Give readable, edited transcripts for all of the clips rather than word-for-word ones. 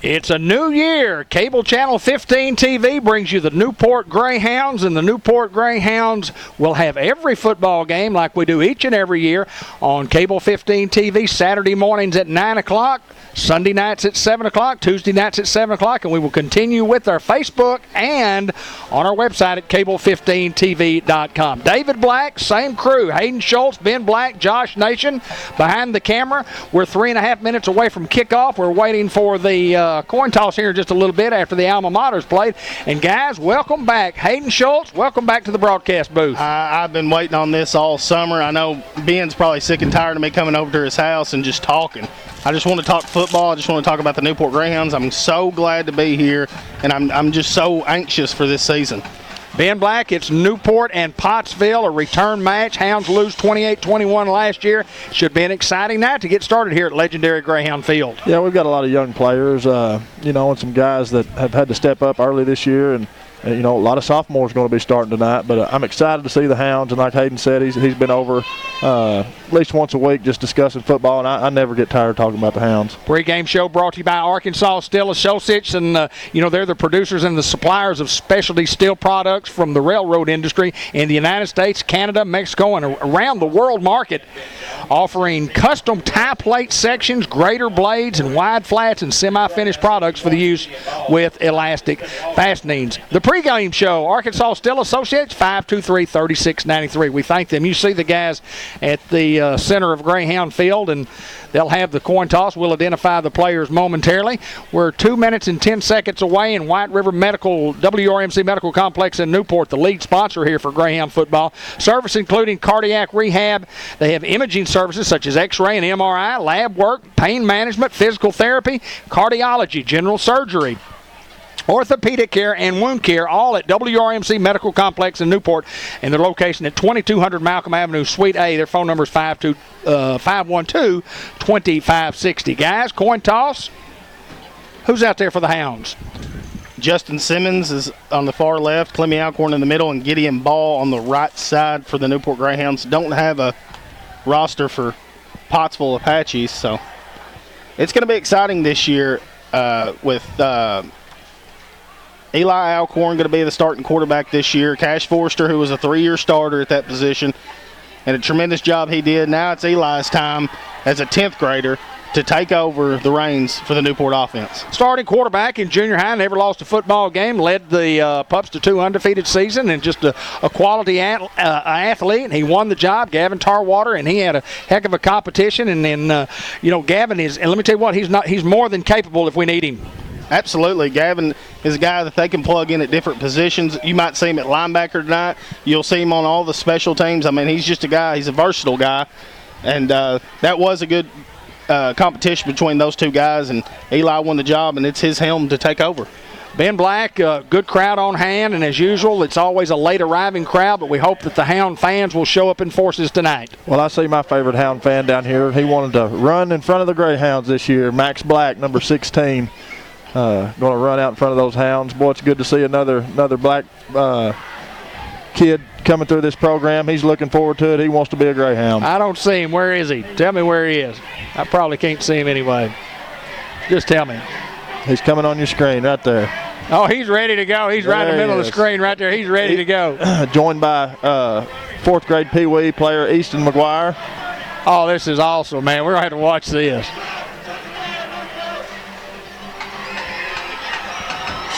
It's a new year. Cable Channel 15 TV brings you the Newport Greyhounds, and the Newport Greyhounds will have every football game like we do each and every year on Cable 15 TV, Saturday mornings at 9 o'clock, Sunday nights at 7 o'clock, Tuesday nights at 7 o'clock, and we will continue with our Facebook and on our website at cable15tv.com. David Black, same crew, Hayden Schultz, Ben Black, Josh Nation behind the camera. We're 3.5 minutes away from kickoff. We're waiting for the coin toss here in just a little bit after the alma maters played. And guys, welcome back. Hayden Schultz, welcome back to the broadcast booth. I've been waiting on this all summer. I know Ben's probably sick and tired of me coming over to his house and just talking. I just want to talk football. I just want to talk about the Newport Greyhounds. I'm so glad to be here, and I'm just so anxious for this season. Ben Black, it's Newport and Pottsville, a return match. Hounds lose 28-21 last year. Should be an exciting night to get started here at legendary Greyhound Field. Yeah, we've got a lot of young players, and some guys that have had to step up early this year, and a lot of sophomores going to be starting tonight. But I'm excited to see the Hounds, and like Hayden said, he's been over at least once a week just discussing football, and I never get tired of talking about the Hounds. Pregame show brought to you by Arkansas Steel Associates, and they're the producers and the suppliers of specialty steel products from the railroad industry in the United States, Canada, Mexico, and around the world market, offering custom tie plate sections, greater blades, and wide flats and semi-finished products for the use with elastic fastenings. The pregame show, Arkansas Steel Associates, 523-3693. We thank them. You see the guys at the center of Greyhound Field, and they'll have the coin toss. We'll identify the players momentarily. We're 2 minutes and 10 seconds away in White River WRMC Medical Complex in Newport, the lead sponsor here for Greyhound football. Service including cardiac rehab. They have imaging services such as X-ray and MRI, lab work, pain management, physical therapy, cardiology, general surgery, orthopedic care, and wound care, all at WRMC Medical Complex in Newport, and their location at 2200 Malcolm Avenue, Suite A. Their phone number is 512-2560. Guys, coin toss. Who's out there for the Hounds? Justin Simmons is on the far left, Clemmy Alcorn in the middle, and Gideon Ball on the right side for the Newport Greyhounds. Don't have a roster for Pottsville Apaches, so it's going to be exciting this year with Eli Alcorn going to be the starting quarterback this year. Cash Forrester, who was a 3-year starter at that position, and a tremendous job he did. Now it's Eli's time as a 10th grader to take over the reins for the Newport offense. Starting quarterback in junior high, never lost a football game, led the Pups to 2 undefeated season, and just a quality athlete. He won the job, Gavin Tarwater, and he had a heck of a competition. And then, Gavin is, and let me tell you what, he's more than capable if we need him. Absolutely. Gavin is a guy that they can plug in at different positions. You might see him at linebacker tonight. You'll see him on all the special teams. I mean, he's just a guy. He's a versatile guy. And that was a good competition between those two guys, and Eli won the job, and it's his helm to take over. Ben Black, good crowd on hand, and as usual, it's always a late arriving crowd, but we hope that the Hound fans will show up in forces tonight. Well, I see my favorite Hound fan down here. He wanted to run in front of the Greyhounds this year. Max Black, number 16. Going to run out in front of those Hounds. Boy, it's good to see another black kid coming through this program. He's looking forward to it. He wants to be a Greyhound. I don't see him. Where is he? Tell me where he is. I probably can't see him anyway. Just tell me. He's coming on your screen right there. Oh, he's ready to go. He's right in the middle of the screen right there. He's ready to go. Joined by 4th grade Pee Wee player Easton McGuire. Oh, this is awesome, man. We're going to have to watch this.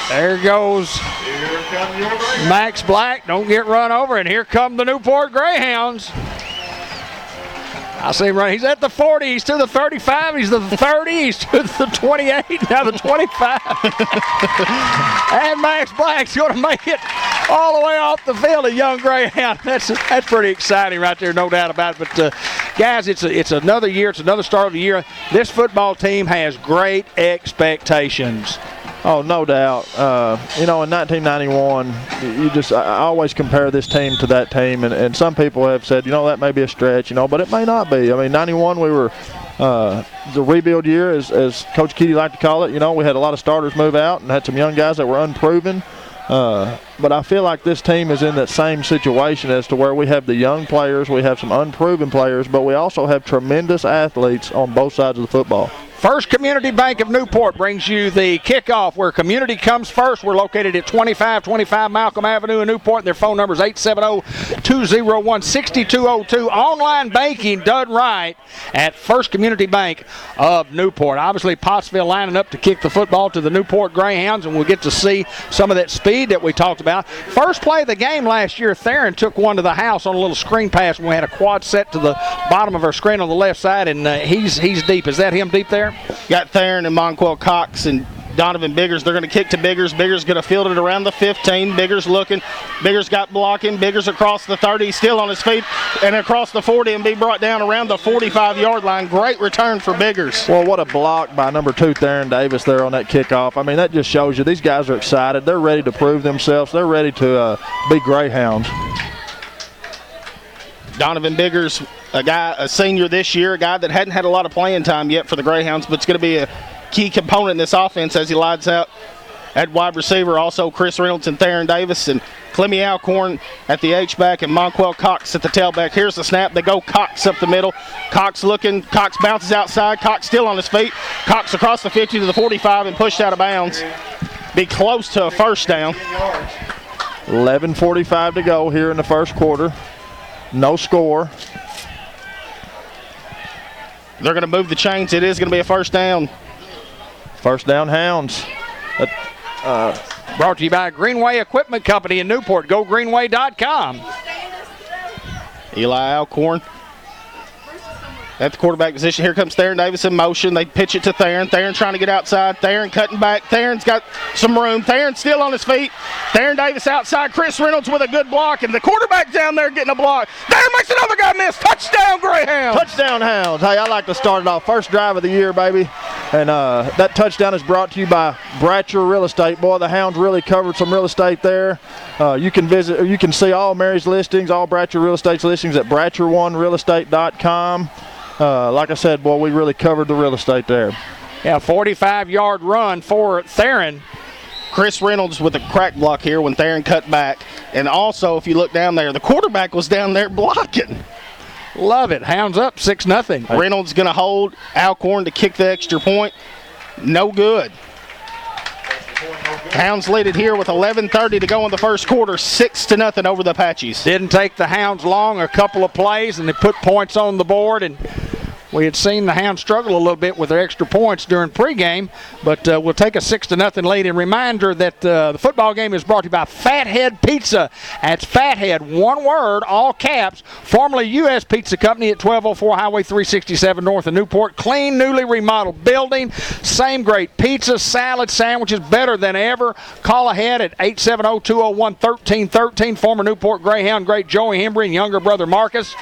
There goes Max Black. Don't get run over. And here come the Newport Greyhounds. I see him running. He's at the 40. He's to the 35. He's to the 30. He's to the 28. Now the 25. And Max Black's going to make it all the way off the field. A young Greyhound. That's pretty exciting right there, no doubt about it. But, guys, it's another year. It's another start of the year. This football team has great expectations. Oh, no doubt. In 1991, I always compare this team to that team, and some people have said, that may be a stretch, but it may not be. I mean, 91, we were the rebuild year, as Coach Keaty liked to call it. We had a lot of starters move out and had some young guys that were unproven. But I feel like this team is in that same situation as to where we have the young players, we have some unproven players, but we also have tremendous athletes on both sides of the football. First Community Bank of Newport brings you the kickoff where community comes first. We're located at 2525 Malcolm Avenue in Newport. Their phone number is 870-201-6202. Online banking done right at First Community Bank of Newport. Obviously, Pottsville lining up to kick the football to the Newport Greyhounds, and we'll get to see some of that speed that we talked about. First play of the game last year, Theron took one to the house on a little screen pass. We had a quad set to the bottom of our screen on the left side, and he's deep. Is that him deep there? Got Theron and Monquel Cox and Donovan Biggers. They're going to kick to Biggers. Biggers going to field it around the 15. Biggers looking. Biggers got blocking. Biggers across the 30, still on his feet, and across the 40 and be brought down around the 45-yard line. Great return for Biggers. Well, what a block by number 2, Theron Davis there on that kickoff. I mean, that just shows you these guys are excited. They're ready to prove themselves. They're ready to be Greyhounds. Donovan Biggers, a senior this year, a guy that hadn't had a lot of playing time yet for the Greyhounds, but it's going to be a key component in this offense as he lides out at wide receiver. Also, Chris Reynolds and Theron Davis and Clemmy Alcorn at the H-back and Monquel Cox at the tailback. Here's the snap. They go Cox up the middle. Cox looking. Cox bounces outside. Cox still on his feet. Cox across the 50 to the 45 and pushed out of bounds. Be close to a first down. 11:45 to go here in the first quarter. No score. They're going to move the chains. It is going to be a first down. First down, Hounds. Brought to you by Greenway Equipment Company in Newport. GoGreenway.com. Eli Alcorn at the quarterback position. Here comes Theron Davis in motion. They pitch it to Theron. Theron trying to get outside. Theron cutting back. Theron's got some room. Theron still on his feet. Theron Davis outside. Chris Reynolds with a good block, and the quarterback down there getting a block. Theron makes another guy miss. Touchdown, Greyhound. Touchdown, Hounds. Hey, I like to start it off. First drive of the year, baby. And that touchdown is brought to you by Bratcher Real Estate. Boy, the Hounds really covered some real estate there. You can visit, or you can see all Mary's listings, all Bratcher Real Estate's listings at BratcherOneRealEstate.com. Like I said, boy, we really covered the real estate there. Yeah, 45-yard run for Theron. Chris Reynolds with a crack block here when Theron cut back. And also, if you look down there, the quarterback was down there blocking. Love it. Hounds up 6-0. Reynolds going to hold Alcorn to kick the extra point. No good. Hounds lead it here with 11:30 to go in the first quarter, 6-0 over the Apaches. Didn't take the Hounds long, a couple of plays, and they put points on the board. And we had seen the Hounds struggle a little bit with their extra points during pregame, but we'll take a 6-0 lead. And reminder that the football game is brought to you by Fathead Pizza. That's Fathead, one word, all caps, formerly U.S. Pizza Company at 1204 Highway 367 north of Newport. Clean, newly remodeled building. Same great pizza, salad, sandwiches, better than ever. Call ahead at 870-201-1313. Former Newport Greyhound great Joey Hembry and younger brother Marcus,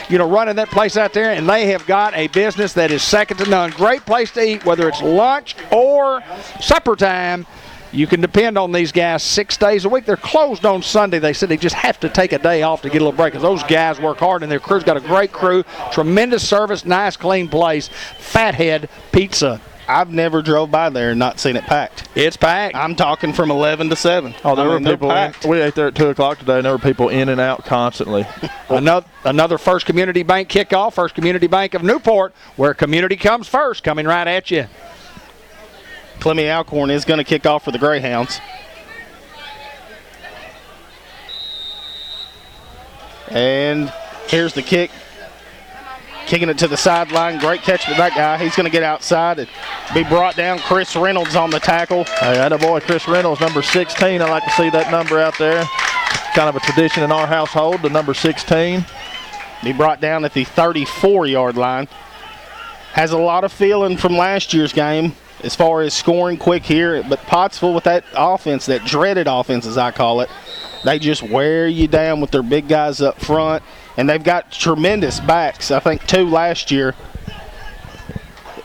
running that place out there, and they have got a business that is second to none. Great place to eat, whether it's lunch or supper time. You can depend on these guys 6 days a week. They're closed on Sunday. They said they just have to take a day off to get a little break because those guys work hard, and their crew's got a great crew, tremendous service, nice, clean place. Fathead Pizza. I've never drove by there and not seen it packed. It's packed. I'm talking from 11 to 7. Oh, there were people. We ate there at 2 o'clock today, and there were people in and out constantly. Another First Community Bank kickoff. First Community Bank of Newport, where community comes first, coming right at you. Clemmy Alcorn is going to kick off for the Greyhounds. And here's the kick. Kicking it to the sideline. Great catch for that guy. He's going to get outside and be brought down. Chris Reynolds on the tackle. Hey, that boy, Chris Reynolds, number 16. I like to see that number out there. Kind of a tradition in our household, the number 16. Be brought down at the 34-yard line. Has a lot of feeling from last year's game as far as scoring quick here. But Pottsville with that offense, that dreaded offense as I call it, they just wear you down with their big guys up front. And they've got tremendous backs. I think 2 last year.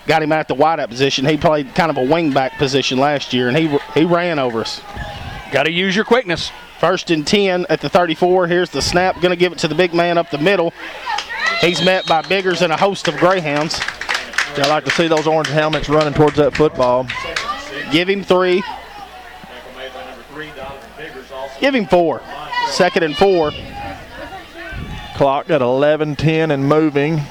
Got him out at the wideout position. He played kind of a wing-back position last year, and he ran over us. Got to use your quickness. 1st and 10 at the 34. Here's the snap. Going to give it to the big man up the middle. He's met by Biggers and a host of Greyhounds. I like to see those orange helmets running towards that football. Give him 3. Give him 4. 2nd and 4. Clock at 11:10 and moving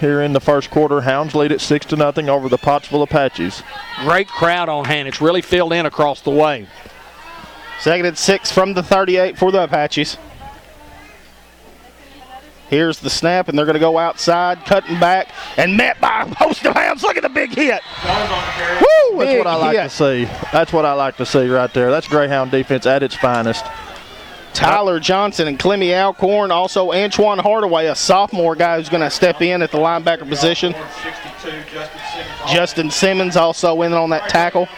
here in the first quarter. Hounds lead at 6-0 over the Pottsville Apaches. Great crowd on hand. It's really filled in across the way. 2nd and 6 from the 38 for the Apaches. Here's the snap, and they're going to go outside, cutting back, and met by a host of hounds. Look at the big hit. Woo! That's what I like to see. That's what I like to see right there. That's Greyhound defense at its finest. Tyler Johnson and Clemmy Alcorn, also Antoine Hardaway, a sophomore guy who's going to step in at the linebacker position. Justin Simmons also in on that tackle.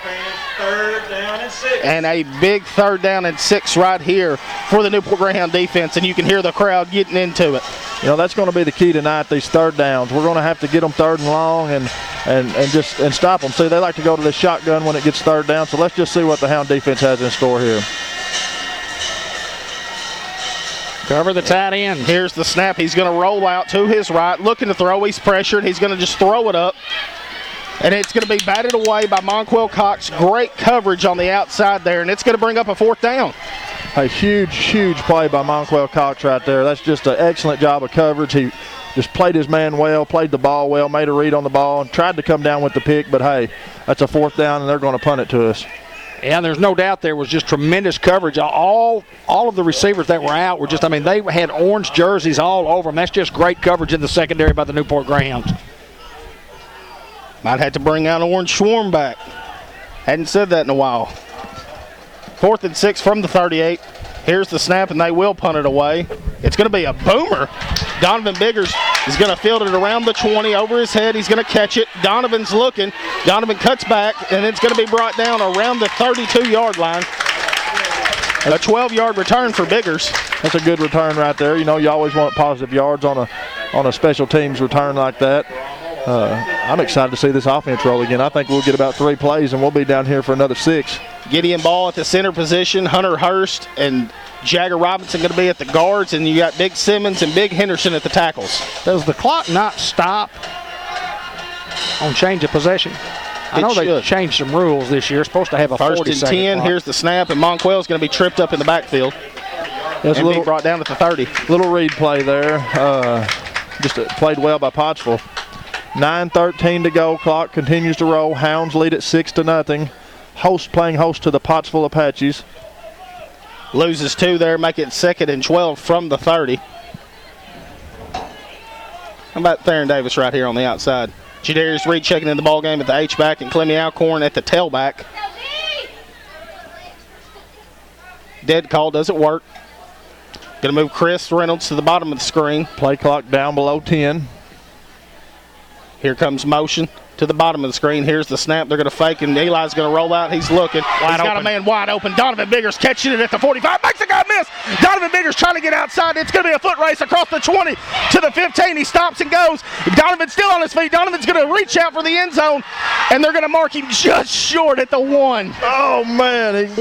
And a big 3rd down and 6 right here for the Newport Greyhound defense, and you can hear the crowd getting into it. You know, that's going to be the key tonight, these 3rd downs. We're going to have to get them 3rd and long and stop them. See, they like to go to the shotgun when it gets 3rd down, so let's just see what the Hound defense has in store here. Cover the tight end. Here's the snap. He's going to roll out to his right, looking to throw. He's pressured. He's going to just throw it up. And it's going to be batted away by Monquel Cox. Great coverage on the outside there, and it's going to bring up a 4th down. A huge play by Monquel Cox right there. That's just an excellent job of coverage. He just played his man well, played the ball well, made a read on the ball, and tried to come down with the pick, but hey, that's a 4th down, and they're going to punt it to us. Yeah, there's no doubt there was just tremendous coverage. All of the receivers that were out were just, I mean, they had orange jerseys all over them. That's just great coverage in the secondary by the Newport Greyhounds. Might have to bring out Orange Schwarm back. Hadn't said that in a while. 4th and 6 from the 38. Here's the snap, and they will punt it away. It's going to be a boomer. Donovan Biggers is going to field it around the 20, over his head. He's going to catch it. Donovan's looking. Donovan cuts back, and it's going to be brought down around the 32-yard line. A 12-yard return for Biggers. That's a good return right there. You know, you always want positive yards on a special teams return like that. I'm excited to see this offense roll again. I think we'll get about 3 plays, and we'll be down here for another 6. Gideon Ball at the center position. Hunter Hurst and Jagger Robinson going to be at the guards, and you got Big Simmons and Big Henderson at the tackles. Does the clock not stop on change of possession? I know they changed some rules this year. It's supposed to have a 40-second 1st and 10. clock. Here's the snap, and Monquel's going to be tripped up in the backfield. That's and be brought down at the 30. Little read play there. Just played well by Pottsville. 9:13 to go. Clock continues to roll. Hounds lead at 6-0. Playing host to the Pottsville Apaches. Loses 2 there, make it 2nd and 12 from the 30. How about Theron Davis right here on the outside? Jadarius Reed checking in the ball game at the H-back, and Clemmy Alcorn at the tailback. Dead call doesn't work. Going to move Chris Reynolds to the bottom of the screen. Play clock down below 10. Here comes motion to the bottom of the screen. Here's the snap. They're going to fake, and Eli's going to roll out. He's looking. He's got a man wide open. Donovan Biggers catching it at the 45. Makes the guy miss. Donovan Biggers trying to get outside. It's going to be a foot race across the 20 to the 15. He stops and goes. Donovan's still on his feet. Donovan's going to reach out for the end zone, and they're going to mark him just short at the 1. Oh, man. He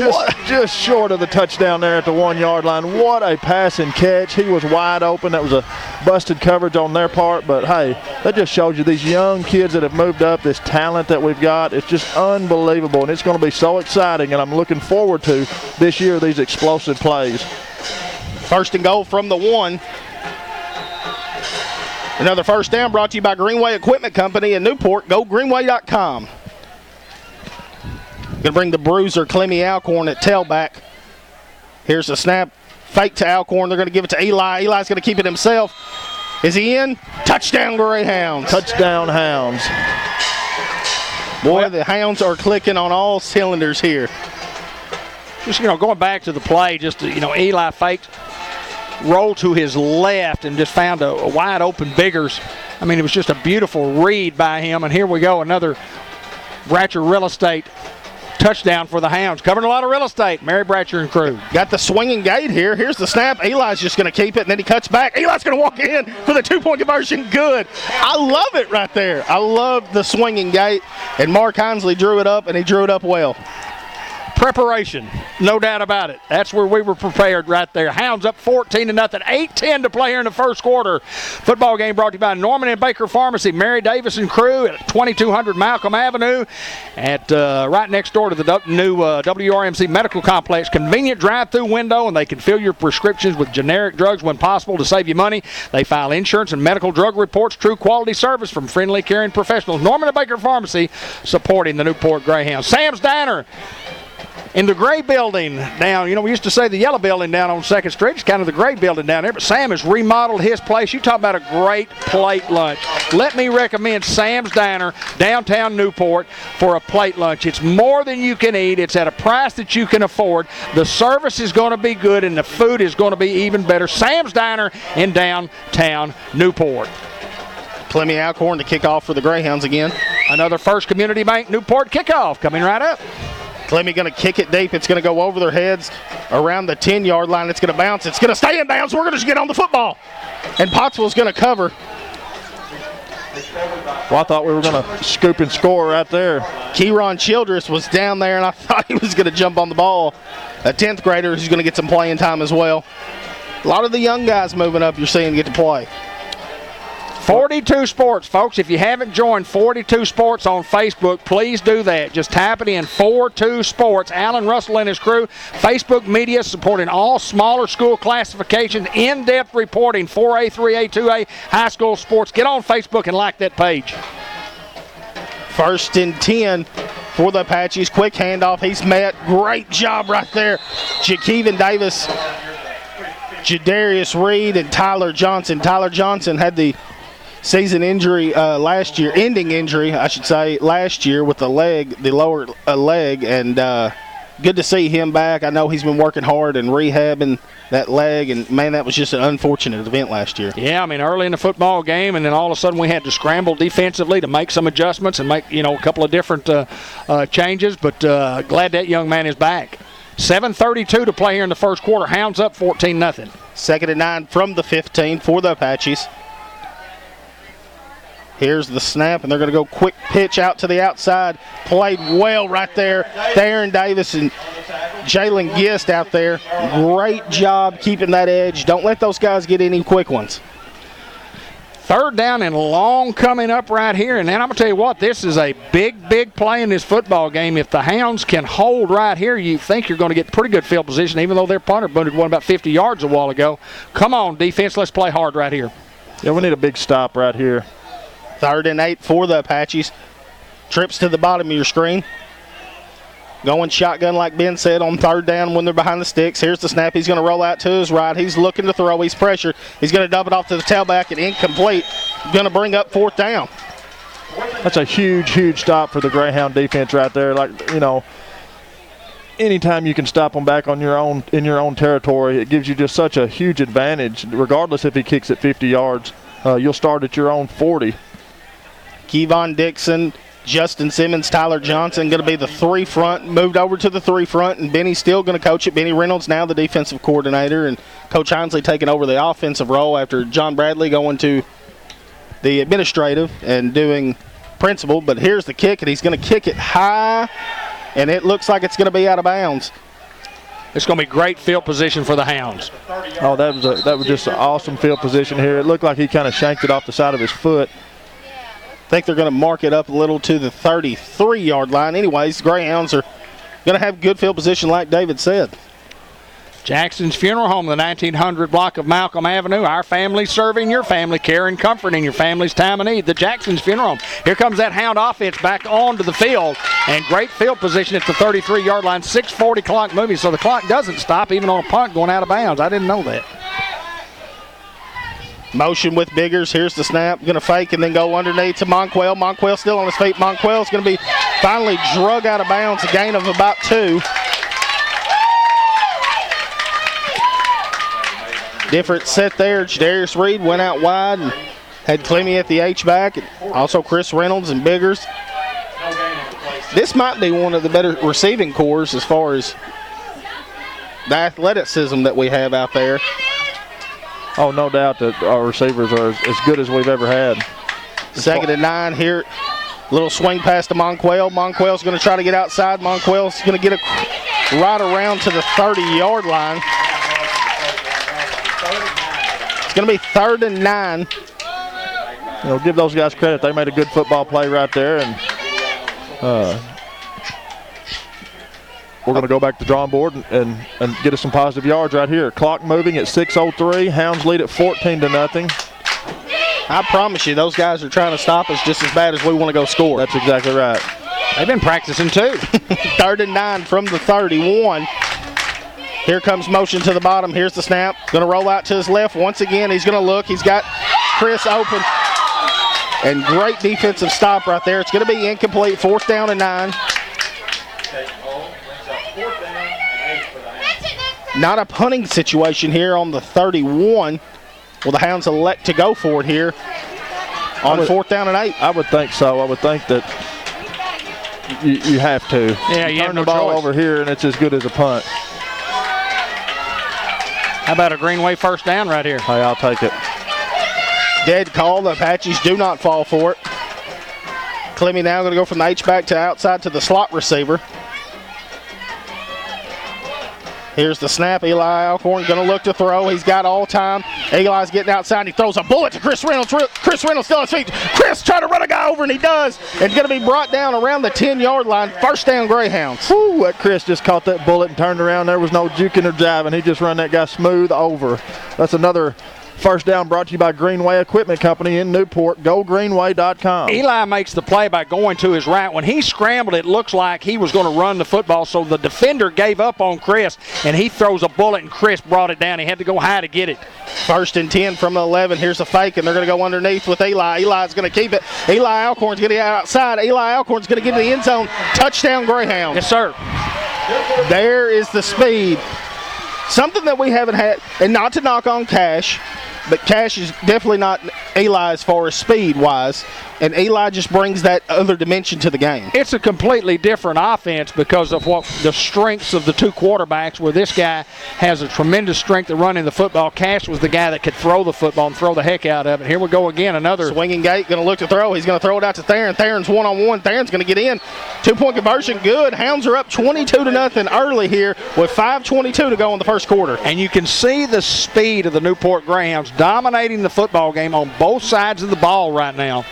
just short of the touchdown there at the 1-yard line. What a pass and catch. He was wide open. That was a busted coverage on their part, but, hey, that just shows you these young kids that have moved up, this talent that we've got. It's just unbelievable, and it's going to be so exciting, and I'm looking forward to this year these explosive plays. 1st and goal from the 1. Another 1st down brought to you by Greenway Equipment Company in Newport. Go greenway.com. Going to bring the bruiser Clemmy Alcorn at tailback. Here's the snap. Fake to Alcorn. They're going to give it to Eli. Eli's going to keep it himself. Is he in? Touchdown Greyhounds. Touchdown Hounds. Boy, the Hounds are clicking on all cylinders here. Just, going back to the play, Eli faked, rolled to his left, and just found a wide open Biggers. I mean, it was just a beautiful read by him, and here we go, another Bratcher Real Estate touchdown for the Hounds. Covering a lot of real estate, Mary Bratcher and crew. Got the swinging gate here. Here's the snap. Eli's just going to keep it, and then he cuts back. Eli's going to walk in for the 2-point conversion. Good. I love it right there. I love the swinging gate, and Mark Hinsley drew it up, and he drew it up well. Preparation, no doubt about it. That's where we were prepared right there. Hounds up 14-0, 8:10 to play here in the first quarter. Football game brought to you by Norman and Baker Pharmacy, Mary Davis and Crew at 2200 Malcolm Avenue, at right next door to the new WRMC Medical Complex. Convenient drive-through window, and they can fill your prescriptions with generic drugs when possible to save you money. They file insurance and medical drug reports. True quality service from friendly, caring professionals. Norman and Baker Pharmacy supporting the Newport Greyhound. Sam's Diner in the gray building down. We used to say the yellow building down on 2nd Street. It's kind of the gray building down there, but Sam has remodeled his place. You talk about a great plate lunch. Let me recommend Sam's Diner, downtown Newport, for a plate lunch. It's more than you can eat. It's at a price that you can afford. The service is going to be good, and the food is going to be even better. Sam's Diner in downtown Newport. Clemmy Alcorn to kick off for the Greyhounds again. Another First Community Bank Newport kickoff coming right up. Clemmy going to kick it deep. It's going to go over their heads around the 10-yard line. It's going to bounce. It's going to stay in bounds. We're going to just get on the football. And Pottsville's going to cover. Well, I thought we were going to scoop and score right there. Kieron Childress was down there, and I thought he was going to jump on the ball. A 10th grader who's going to get some playing time as well. A lot of the young guys moving up you're seeing get to play. 42 Sports, folks. If you haven't joined 42 Sports on Facebook, please do that. Just type it in, 42 Sports. Alan Russell and his crew. Facebook media supporting all smaller school classifications, in-depth reporting, 4A, 3A, 2A, high school sports. Get on Facebook and like that page. 1st and 10 for the Apaches. Quick handoff. He's met. Great job right there. Jakeevan Davis, Jadarius Reed, and Tyler Johnson. Tyler Johnson had the season injury last year, ending injury, I should say, last year with the lower leg, and good to see him back. I know he's been working hard and rehabbing that leg, and, man, that was just an unfortunate event last year. Yeah, early in the football game, and then all of a sudden we had to scramble defensively to make some adjustments and make, a couple of different changes, but glad that young man is back. 7:32 to play here in the first quarter. Hounds up 14-0. 2nd and 9 from the 15 for the Apaches. Here's the snap, and they're going to go quick pitch out to the outside. Played well right there. Theron Davis and Jalen Gist out there. Great job keeping that edge. Don't let those guys get any quick ones. 3rd down and long coming up right here. And then I'm going to tell you what, this is a big, big play in this football game. If the Hounds can hold right here, you think you're going to get pretty good field position, even though their punter bunted one about 50 yards a while ago. Come on, defense, let's play hard right here. Yeah, we need a big stop right here. 3rd and 8 for the Apaches. Trips to the bottom of your screen. Going shotgun like Ben said on 3rd down when they're behind the sticks. Here's the snap. He's going to roll out to his right. He's looking to throw. He's pressured. He's going to dump it off to the tailback and incomplete. Going to bring up 4th down. That's a huge, huge stop for the Greyhound defense right there. Anytime you can stop them back in your own territory, it gives you just such a huge advantage. Regardless if he kicks it 50 yards, you'll start at your own 40. Kevon Dixon, Justin Simmons, Tyler Johnson going to be the 3 front, moved over to the 3 front, and Benny's still going to coach it. Benny Reynolds now the defensive coordinator, and Coach Hinesley taking over the offensive role after John Bradley going to the administrative and doing principal. But here's the kick, and he's going to kick it high, and it looks like it's going to be out of bounds. It's going to be great field position for the Hounds. Oh, that was just an awesome field position here. It looked like he kind of shanked it off the side of his foot. I think they're going to mark it up a little to the 33-yard line. Anyways, the Greyhounds are going to have good field position like David said. Jackson's Funeral Home, the 1900 block of Malcolm Avenue. Our family serving your family, care and comfort in your family's time of need. The Jackson's Funeral Home. Here comes that Hound offense back onto the field, and great field position at the 33-yard line. 6:40 clock moving, so the clock doesn't stop even on a punt going out of bounds. I didn't know that. Motion with Biggers. Here's the snap. Going to fake and then go underneath to Monquell. Monquell still on his feet. Monquell's going to be finally drug out of bounds. A gain of about 2. Different set there. Jadarius Reed went out wide and had Clemmy at the H-back. Also Chris Reynolds and Biggers. This might be one of the better receiving corps as far as the athleticism that we have out there. Oh, no doubt that our receivers are as good as we've ever had. 2nd and 9 here. Little swing pass to Monquell. Monquell's going to try to get outside. Monquell's going to get right around to the 30-yard line. It's going to be 3rd and 9. You know, give those guys credit. They made a good football play right there, and we're going to go back to the drawing board and get us some positive yards right here. Clock moving at 6:03. Hounds lead at 14-0. I promise you, those guys are trying to stop us just as bad as we want to go score. That's exactly right. They've been practicing too. 3rd and 9 from the 31. Here comes motion to the bottom. Here's the snap. Going to roll out to his left. Once again, he's going to look. He's got Chris open. And great defensive stop right there. It's going to be incomplete. 4th down and 9. Not a punting situation here on the 31. Will the Hounds elect to go for it here on 4th down and 8? I would think so. I would think that you have to. Yeah, you have turn no the ball choice. over here, and it's as good as a punt. How about a Greenway first down right here? Hey, I'll take it. Dead call. The Apaches do not fall for it. Clemmy now going to go from the H-back to outside to the slot receiver. Here's the snap. Eli Alcorn going to look to throw. He's got all time. Eli's getting outside. He throws a bullet to Chris Reynolds. Chris Reynolds still on his feet. Chris trying to run a guy over, and he does. And going to be brought down around the 10-yard line. First down, Greyhounds. Woo, that Chris just caught that bullet and turned around. There was no juking or jiving. He just run that guy smooth over. That's another first down brought to you by Greenway Equipment Company in Newport. GoGreenway.com. Eli makes the play by going to his right. When he scrambled, it looks like he was going to run the football, so the defender gave up on Chris, and he throws a bullet, and Chris brought it down. He had to go high to get it. 1st and 10 from the 11. Here's a fake, and they're going to go underneath with Eli. Eli's going to keep it. Eli Alcorn's going to get outside. Eli Alcorn's going to get to the end zone. Touchdown, Greyhound. Yes, sir. There is the speed. Something that we haven't had, and not to knock on Cash, but Cash is definitely not Eli as far as speed-wise, and Eli just brings that other dimension to the game. It's a completely different offense because of what the strengths of the two quarterbacks, where this guy has a tremendous strength at running the football. Cash was the guy that could throw the football and throw the heck out of it. Here we go again, another. Swinging gate, going to look to throw. He's going to throw it out to Theron. Theron's one-on-one. Theron's going to get in. 2-point conversion, good. Hounds are up 22-0 early here with 5:22 to go in the first quarter. And you can see the speed of the Newport Greyhounds dominating the football game on both sides of the ball right now.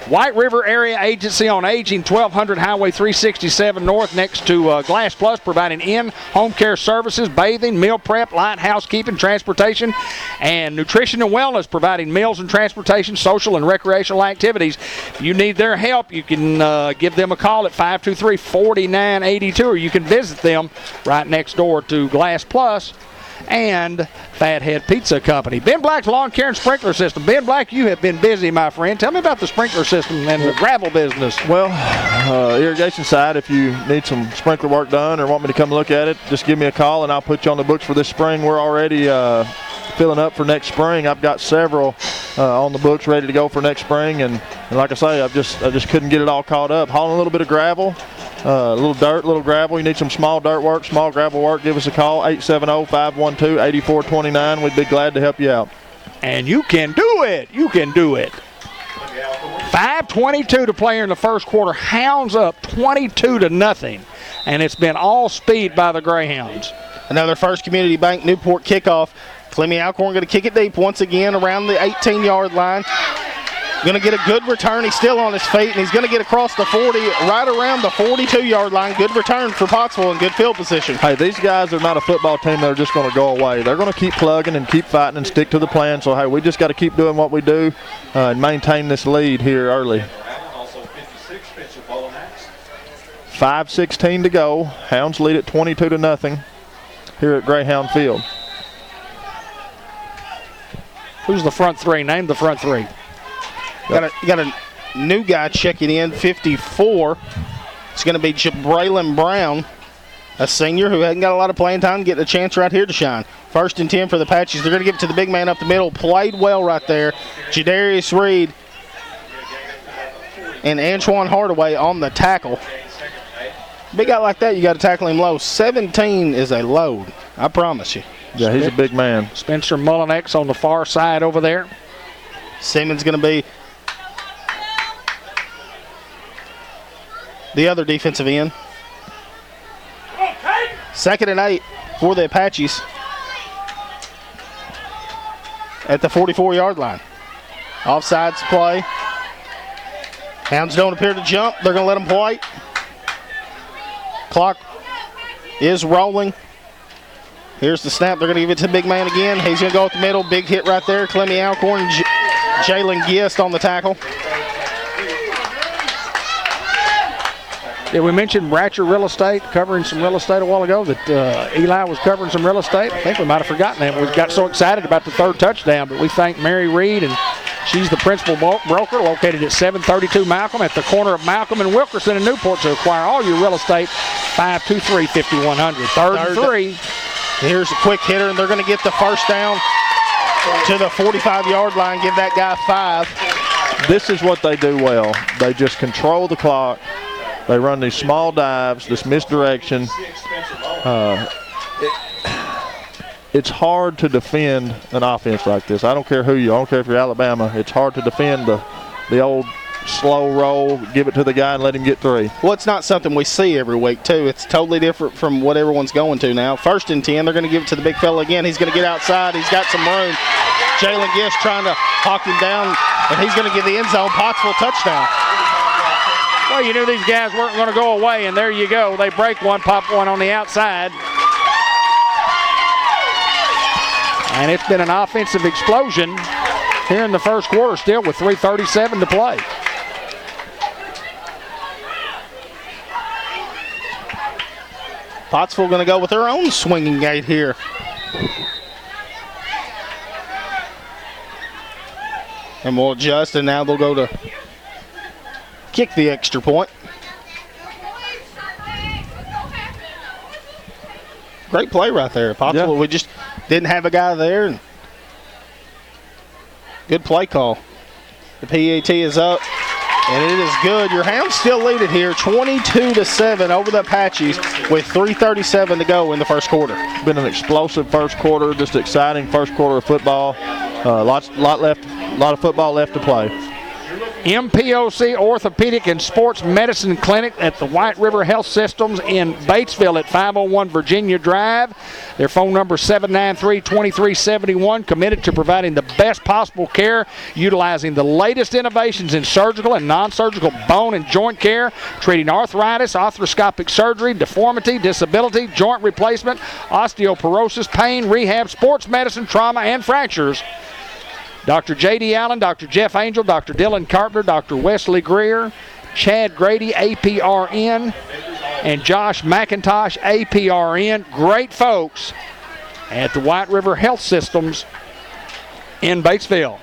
White River Area Agency on Aging, 1200 Highway 367 North, next to Glass Plus, providing in-home care services, bathing, meal prep, light housekeeping, transportation, and nutrition and wellness, providing meals and transportation, social and recreational activities. If you need their help, you can give them a call at 523-4982, or you can visit them right next door to Glass Plus and Fathead Pizza Company. Ben Black's Lawn Care and Sprinkler System. Ben Black, you have been busy, my friend. Tell me about the sprinkler system and the gravel business. Well, irrigation side, if you need some sprinkler work done or want me to come look at it, just give me a call and I'll put you on the books for this spring. We're already filling up for next spring. I've got several on the books ready to go for next spring, and like I say, I just couldn't get it all caught up. Hauling a little bit of gravel, a little dirt, a little gravel. You need some small dirt work, small gravel work, give us a call, 870-512-8429. We'd be glad to help you out. And you can do it. You can do it. 5:22 to play in the first quarter. Hounds up 22-0, and it's been all speed by the Greyhounds. Another First Community Bank Newport kickoff. Clemmy Alcorn going to kick it deep once again around the 18-yard line. Going to get a good return. He's still on his feet, and he's going to get across the 40, right around the 42-yard line. Good return for Pottsville and good field position. Hey, these guys are not a football team that are just going to go away. They're going to keep plugging and keep fighting and stick to the plan. So, hey, we just got to keep doing what we do and maintain this lead here early. 5:16 to go. Hounds lead at 22-0 here at Greyhound Field. Who's the front three? Name the front three. Got a new guy checking in, 54. It's going to be Jabraylon Brown, a senior who hasn't got a lot of playing time, getting a chance right here to shine. 1st and 10 for the Apaches. They're going to give it to the big man up the middle. Played well right there. Jadarius Reed and Antoine Hardaway on the tackle. Big guy like that, you got to tackle him low. 17 is a load, I promise you. Yeah, he's a big man. Spencer Mullinex on the far side over there. Simmons going to be the other defensive end. 2nd and 8 for the Apaches at the 44-yard line. Offsides play. Hounds don't appear to jump. They're going to let them play. Clock is rolling. Here's the snap. They're going to give it to the big man again. He's going to go up the middle. Big hit right there. Clemmy Alcorn, Jalen Gist on the tackle. Yeah, we mentioned Bratcher Real Estate, covering some real estate a while ago, that Eli was covering some real estate. I think we might have forgotten that. We got so excited about the 3rd touchdown, but we thank Mary Reed, and she's the principal broker located at 732 Malcolm at the corner of Malcolm and Wilkerson in Newport to acquire all your real estate. 523-5100. 3rd and 3. Here's a quick hitter, and they're going to get the first down to the 45-yard line, give that guy 5. This is what they do well. They just control the clock. They run these small dives, this misdirection. It's hard to defend an offense like this. I don't care who you are. I don't care if you're Alabama. It's hard to defend the old slow roll, give it to the guy and let him get 3. Well, it's not something we see every week, too. It's totally different from what everyone's going to now. 1st and 10, they're going to give it to the big fella again. He's going to get outside. He's got some room. Jalen Gist trying to hawk him down, and he's going to get the end zone. Pottsville touchdown. Well, you knew these guys weren't going to go away, and there you go. They break one, pop one on the outside. And it's been an offensive explosion here in the first quarter, still with 3:37 to play. Pottsville going to go with their own swinging gate here. And we'll adjust, and now they'll go to kick the extra point. Great play right there. Pottsville, we just didn't have a guy there. And good play call. The PAT is up, and it is good. Your Hounds still lead it here, 22-7 over the Apaches with 3:37 to go in the first quarter. Been an explosive first quarter, just exciting first quarter of football. A lot of football left to play. MPOC Orthopedic and Sports Medicine Clinic at the White River Health Systems in Batesville at 501 Virginia Drive. Their phone number is 793-2371. Committed to providing the best possible care, utilizing the latest innovations in surgical and non-surgical bone and joint care, treating arthritis, arthroscopic surgery, deformity, disability, joint replacement, osteoporosis, pain, rehab, sports medicine, trauma, and fractures. Dr. J.D. Allen, Dr. Jeff Angel, Dr. Dylan Carpenter, Dr. Wesley Greer, Chad Grady, APRN, and Josh McIntosh, APRN. Great folks at the White River Health Systems in Batesville.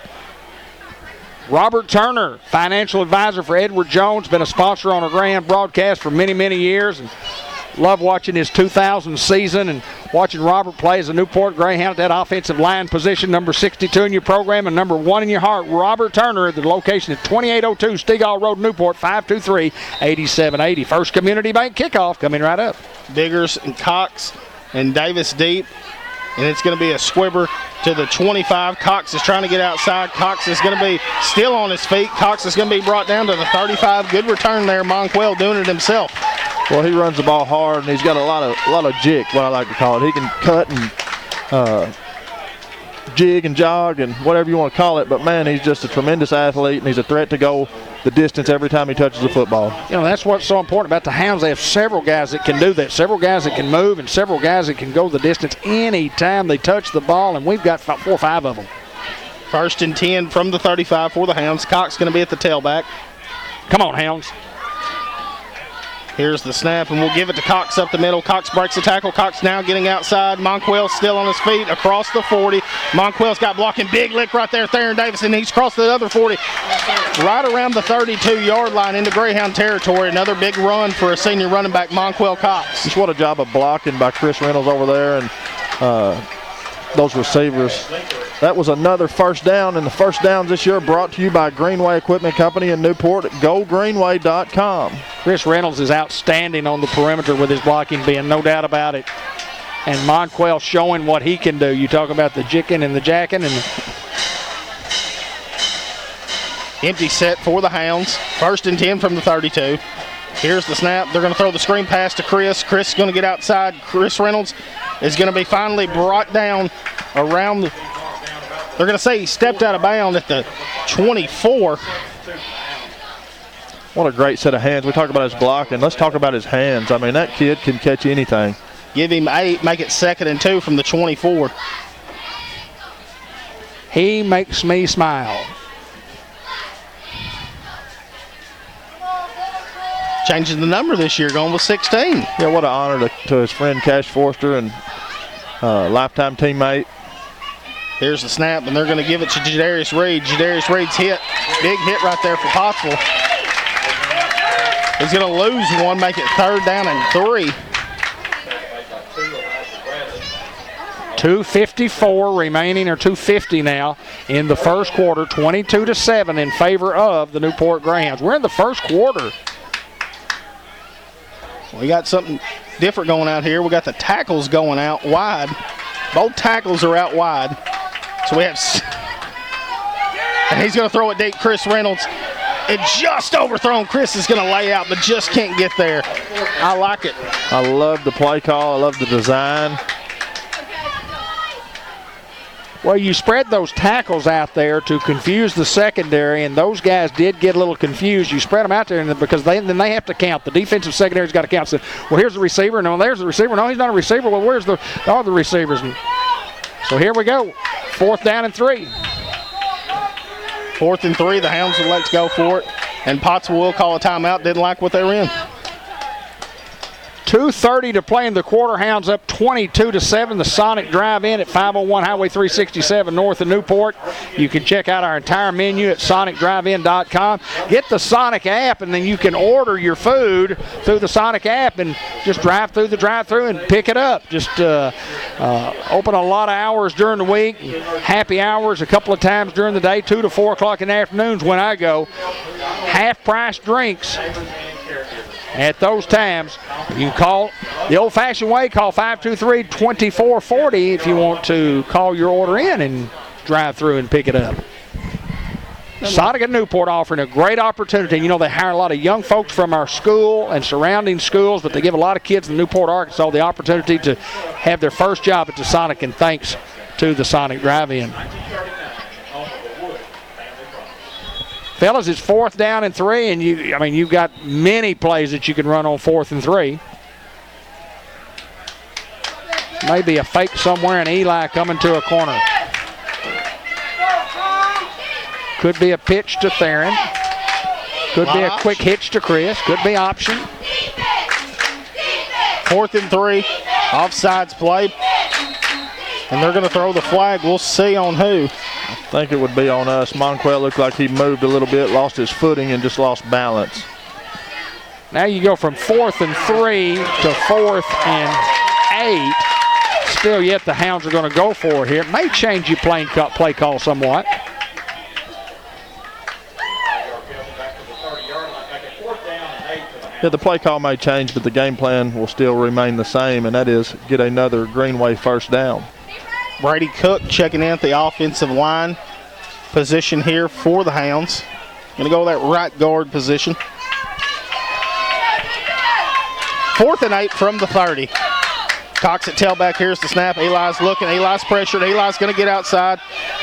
Robert Turner, financial advisor for Edward Jones, been a sponsor on our Greyhound broadcast for many, many years. And love watching his 2000 season and watching Robert play as a Newport Greyhound at that offensive line position, number 62 in your program and number 1 in your heart. Robert Turner at the location at 2802 Stegall Road, Newport, 523-8780. First Community Bank kickoff coming right up. Biggers and Cox and Davis deep. And it's going to be a squibber to the 25. Cox is trying to get outside. Cox is going to be still on his feet. Cox is going to be brought down to the 35. Good return there. Monquell doing it himself. Well, he runs the ball hard, and he's got a lot of jig, what I like to call it. He can cut and jig and jog and whatever you want to call it. But, man, he's just a tremendous athlete, and he's a threat to go the distance every time he touches the football. You know, that's what's so important about the Hounds. They have several guys that can do that, several guys that can move, and several guys that can go the distance any time they touch the ball, and we've got 4 or 5 of them. First and 10 from the 35 for the Hounds. Cox going to be at the tailback. Come on, Hounds. Here's the snap, and we'll give it to Cox up the middle. Cox breaks the tackle. Cox now getting outside. Monquell still on his feet across the 40. Monquell's got blocking. Big lick right there. Theron Davis, and he's crossed the other 40. Right around the 32-yard line into Greyhound territory. Another big run for a senior running back, Monquell Cox. Just what a job of blocking by Chris Reynolds over there and those receivers. That was another first down, and the first downs this year brought to you by Greenway Equipment Company in Newport at GoGreenway.com. Chris Reynolds is outstanding on the perimeter with his blocking being, no doubt about it. And Monquell showing what he can do. You talk about the jicking and the jacking. And empty set for the Hounds. First and 10 from the 32. Here's the snap. They're going to throw the screen pass to Chris. Chris is going to get outside. Chris Reynolds is going to be finally brought down around the, they're going to say he stepped out of bounds at the 24. What a great set of hands. We talk about his blocking. Let's talk about his hands. I mean, that kid can catch anything. Give him 8, make it 2nd and 2 from the 24. He makes me smile. Changing the number this year, going with 16. Yeah, what an honor to his friend Cash Forster and lifetime teammate. Here's the snap, and they're going to give it to Jadarius Reed. Jadarius Reed's hit. Big hit right there for Pottsville. He's going to lose one, make it 3rd down and 3. 2:54 remaining, or 2:50 now in the first quarter. 22-7 in favor of the Newport Greyhounds. We're in the first quarter. We got something different going out here. We got the tackles going out wide. Both tackles are out wide. So we have, and he's going to throw it deep. Chris Reynolds, it just overthrown. Chris is going to lay out, but just can't get there. I like it. I love the play call. I love the design. Well, you spread those tackles out there to confuse the secondary, and those guys did get a little confused. You spread them out there, and because then they have to count. The defensive secondary's got to count. So, well, here's the receiver. No, there's the receiver. No, he's not a receiver. Well, where's the other receivers? So here we go. 4th down and 3. 4th and 3. The Hounds will let's go for it, and Pottsville will call a timeout. Didn't like what they were in. 2:30 to play in the quarter. Hounds up 22-7. The Sonic Drive-In at 501 Highway 367 north of Newport. You can check out our entire menu at sonicdrivein.com. Get the Sonic app, and then you can order your food through the Sonic app and just drive through the drive-thru and pick it up. Just open a lot of hours during the week. Happy hours a couple of times during the day, 2 to 4 o'clock in the afternoons when I go. Half-price drinks at those times. You can call the old-fashioned way, call 523-2440 if you want to call your order in and drive through and pick it up. Sonic at Newport offering a great opportunity. You know, they hire a lot of young folks from our school and surrounding schools, but they give a lot of kids in Newport, Arkansas the opportunity to have their first job at the Sonic, and thanks to the Sonic Drive-In. Fellas, it's 4th down and 3, and you've got many plays that you can run on 4th and 3. Maybe a fake somewhere, and Eli coming to a corner. Could be a pitch to Theron. Could be a quick hitch to Chris. Could be option. 4th and 3, offsides play, and they're going to throw the flag. We'll see on who. I think it would be on us. Monquel looked like he moved a little bit, lost his footing, and just lost balance. Now you go from 4th and 3 to 4th and 8. Still yet the Hounds are going to go for it here. It may change your play call somewhat. Yeah, the play call may change, but the game plan will still remain the same, and that is get another Greenway 1st down. Brady Cook checking in at the offensive line position here for the Hounds. Going to go with that right guard position. 4th and 8 from the 30. Cox at tailback. Here's the snap. Eli's looking. Eli's pressured. Eli's going to get outside.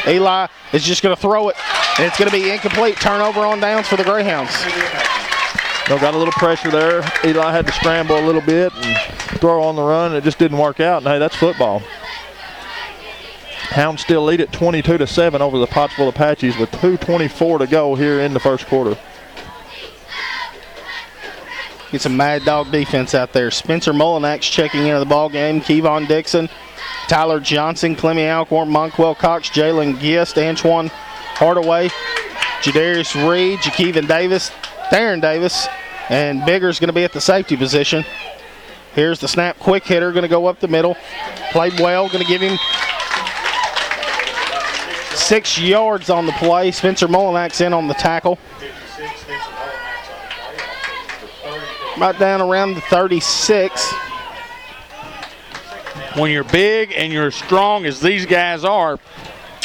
Eli is just going to throw it, and it's going to be incomplete. Turnover on downs for the Greyhounds. Got a little pressure there. Eli had to scramble a little bit and throw on the run. It just didn't work out, and hey, that's football. Hounds still lead at 22-7 over the Pottsville Apaches with 2:24 to go here in the first quarter. Get some mad dog defense out there. Spencer Mullinax checking into the ball game. Kevon Dixon, Tyler Johnson, Clemmy Alcorn, Monquel Cox, Jalen Gist, Antoine Hardaway, Jadarius Reed, Jakeevan Davis, Theron Davis, and Bigger's going to be at the safety position. Here's the snap. Quick hitter going to go up the middle. Played well. Going to give him 6 yards on the play. Spencer Mullinax in on the tackle. Right down around the 36. When you're big and you're strong as these guys are,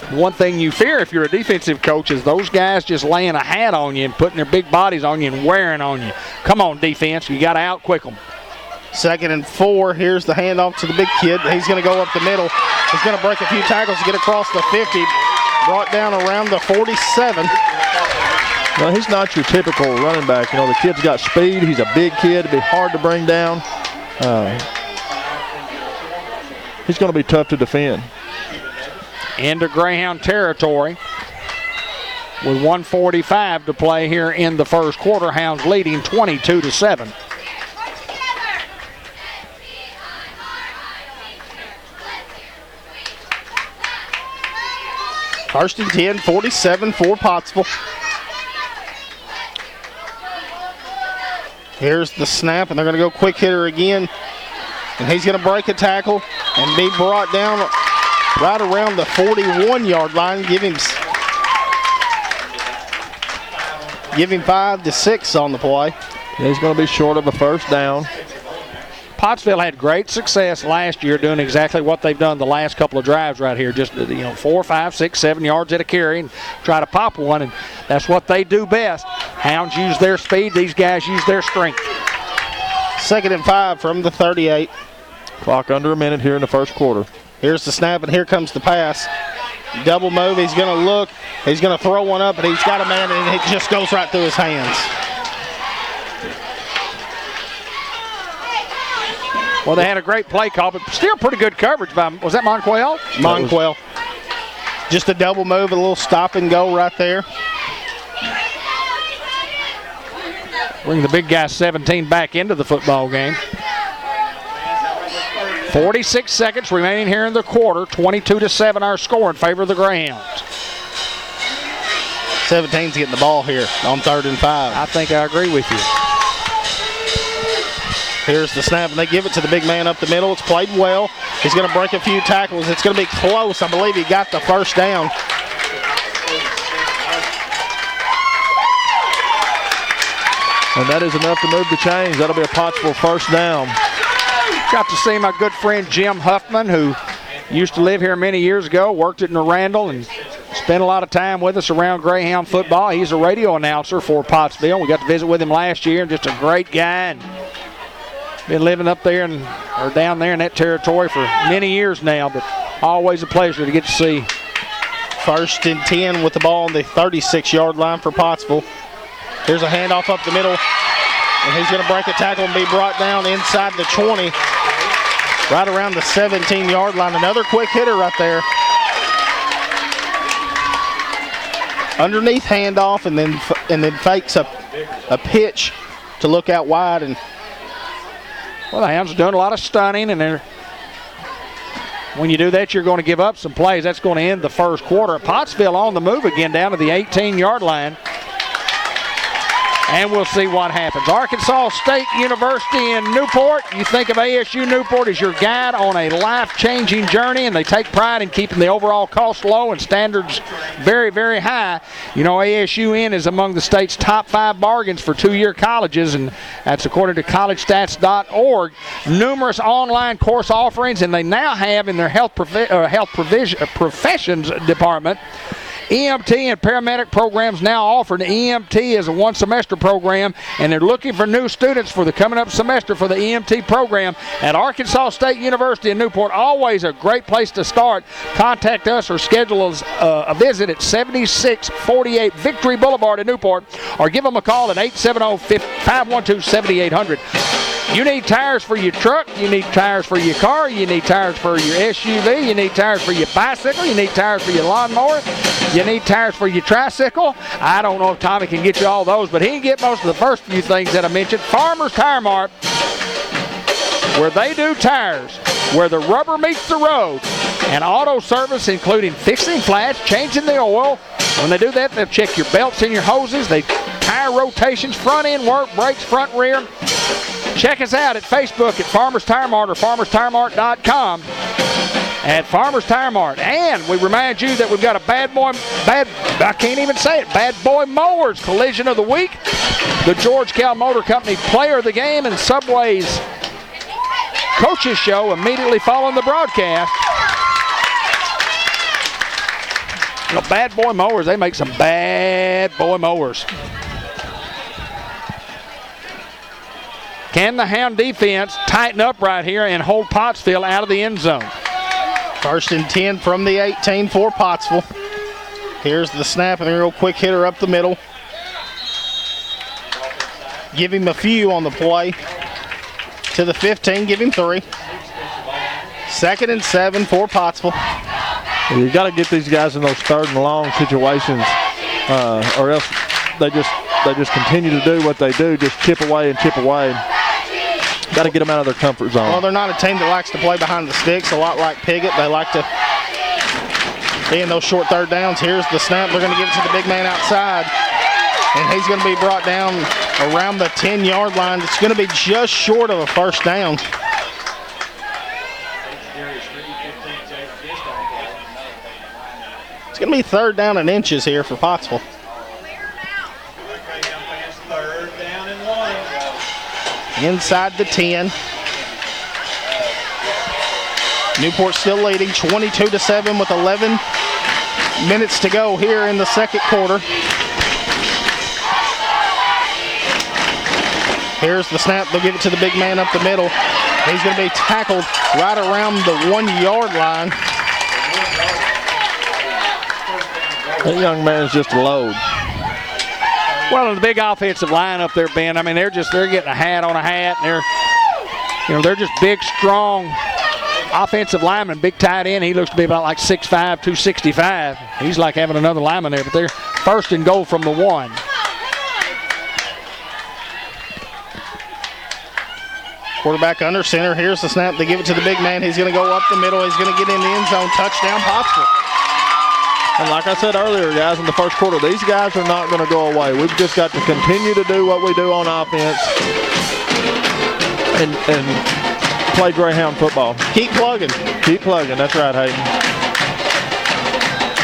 One thing you fear if you're a defensive coach is those guys just laying a hat on you and putting their big bodies on you and wearing on you. Come on, defense. You got to out-quick them. 2nd and 4. Here's the handoff to the big kid. He's going to go up the middle. He's going to break a few tackles to get across the 50. Brought down around the 47. Well, he's not your typical running back. You know, the kid's got speed. He's a big kid. It'd be hard to bring down. He's going to be tough to defend. Into Greyhound territory with 1:45 to play here in the first quarter. Hounds leading 22-7. First and 10, 47 for Pottsville. Here's the snap, and they're going to go quick hitter again. And he's going to break a tackle and be brought down right around the 41-yard line. Give him 5 to 6 on the play. Yeah, he's going to be short of a first down. Pottsville had great success last year doing exactly what they've done the last couple of drives right here. Just 4, 5, 6, 7 yards at a carry and try to pop one, and that's what they do best. Hounds use their speed. These guys use their strength. 2nd and 5 from the 38. Clock under a minute here in the first quarter. Here's the snap, and here comes the pass. Double move. He's going to look. He's going to throw one up, and he's got a man, and it just goes right through his hands. Well, they had a great play call, but still pretty good coverage by, was that Monquel? Monquel. Just a double move, a little stop and go right there. Bring the big guy 17 back into the football game. 46 seconds remaining here in the quarter. 22-7 our score in favor of the Greyhounds. 17's getting the ball here on 3rd and 5. I think I agree with you. Here's the snap, and they give it to the big man up the middle. It's played well. He's going to break a few tackles. It's going to be close. I believe he got the first down. And that is enough to move the chains. That'll be a Pottsville first down. Got to see my good friend Jim Huffman, who used to live here many years ago, worked at Randall, and spent a lot of time with us around Greyhound football. He's a radio announcer for Pottsville. We got to visit with him last year, and just a great guy. And been living up there or down there in that territory for many years now, but always a pleasure to get to see. 1st and 10 with the ball on the 36-yard line for Pottsville. Here's a handoff up the middle, and he's going to break a tackle and be brought down inside the 20, right around the 17-yard line. Another quick hitter right there. Underneath handoff, and then fakes a pitch to look out wide. And well, the Hounds are doing a lot of stunning, and when you do that, you're going to give up some plays. That's going to end the first quarter. Pottsville on the move again down to the 18-yard line. And we'll see what happens. Arkansas State University in Newport. You think of ASU Newport as your guide on a life-changing journey, and they take pride in keeping the overall cost low and standards very, very high. You know, ASUN is among the state's top 5 bargains for 2-year colleges, and that's according to collegestats.org. Numerous online course offerings, and they now have in their health professions department EMT and paramedic programs now offered. EMT is a 1-semester program, and they're looking for new students for the coming up semester for the EMT program at Arkansas State University in Newport. Always a great place to start. Contact us or schedule a visit at 7648 Victory Boulevard in Newport, or give them a call at 870-512-7800. You need tires for your truck, you need tires for your car, you need tires for your SUV, you need tires for your bicycle, you need tires for your lawnmower, you need tires for your tricycle. I don't know if Tommy can get you all those, but he can get most of the first few things that I mentioned. Farmer's Tire Mart, where they do tires, where the rubber meets the road, and auto service including fixing flats, changing the oil. When they do that, they'll check your belts and your hoses. They tire rotations, front end work, brakes, front, rear. Check us out at Facebook at Farmers Tire Mart or farmerstiremart.com at Farmers Tire Mart. And we remind you that we've got a bad boy mowers collision of the week. The George Cal Motor Company player of the game and Subway's coaches show immediately following the broadcast. Bad boy mowers, they make some bad boy mowers. Can the Hound defense tighten up right here and hold Pottsville out of the end zone? 1st and 10 from the 18 for Pottsville. Here's the snap and a real quick hitter up the middle. Give him a few on the play. To the 15, give him 3. 2nd and 7 for Pottsville. You got to get these guys in those 3rd and long situations, or else they just continue to do what they do, just chip away and chip away. Got to get them out of their comfort zone. Well, they're not a team that likes to play behind the sticks. A lot like Piggott, they like to be in those short 3rd downs. Here's the snap. They're going to give it to the big man outside, and he's going to be brought down around the 10-yard line. It's going to be just short of a 1st down. It's going to be 3rd down and inches here for Pottsville. Inside the 10. Newport still leading 22-7 with 11 minutes to go here in the 2nd quarter. Here's the snap. They'll give it to the big man up the middle. He's going to be tackled right around the 1-yard line. That young man's just a load. Well, the big offensive line up there, Ben, I mean, they're getting a hat on a hat, and they're just big, strong offensive linemen, big tight end. He looks to be about like 6'5", 265. He's like having another lineman there, but they're 1st and goal from the 1. Quarterback under center. Here's the snap. They give it to the big man. He's going to go up the middle. He's going to get in the end zone. Touchdown, Pottsville. And like I said earlier, guys, in the 1st quarter, these guys are not going to go away. We've just got to continue to do what we do on offense and play Greyhound football. Keep plugging. Keep plugging. That's right, Hayden.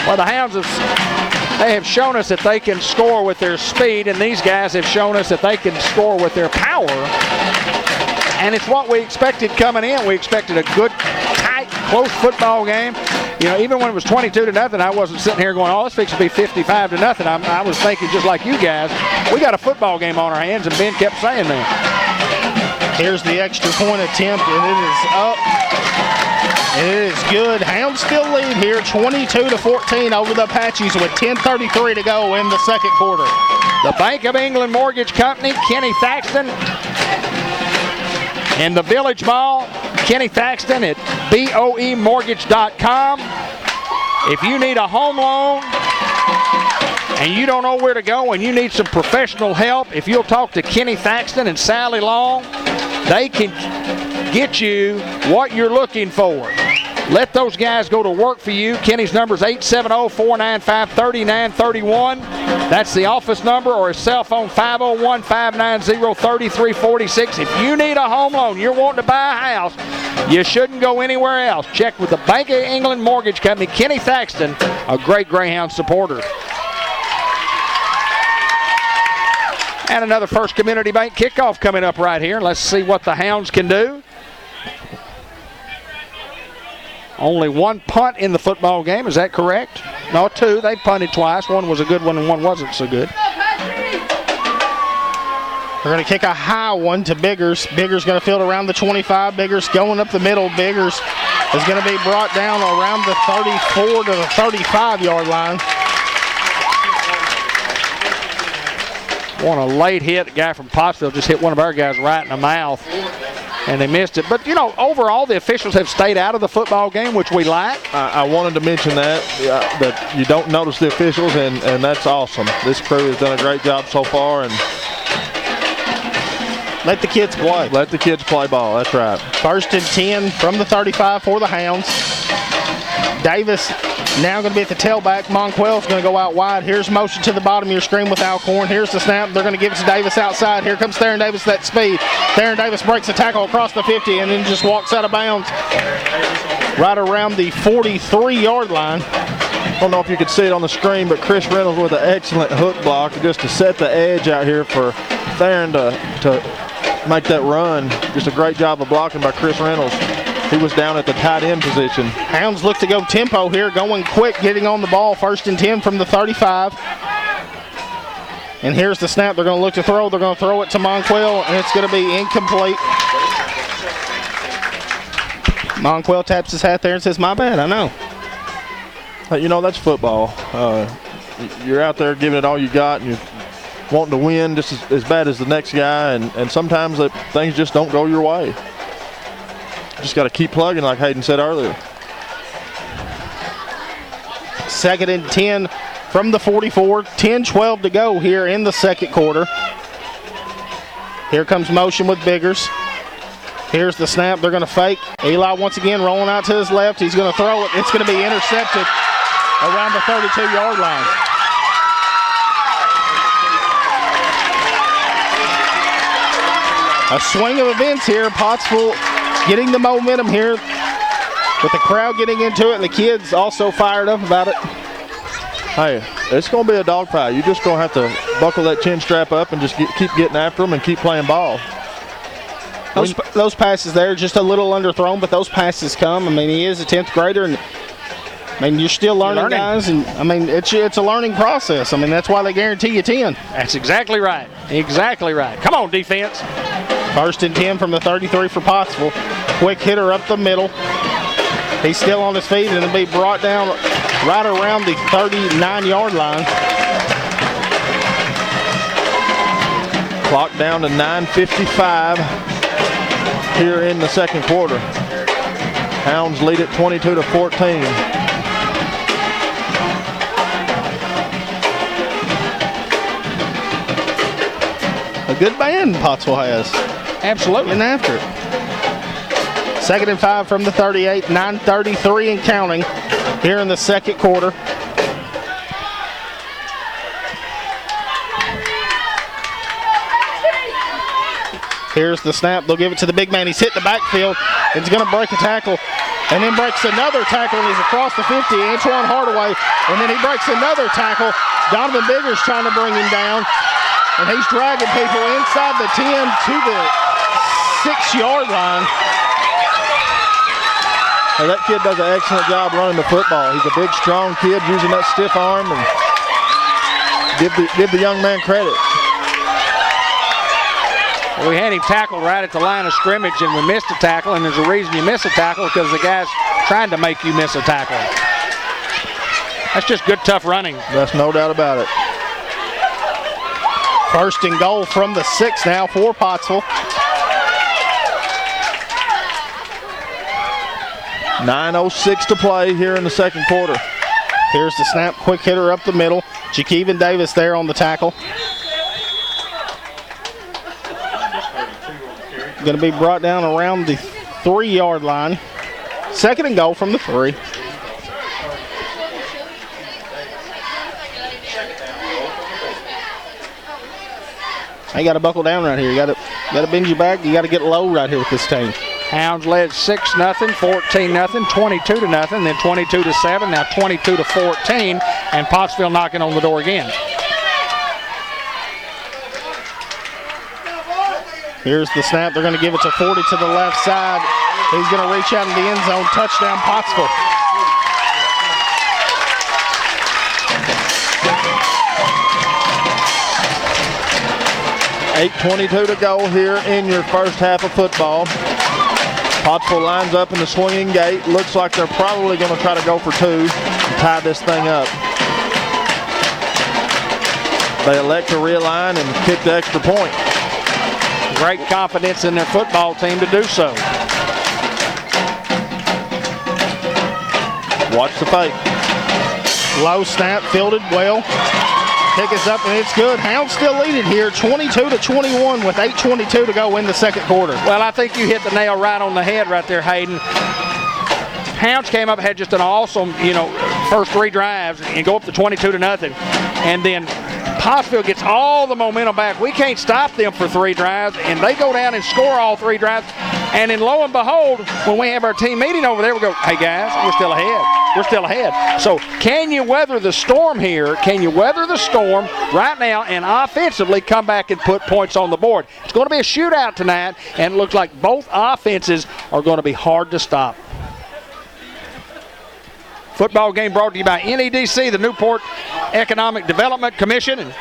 Well, the Hounds they have shown us that they can score with their speed, and these guys have shown us that they can score with their power. And it's what we expected coming in. We expected a good, tight, close football game. You know, even when it was 22-0, I wasn't sitting here going, oh, it's fixing to be 55-0. I was thinking just like you guys, we got a football game on our hands, and Ben kept saying that. Here's the extra point attempt, and it is up. And it is good. Hounds still lead here, 22-14 over the Apaches with 10:33 to go in the 2nd quarter. The Bank of England Mortgage Company, Kenny Thaxton, in the Village Mall. Kenny Thaxton at boemortgage.com. If you need a home loan and you don't know where to go and you need some professional help, if you'll talk to Kenny Thaxton and Sally Long, they can get you what you're looking for. Let those guys go to work for you. Kenny's number is 870-495-3931. That's the office number, or his cell phone, 501-590-3346. If you need a home loan, you're wanting to buy a house, you shouldn't go anywhere else. Check with the Bank of England Mortgage Company. Kenny Thaxton, a great Greyhound supporter. And another First Community Bank kickoff coming up right here. Let's see what the Hounds can do. Only 1 punt in the football game, is that correct? No, 2. They punted twice. One was a good one and one wasn't so good. They're going to kick a high one to Biggers. Biggers going to field around the 25. Biggers going up the middle. Biggers is going to be brought down around the 34 to the 35-yard line. On a late hit, a guy from Pottsville just hit one of our guys right in the mouth, and they missed it. But, you know, overall, the officials have stayed out of the football game, which we like. I wanted to mention that you don't notice the officials, and that's awesome. This crew has done a great job so far. And let the kids play. Let the kids play ball. That's right. 1st and 10 from the 35 for the Hounds. Davis now going to be at the tailback. Monquell's going to go out wide. Here's motion to the bottom of your screen with Alcorn. Here's the snap. They're going to give it to Davis outside. Here comes Theron Davis, that speed. Theron Davis breaks the tackle across the 50 and then just walks out of bounds right around the 43-yard line. I don't know if you could see it on the screen, but Chris Reynolds with an excellent hook block just to set the edge out here for Theron to make that run. Just a great job of blocking by Chris Reynolds. He was down at the tight end position. Hounds look to go tempo here, going quick, getting on the ball. 1st and 10 from the 35. And here's the snap. They're going to look to throw. They're going to throw it to Monquel, and it's going to be incomplete. Monquel taps his hat there and says, my bad, I know. You know, that's football. You're out there giving it all you got, and you're wanting to win just as bad as the next guy, and sometimes things just don't go your way. Just got to keep plugging, like Hayden said earlier. 2nd and 10 from the 44. 10-12 to go here in the second quarter. Here comes motion with Biggers. Here's the snap. They're going to fake. Eli once again rolling out to his left. He's going to throw it. It's going to be intercepted around the 32-yard line. A swing of events here. Pottsville getting the momentum here with the crowd getting into it and the kids also fired up about it. Hey, it's going to be a dogfight. You're just going to have to buckle that chin strap up and just keep getting after them and keep playing ball. Those passes there, just a little underthrown, but those passes come. I mean, he is a 10th grader, and I mean, you're still learning, guys, and I mean, it's a learning process. I mean, that's why they guarantee you 10. That's exactly right. Exactly right. Come on, defense. 1st and 10 from the 33 for Pottsville. Quick hitter up the middle. He's still on his feet, and it'll be brought down right around the 39-yard line. Clock down to 9:55 here in the second quarter. Hounds lead at 22-14. A good band Pottsville has. Absolutely. Getting after it. 2nd and 5 from the 38. 9:33 and counting here in the second quarter. Here's the snap. They'll give it to the big man. He's hit the backfield. And he's going to break a tackle. And then breaks another tackle, and he's across the 50. Antoine Hardaway. And then he breaks another tackle. Donovan Biggers trying to bring him down. And he's dragging people inside the 10 to the 6-yard line. Well, that kid does an excellent job running the football. He's a big, strong kid using that stiff arm, and give the young man credit. Well, we had him tackled right at the line of scrimmage, and we missed a tackle, and there's a reason you miss a tackle, because the guy's trying to make you miss a tackle. That's just good, tough running. That's no doubt about it. 1st and goal from the 6 now for Pottsville. 9:06 to play here in the second quarter. Here's the snap, quick hitter up the middle. Jakeevan Davis there on the tackle. Going to be brought down around the 3-yard line. 2nd and goal from the 3. You got to buckle down right here. You got to bend your back. You got to get low right here with this team. Hounds led 6-0, 14-0, 22-0, then 22-7, now 22-14, and Pottsville knocking on the door again. Here's the snap. They're going to give it to 40 to the left side. He's going to reach out in the end zone. Touchdown, Pottsville. $8:22 to go here in your first half of football. Pottsville lines up in the swinging gate. Looks like they're probably going to try to go for 2 and tie this thing up. They elect to realign and kick the extra point. Great confidence in their football team to do so. Watch the fake. Low snap, fielded well. Kick is up, and it's good. Hounds still lead it here, 22-21 with 8:22 to go in the second quarter. Well, I think you hit the nail right on the head right there, Hayden. Hounds came up, had just an awesome, first 3 drives, and go up to 22-0. And then Pottsville gets all the momentum back. We can't stop them for 3 drives, and they go down and score all 3 drives. And then lo and behold, when we have our team meeting over there, we go, hey guys, we're still ahead. We're still ahead. So can you weather the storm here? Can you weather the storm right now and offensively come back and put points on the board? It's going to be a shootout tonight, and it looks like both offenses are going to be hard to stop. Football game brought to you by NEDC, the Newport Economic Development Commission. And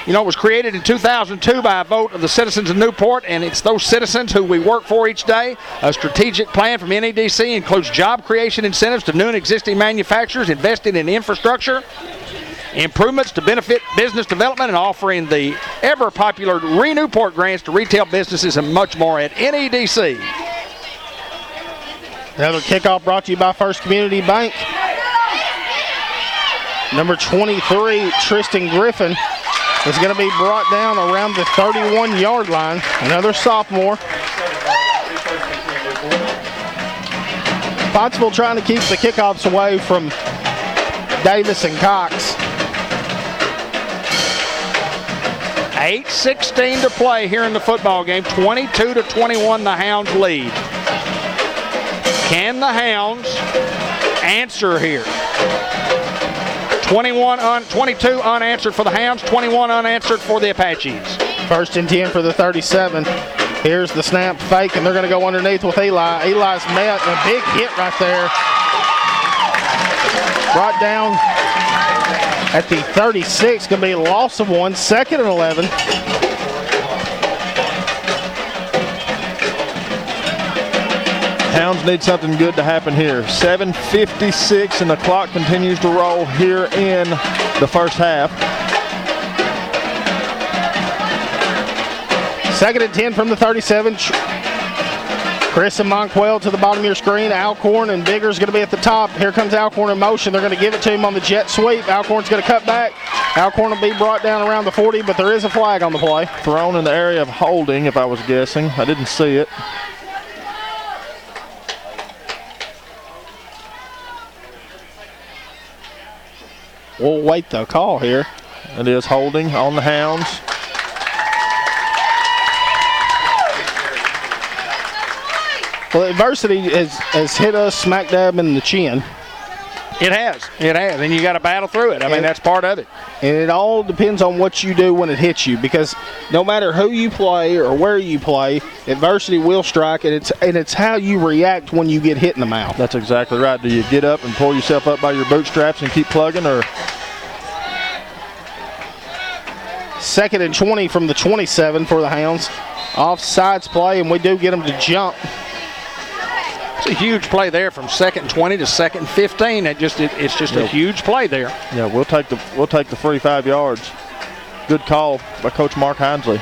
you know, it was created in 2002 by a vote of the citizens of Newport, and it's those citizens who we work for each day. A strategic plan from NEDC includes job creation incentives to new and existing manufacturers, investing in infrastructure, improvements to benefit business development, and offering the ever-popular Re-Newport grants to retail businesses and much more at NEDC. Another kickoff brought to you by First Community Bank. Number 23, Tristan Griffin, is going to be brought down around the 31-yard line. Another sophomore. Pottsville trying to keep the kickoffs away from Davis and Cox. 8:16 to play here in the football game. 22-21, the Hounds lead. Can the Hounds answer here? 22 unanswered for the Hounds, 21 unanswered for the Apaches. 1st and 10 for the 37. Here's the snap fake, and they're going to go underneath with Eli. Eli's met a big hit right there. Brought down at the 36. Going to be a loss of 1. 2nd and 11. Hounds need something good to happen here. 7:56 and the clock continues to roll here in the first half. 2nd and 10 from the 37. Chris and Monquel to the bottom of your screen. Alcorn and Bigger's going to be at the top. Here comes Alcorn in motion. They're going to give it to him on the jet sweep. Alcorn's going to cut back. Alcorn will be brought down around the 40, but there is a flag on the play. Thrown in the area of holding, if I was guessing. I didn't see it. We'll wait the call here. It is holding on the Hounds. Well, adversity has hit us smack dab in the chin. It has, and you got to battle through it. I mean, that's part of it. And it all depends on what you do when it hits you, because no matter who you play or where you play, adversity will strike, and it's how you react when you get hit in the mouth. That's exactly right. Do you get up and pull yourself up by your bootstraps and keep plugging, or? 2nd and 20 from the 27 for the Hounds. Offsides play, and we do get them to jump. It's a huge play there from 2nd and 20 to 2nd and 15. It's just a huge play there. Yeah, we'll take the free 5 yards. Good call by Coach Mark Hinesley.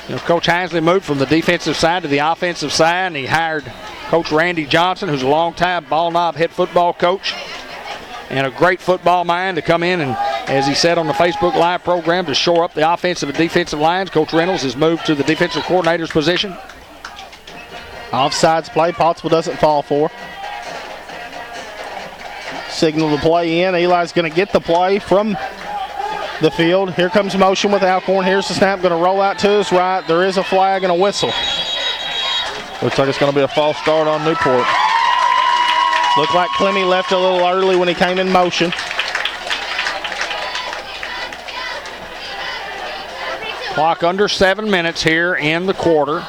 You know, Coach Hinesley moved from the defensive side to the offensive side, and he hired Coach Randy Johnson, who's a longtime ball knob head football coach and a great football mind, to come in and, as he said on the Facebook Live program, to shore up the offensive and defensive lines. Coach Reynolds has moved to the defensive coordinator's position. Offsides play, Pottsville doesn't fall for. Signal the play in. Eli's going to get the play from the field. Here comes motion with Alcorn. Here's the snap, going to roll out to his right. There is a flag and a whistle. Looks like it's going to be a false start on Newport. Looked like Clemmy left a little early when he came in motion. Clock under 7 minutes here in the quarter.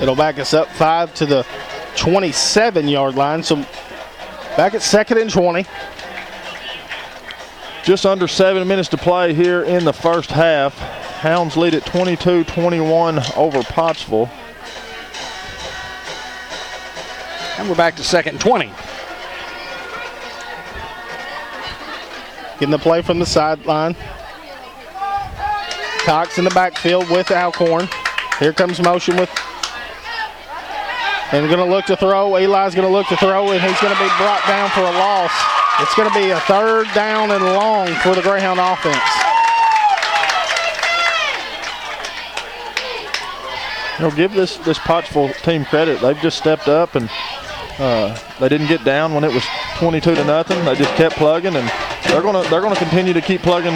It'll back us up 5 to the 27-yard line. So back at 2nd and 20. Just under 7 minutes to play here in the first half. Hounds lead at 22-21 over Pottsville. And we're back to 2nd and 20. Getting the play from the sideline. Cox in the backfield with Alcorn. Here comes motion with, and going to look to throw. Eli's going to look to throw, and he's going to be brought down for a loss. It's going to be a 3rd down and long for the Greyhound offense. You know, give this Pottsville team credit. They've just stepped up, and they didn't get down when it was 22-0. They just kept plugging, and they're gonna continue to keep plugging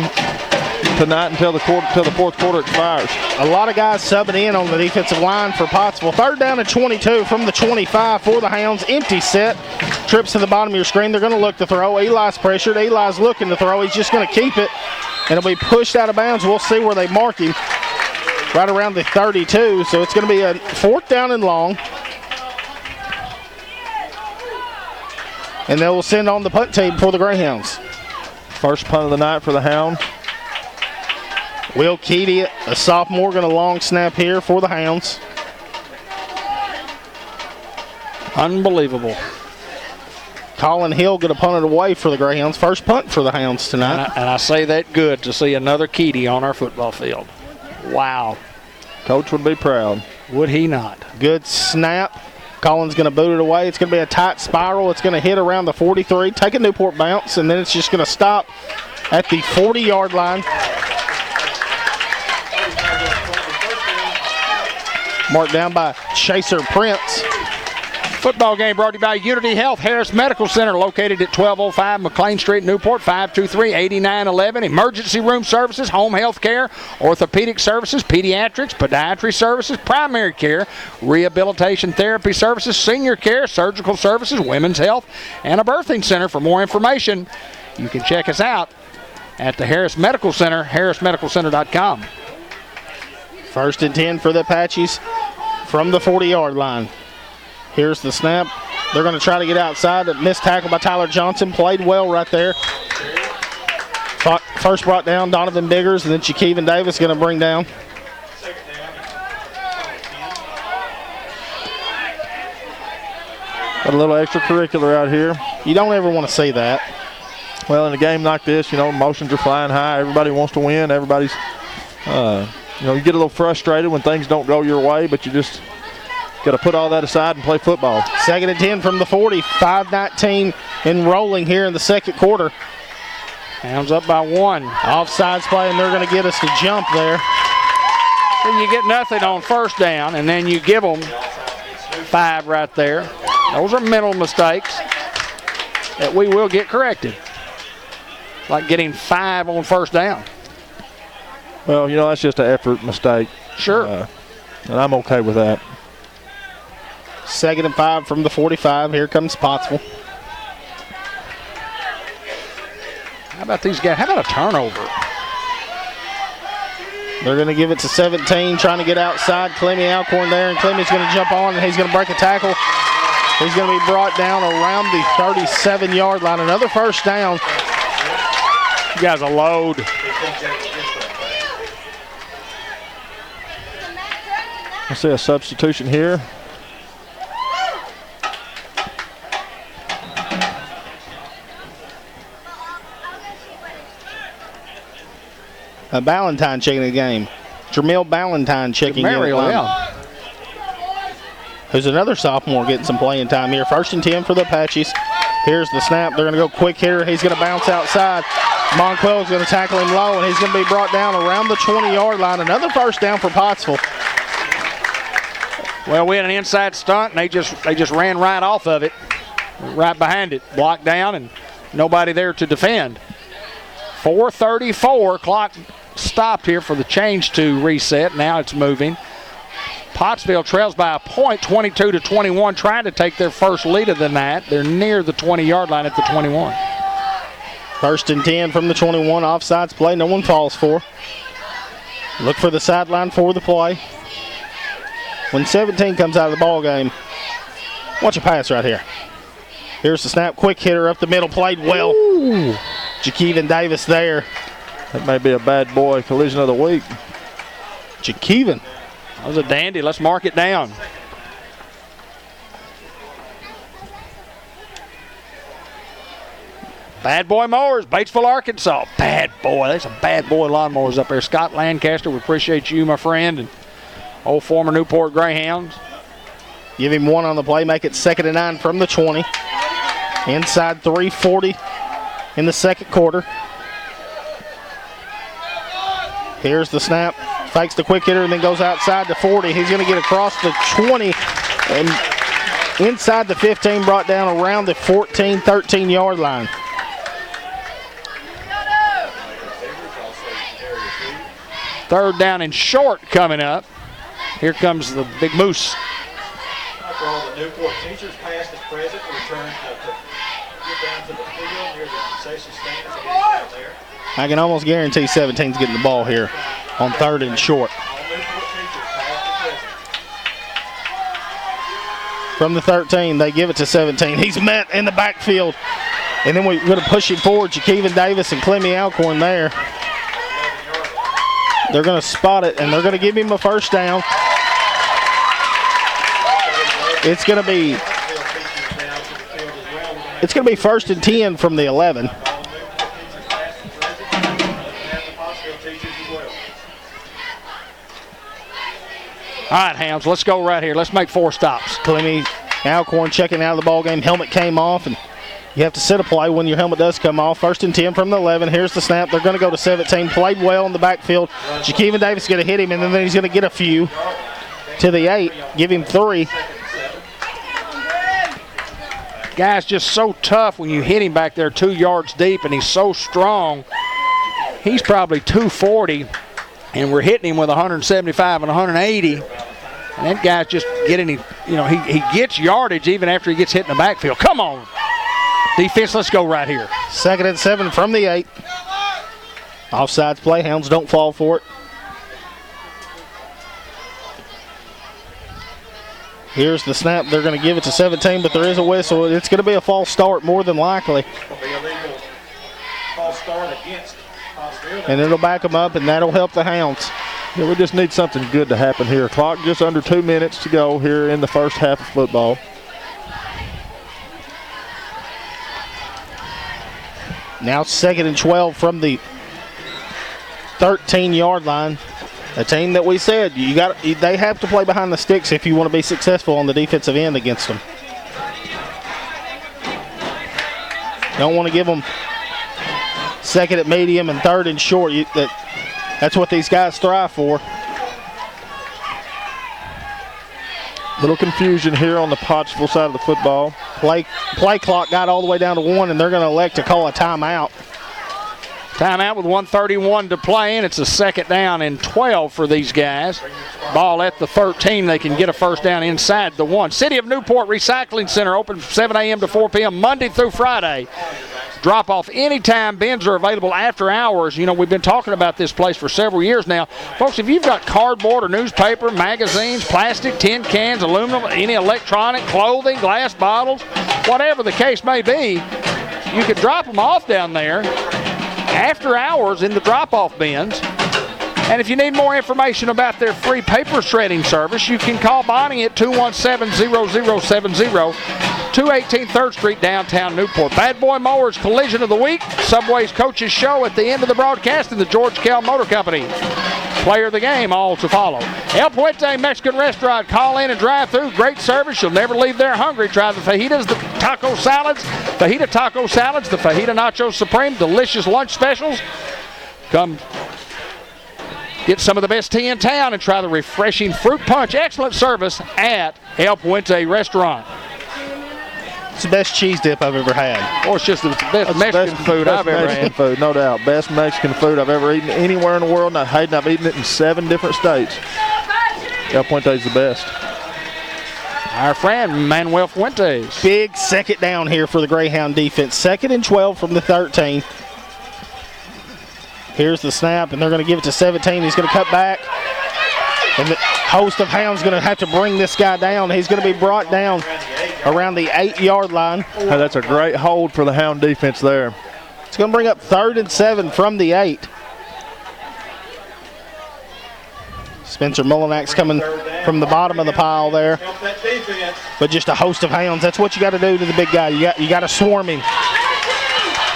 tonight until the fourth quarter expires. A lot of guys subbing in on the defensive line for Pottsville. 3rd down and 22 from the 25 for the Hounds. Empty set. Trips to the bottom of your screen. They're going to look to throw. Eli's pressured. Eli's looking to throw. He's just going to keep it. And it'll be pushed out of bounds. We'll see where they mark him. Right around the 32. So it's going to be a 4th down and long. And they will send on the punt team for the Greyhounds. First punt of the night for the Hounds. Will Keedy, a sophomore, going to long snap here for the Hounds. Unbelievable. Colin Hill going to punt it away for the Greyhounds. First punt for the Hounds tonight. And I say that good to see another Keedy on our football field. Wow. Coach would be proud. Would he not? Good snap. Colin's going to boot it away. It's going to be a tight spiral. It's going to hit around the 43, take a Newport bounce, and then it's just going to stop at the 40-yard line. Marked down by Chaser Prince. Football game brought to you by Unity Health Harris Medical Center, located at 1205 McLean Street, Newport, 523-8911. Emergency room services, home health care, orthopedic services, pediatrics, podiatry services, primary care, rehabilitation therapy services, senior care, surgical services, women's health, and a birthing center. For more information, you can check us out at the Harris Medical Center, harrismedicalcenter.com. 1st and 10 for the Apaches from the 40-yard line. Here's the snap. They're going to try to get outside. A missed tackle by Tyler Johnson. Played well right there. First brought down Donovan Biggers, and then Jakeevan Davis going to bring down. Got a little extracurricular out here. You don't ever want to see that. Well, in a game like this, emotions are flying high. Everybody wants to win. Everybody's, you get a little frustrated when things don't go your way, but you just got to put all that aside and play football. 2nd and 10 from the 40. 5:19 and rolling here in the second quarter. Hounds up by 1. Offsides play, and they're going to get us to jump there. Then you get nothing on 1st down, and then you give them 5 right there. Those are mental mistakes that we will get corrected. Like getting 5 on 1st down. Well, that's just an effort mistake. Sure. And I'm okay with that. 2nd and 5 from the 45. Here comes Pottsville. How about these guys? How about a turnover? They're going to give it to 17, trying to get outside. Clemmy Alcorn there, and Clemmy's going to jump on, and he's going to break a tackle. He's going to be brought down around the 37-yard line. Another 1st down. You guys a load. I see a substitution here. Ballantyne checking the game. Jamil Ballantyne checking in. Yeah. Who's another sophomore getting some playing time here. 1st and 10 for the Apaches. Here's the snap. They're going to go quick hitter. He's going to bounce outside. Monquell is going to tackle him low, and he's going to be brought down around the 20-yard line. Another 1st down for Pottsville. Well, we had an inside stunt, and they just ran right off of it, right behind it, blocked down, and nobody there to defend. 4:34, clock stopped here for the change to reset. Now it's moving. Pottsville trails by a point, 22-21, trying to take their first lead of the night. They're near the 20-yard line at the 21. 1st and 10 from the 21. Offsides play, no one falls for. Look for the sideline for the play. When 17 comes out of the ball game, watch a pass right here. Here's the snap, quick hitter up the middle, played well. Jakeevan Davis there. That may be a bad boy collision of the week. Jakeevan. That was a dandy. Let's mark it down. Bad Boy Mowers, Batesville, Arkansas. Bad boy. There's some bad boy lawnmowers up there. Scott Lancaster, we appreciate you, my friend, and old former Newport Greyhounds. Give him 1 on the play, make it 2nd and 9 from the 20. Inside 3:40 in the second quarter. Here's the snap. Fakes the quick hitter and then goes outside to 40. He's going to get across the 20 and inside the 15, brought down around the 14, 13-yard line. Third down and short coming up. Here comes the big moose. For all the Newport teachers, past and present, return to get down to the field near the concession stands and get down there. I can almost guarantee 17's getting the ball here on third and short. All Newport teachers, past and present. From the 13, they give it to 17. He's met in the backfield. And then we're going to push him forward. Jakeven Davis and Clemmy Alcorn there. They're going to spot it, and they're going to give him a first down. It's going to be first and 10 from the 11. All right, Hounds, let's go right here. Let's make 4 stops. Clemmy Alcorn checking out of the ball game. Helmet came off, and you have to set a play when your helmet does come off. First and 10 from the 11. Here's the snap. They're going to go to 17. Played well in the backfield. Jakeven Davis is going to hit him, and then he's going to get a few to the 8. Give him 3. Guy's just so tough when you hit him back there 2 yards deep, and he's so strong. He's probably 240, and we're hitting him with 175 and 180. And that guy's just getting him, he gets yardage even after he gets hit in the backfield. Come on. Defense, let's go right here. 2nd and 7 from the 8. Offsides play. Hounds don't fall for it. Here's the snap. They're going to give it to 17, but there is a whistle. It's going to be a false start more than likely. It'll be a legal false start against Pottsville. And it'll back them up, and that'll help the Hounds. Yeah, we just need something good to happen here. Clock just under 2 minutes to go here in the first half of football. Now 2nd and 12 from the 13-yard line. A team that we said they have to play behind the sticks if you want to be successful on the defensive end against them. Don't want to give them 2nd at medium and 3rd and short. That's what these guys strive for. Little confusion here on the Pottsville side of the football. Play clock got all the way down to 1, and they're going to elect to call a timeout. Timeout with 1:31 to play, and it's a 2nd down and 12 for these guys. Ball at the 13. They can get a first down inside the 1. City of Newport Recycling Center open from 7 a.m. to 4 p.m. Monday through Friday. Drop off anytime. Bins are available after hours. We've been talking about this place for several years now. Folks, if you've got cardboard or newspaper, magazines, plastic, tin cans, aluminum, any electronic, clothing, glass bottles, whatever the case may be, you could drop them off down there after hours in the drop-off bins. And if you need more information about their free paper shredding service, you can call Bonnie at 217-0070, 218 3rd Street, downtown Newport. Bad Boy Mowers Collision of the Week, Subway's Coaches Show at the end of the broadcast, and the George Kell Motor Company. Player of the game, all to follow. El Puente Mexican Restaurant. Call in and drive through. Great service. You'll never leave there hungry. Try the fajitas, the taco salads, fajita taco salads, the fajita nacho supreme, delicious lunch specials. Come get some of the best tea in town and try the refreshing fruit punch. Excellent service at El Puente Restaurant. It's the best cheese dip I've ever had. Or it's just the best Mexican food I've ever Mexican had. food, no doubt. Best Mexican food I've ever eaten anywhere in the world. And I've eaten it in 7 different states. El Puente's the best. Our friend Manuel Fuentes. Big 2nd down here for the Greyhound defense. 2nd and 12 from the 13. Here's the snap, and they're going to give it to 17. He's going to cut back. And the host of Hounds going to have to bring this guy down. He's going to be brought down around the 8-yard line. Hey, that's a great hold for the Hound defense there. It's going to bring up 3rd and 7 from the 8. Spencer Mullinak's coming from the bottom of the pile there. But just a host of Hounds. That's what you got to do to the big guy. You got to swarm him.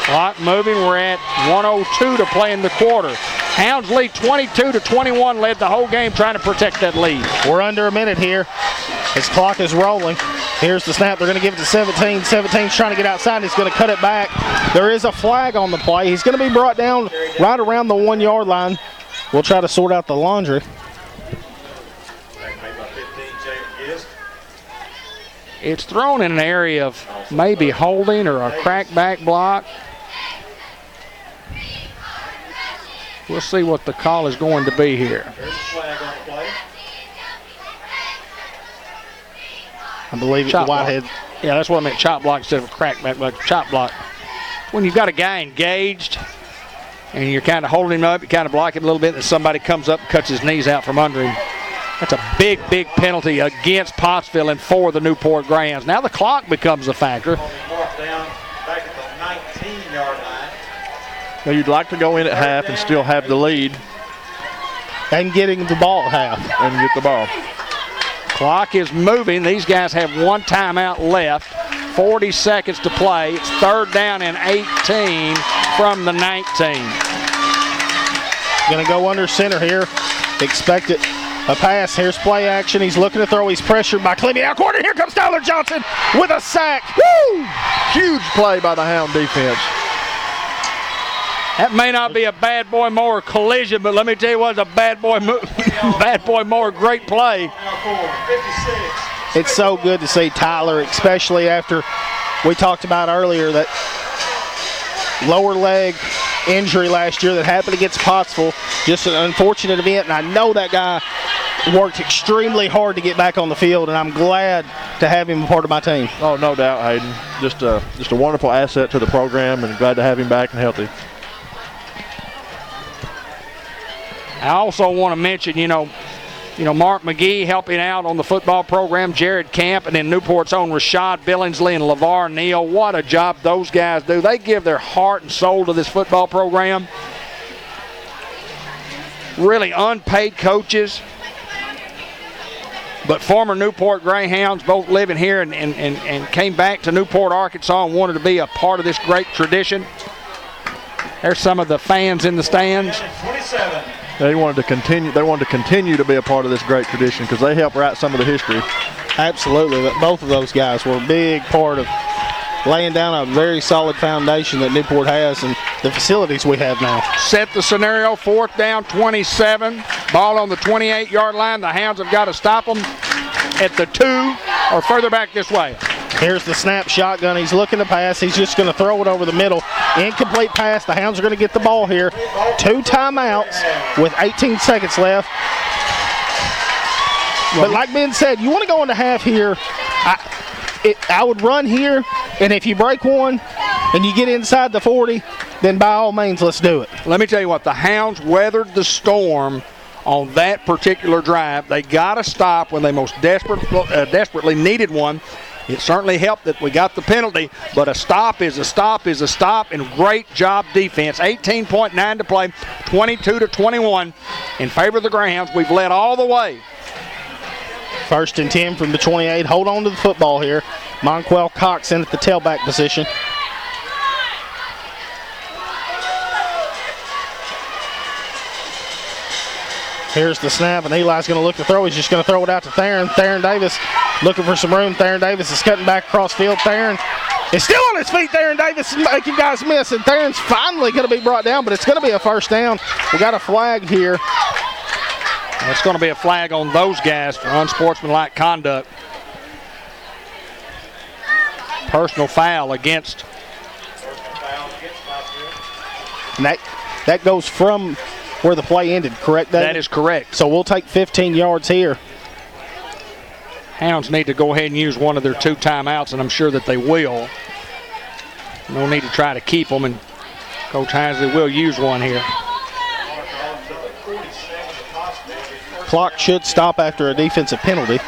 Clock moving. We're at 1:02 to play in the quarter. Hounds lead 22-21, led the whole game trying to protect that lead. We're under a minute here. His clock is rolling. Here's the snap. They're going to give it to 17. 17's trying to get outside. He's going to cut it back. There is a flag on the play. He's going to be brought down right around the 1-yard line. We'll try to sort out the laundry. It's thrown in an area of maybe holding or a crackback block. We'll see what the call is going to be here. There's a flag on the play. I believe it's Chop the Whitehead. block. Yeah, that's what I meant, chop block instead of a crackback, like chop block. When you've got a guy engaged and you're kind of holding him up, you kind of block him a little bit, and somebody comes up and cuts his knees out from under him. That's a big, big penalty against Pottsville and for the Newport Greyhounds. Now the clock becomes a factor. Marked down back at the 19-yard line. Now you'd like to go in at half and still have the lead And getting the ball at half. and get the ball. Clock is moving. These guys have one timeout left. 40 seconds to play. It's 3rd down and 18 from the 19. Going to go under center here. Expect it. A pass. Here's play action. He's looking to throw. He's pressured by Clemmy out corner. Here comes Tyler Johnson with a sack. Woo! Huge play by the Hound defense. That may not be a bad boy mower collision, but let me tell you what, it's a bad boy mower great play. Now forward, 56. It's so good to see Tyler, especially after we talked about earlier that lower leg injury last year that happened against Pottsville. Just an unfortunate event, and I know that guy worked extremely hard to get back on the field, and I'm glad to have him a part of my team. Oh, no doubt, Hayden. Just a wonderful asset to the program, and glad to have him back and healthy. I also want to mention, Mark McGee helping out on the football program, Jared Camp, and then Newport's own Rashad Billingsley and LeVar Neal. What a job those guys do. They give their heart and soul to this football program. Really unpaid coaches, but former Newport Greyhounds, both living here and came back to Newport, Arkansas, and wanted to be a part of this great tradition. There's some of the fans in the stands. 27. They wanted to continue to be a part of this great tradition because they help write some of the history. Absolutely. Both of those guys were a big part of laying down a very solid foundation that Newport has and the facilities we have now. Set the scenario, 4th down, 27. Ball on the 28-yard line. The Hounds have got to stop them at the 2 or further back this way. Here's the snap shotgun. He's looking to pass. He's just going to throw it over the middle. Incomplete pass. The Hounds are going to get the ball here. 2 timeouts with 18 seconds left. But like Ben said, you want to go into half here. I would run here, and if you break one and you get inside the 40, then by all means, let's do it. Let me tell you what, the Hounds weathered the storm on that particular drive. They got a stop when they most desperately needed one. It certainly helped that we got the penalty, but a stop is a stop is a stop, and great job defense. 18.9 to play, 22-21 in favor of the Greyhounds. We've led all the way. 1st and 10 from the 28. Hold on to the football here. Monquel Cox in at the tailback position. Here's the snap, and Eli's going to look to throw. He's just going to throw it out to Theron. Theron Davis looking for some room. Theron Davis is cutting back across field. Theron is still on his feet. Theron Davis is making guys miss, and Theron's finally going to be brought down, but it's going to be a 1st down. We got a flag here. It's going to be a flag on those guys for unsportsmanlike conduct. Personal foul against. And that goes from where the play ended, correct, David? That is correct. So we'll take 15 yards here. Hounds need to go ahead and use one of their 2 timeouts, and I'm sure that they will. No need to try to keep them, and Coach Hinsley will use one here. Clock should stop after a defensive penalty.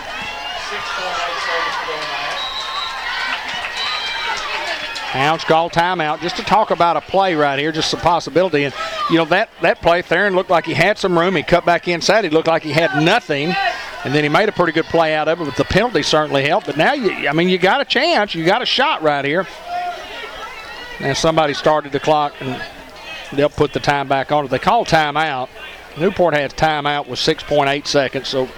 Hounds call timeout just to talk about a play right here, just a possibility. And, that play, Theron looked like he had some room. He cut back inside. He looked like he had nothing. And then he made a pretty good play out of it, but the penalty certainly helped. But now, you got a chance. You got a shot right here. And somebody started the clock, and they'll put the time back on it. They call timeout. Newport has timeout with 6.8 seconds, so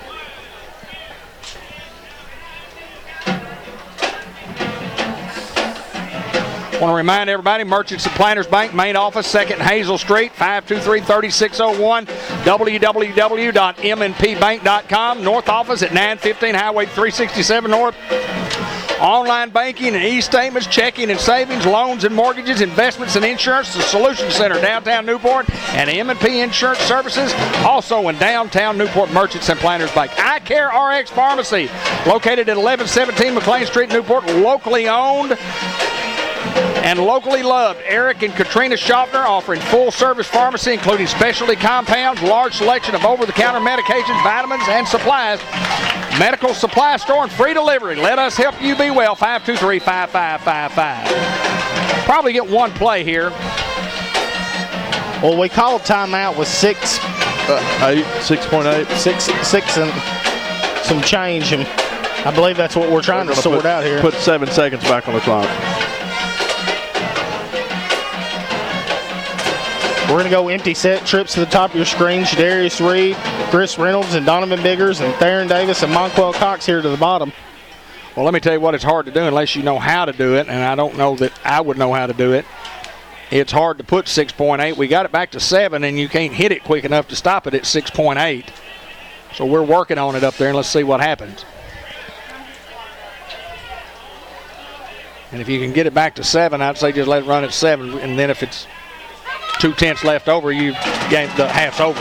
I want to remind everybody, Merchants and Planters Bank, main office, 2nd Hazel Street, 523-3601, www.mnpbank.com, north office at 915 Highway 367 North. online banking and e-statements, checking and savings, loans and mortgages, investments and insurance. The Solution Center, downtown Newport, and M&P Insurance Services, also in downtown Newport. Merchants and Planters Bank. Eye Care RX Pharmacy, located at 1117 McLean Street, Newport, locally owned and locally loved. Eric and Katrina Schaffner offering full-service pharmacy, including specialty compounds, large selection of over-the-counter medications, vitamins, and supplies. Medical supply store and free delivery. Let us help you be well. 523-5555. Probably get one play here. Well, we called timeout with 6.8. Six and some change, and I believe that's what we're trying to sort out here. Put 7 seconds back on the clock. We're going to go empty set trips to the top of your screen. Shadarius Reed, Chris Reynolds, and Donovan Biggers, and Theron Davis and Monquel Cox here to the bottom. Well, let me tell you what, it's hard to do unless you know how to do it, and I don't know that I would know how to do it. It's hard to put 6.8. We got it back to 7, and you can't hit it quick enough to stop it at 6.8. So we're working on it up there, and let's see what happens. And if you can get it back to 7, I'd say just let it run at 7, and then if it's 2/10 left over, you game the half's over.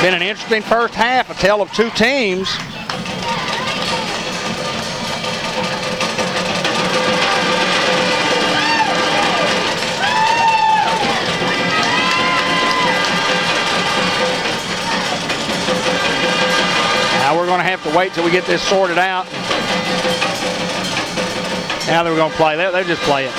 Been an interesting first half, a tale of two teams. Now we're going to have to wait till we get this sorted out. Now they're going to play. They just play it.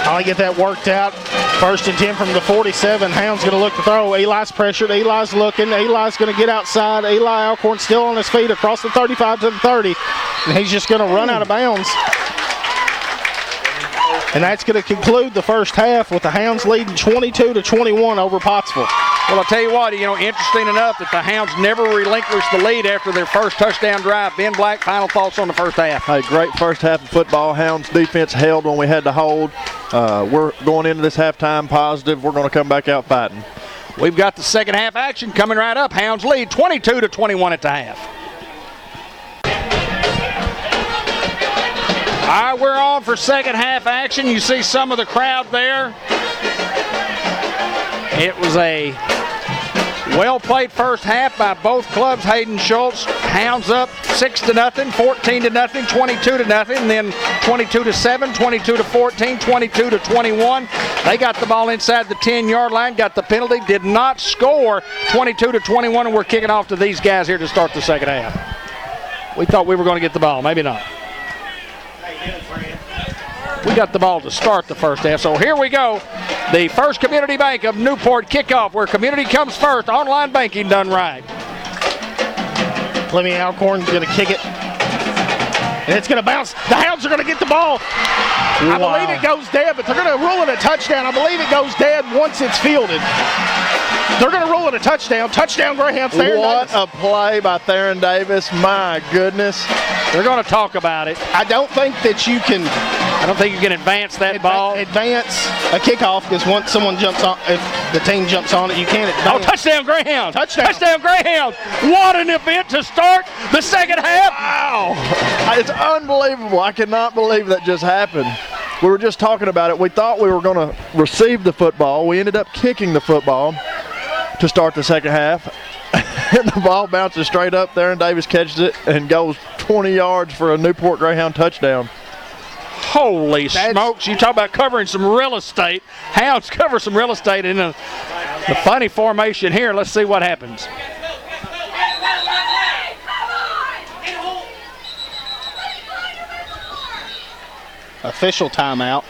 I'll get that worked out. 1st and 10 from the 47. Hound's going to look to throw. Eli's pressured. Eli's looking. Eli's going to get outside. Eli Alcorn still on his feet across the 35 to the 30. And he's just going to run out of bounds. And that's going to conclude the first half with the Hounds leading 22-21 over Pottsville. Well, I'll tell you what, interesting enough that the Hounds never relinquished the lead after their first touchdown drive. Ben Black, final thoughts on the first half. Hey, great first half of football. Hounds defense held when we had to hold. We're going into this halftime positive. We're going to come back out fighting. We've got the second half action coming right up. Hounds lead 22-21 at the half. All right, we're on for second half action. You see some of the crowd there. It was a well-played first half by both clubs. Hayden Schultz, Hounds up 6-0, 14-0, 22-0, then 22-7, 22-14, 22-21. They got the ball inside the 10-yard line, got the penalty, did not score. 22-21, and we're kicking off to these guys here to start the second half. We thought we were going to get the ball, maybe not. We got the ball to start the first half. So here we go. The First Community Bank of Newport kickoff, where community comes first. Online banking done right. Fleming Alcorn's going to kick it. And it's going to bounce. The Hounds are going to get the ball. I believe it goes dead, but they're going to rule it a touchdown. I believe it goes dead once it's fielded. They're going to rule it a touchdown. Touchdown, Greyhounds. What a play by Theron Davis. My goodness. They're going to talk about it. I don't think that you can. I don't think you can advance that ball. Advance a kickoff, because once someone jumps on, if the team jumps on it, you can't advance. Oh, touchdown, Greyhound. Touchdown, Greyhound. What an event to start the second half. Wow. It's unbelievable. I cannot believe that just happened. We were just talking about it. We thought we were going to receive the football. We ended up kicking the football to start the second half. And the ball bounces straight up there, and Davis catches it and goes 20 yards for a Newport Greyhound touchdown. Holy smokes. You talk about covering some real estate. Hounds cover some real estate in the funny formation here. Let's see what happens. Official timeout.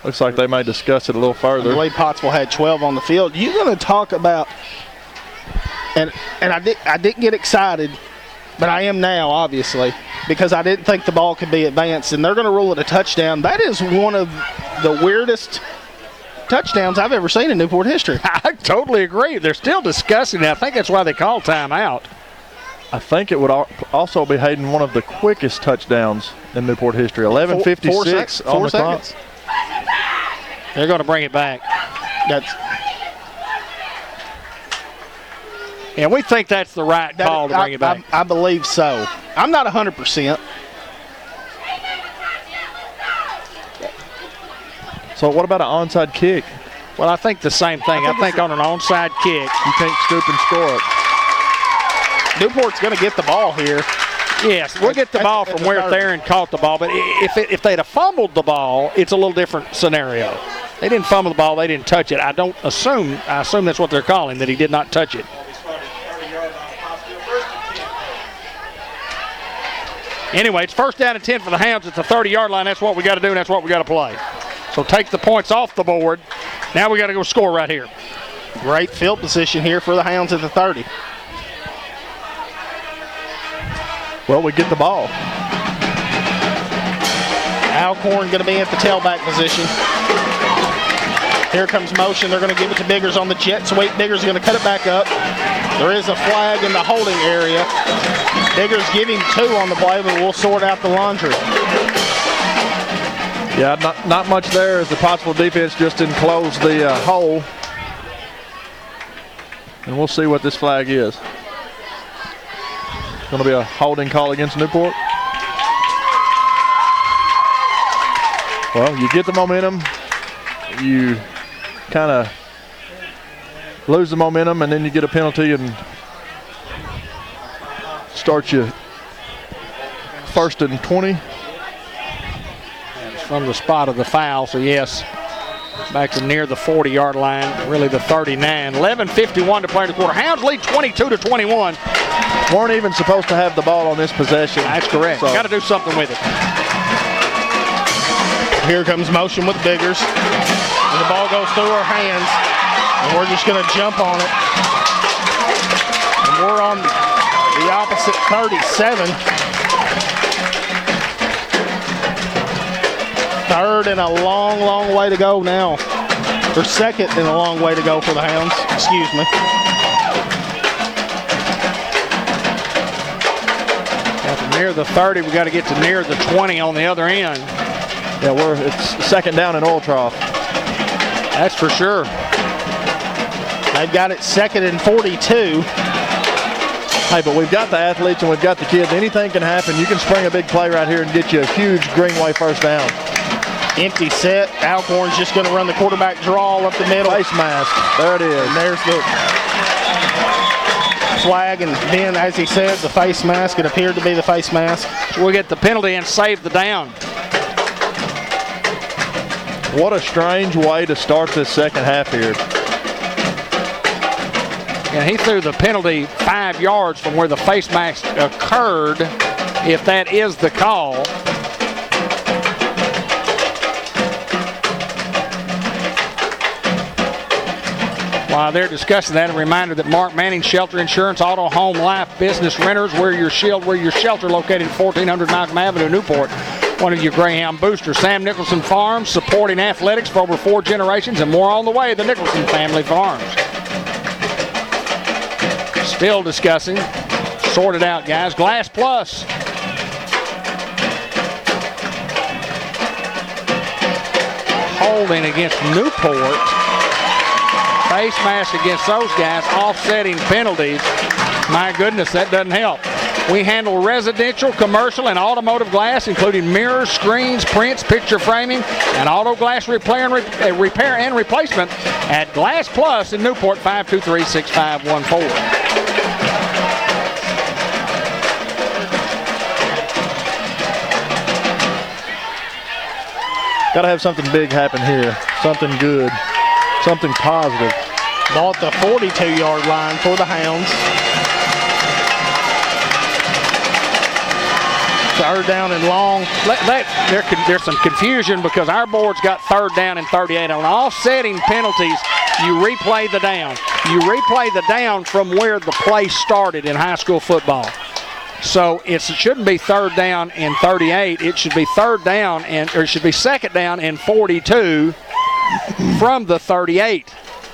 Looks like they may discuss it a little further. The way Pottsville had 12 on the field. You're going to talk about, and I didn't get excited, but I am now, obviously, because I didn't think the ball could be advanced, and they're going to rule it a touchdown. That is one of the weirdest touchdowns I've ever seen in Newport history. I totally agree. They're still discussing it. I think that's why they call timeout. I think it would also be, Hayden, one of the quickest touchdowns in Newport history. 11:56 on the clock. They're going to bring it back. And we think that's the right call to bring it back. I believe so. I'm not 100%. So what about an onside kick? Well, I think the same thing. I think on an onside kick, you can't scoop and score it. Newport's going to get the ball here. Yes, we'll get the ball from where Theron caught the ball. But if they'd have fumbled the ball, it's a little different scenario. They didn't fumble the ball. They didn't touch it. I assume that's what they're calling, that he did not touch it. Anyway, it's 1st down and 10 for the Hounds at the 30-yard line. That's what we got to do, and that's what we got to play. So take the points off the board. Now we got to go score right here. Great field position here for the Hounds at the 30. Well, we get the ball. Alcorn going to be at the tailback position. Here comes motion. They're going to give it to Biggers on the jet sweep. Biggers going to cut it back up. There is a flag in the holding area. Biggers give him 2 on the play, but we'll sort out the laundry. Yeah, not much there as the Pottsville defense just didn't close the hole. And we'll see what this flag is. Going to be a holding call against Newport. Well, you get the momentum. You kind of lose the momentum, and then you get a penalty and start you 1st and 20. From the spot of the foul, so yes, back to near the 40-yard line, really the 39. 11:51 to play in the quarter. Hounds lead 22-21. Weren't even supposed to have the ball on this possession. That's correct. So. Got to do something with it. Here comes motion with Biggers. And the ball goes through our hands, and we're just going to jump on it. And we're on the opposite 37. 3rd and a long, long way to go now. Or 2nd and a long way to go for the Hounds. Excuse me. From near the 30, we got to get to near the 20 on the other end. Yeah, it's 2nd down in Oil Trough. That's for sure. They've got it 2nd and 42. Hey, but we've got the athletes and we've got the kids. Anything can happen. You can spring a big play right here and get you a huge Greenway 1st down. Empty set. Alcorn's just going to run the quarterback draw up the middle. Face mask. There it is. And there's the flag. And then, as he said, the face mask. It appeared to be the face mask. So we'll get the penalty and save the down. What a strange way to start this 2nd half here. And he threw the penalty 5 yards from where the face mask occurred, if that is the call. While they're discussing that, a reminder that Mark Manning Shelter Insurance, Auto, Home, Life, Business Renters, we're your shelter located at 1400 Malcolm Avenue, Newport. One of your Greyhound boosters. Sam Nicholson Farms, supporting athletics for over 4 generations, and more on the way, the Nicholson Family Farms. Still discussing. Sort it out, guys. Glass Plus. Holding against Newport. Face mask against those guys. Offsetting penalties. My goodness, that doesn't help. We handle residential, commercial, and automotive glass, including mirrors, screens, prints, picture framing, and auto glass repair and replacement at Glass Plus in Newport, 523-6514. Got to have something big happen here. Something good. Something positive. Ball at the 42-yard line for the Hounds. 3rd down and long. There's some confusion because our board's got 3rd down and 38. On offsetting penalties, you replay the down. You replay the down from where the play started in high school football. So it shouldn't be 3rd down and 38. It should be 3rd down or it should be 2nd down and 42 from the 38.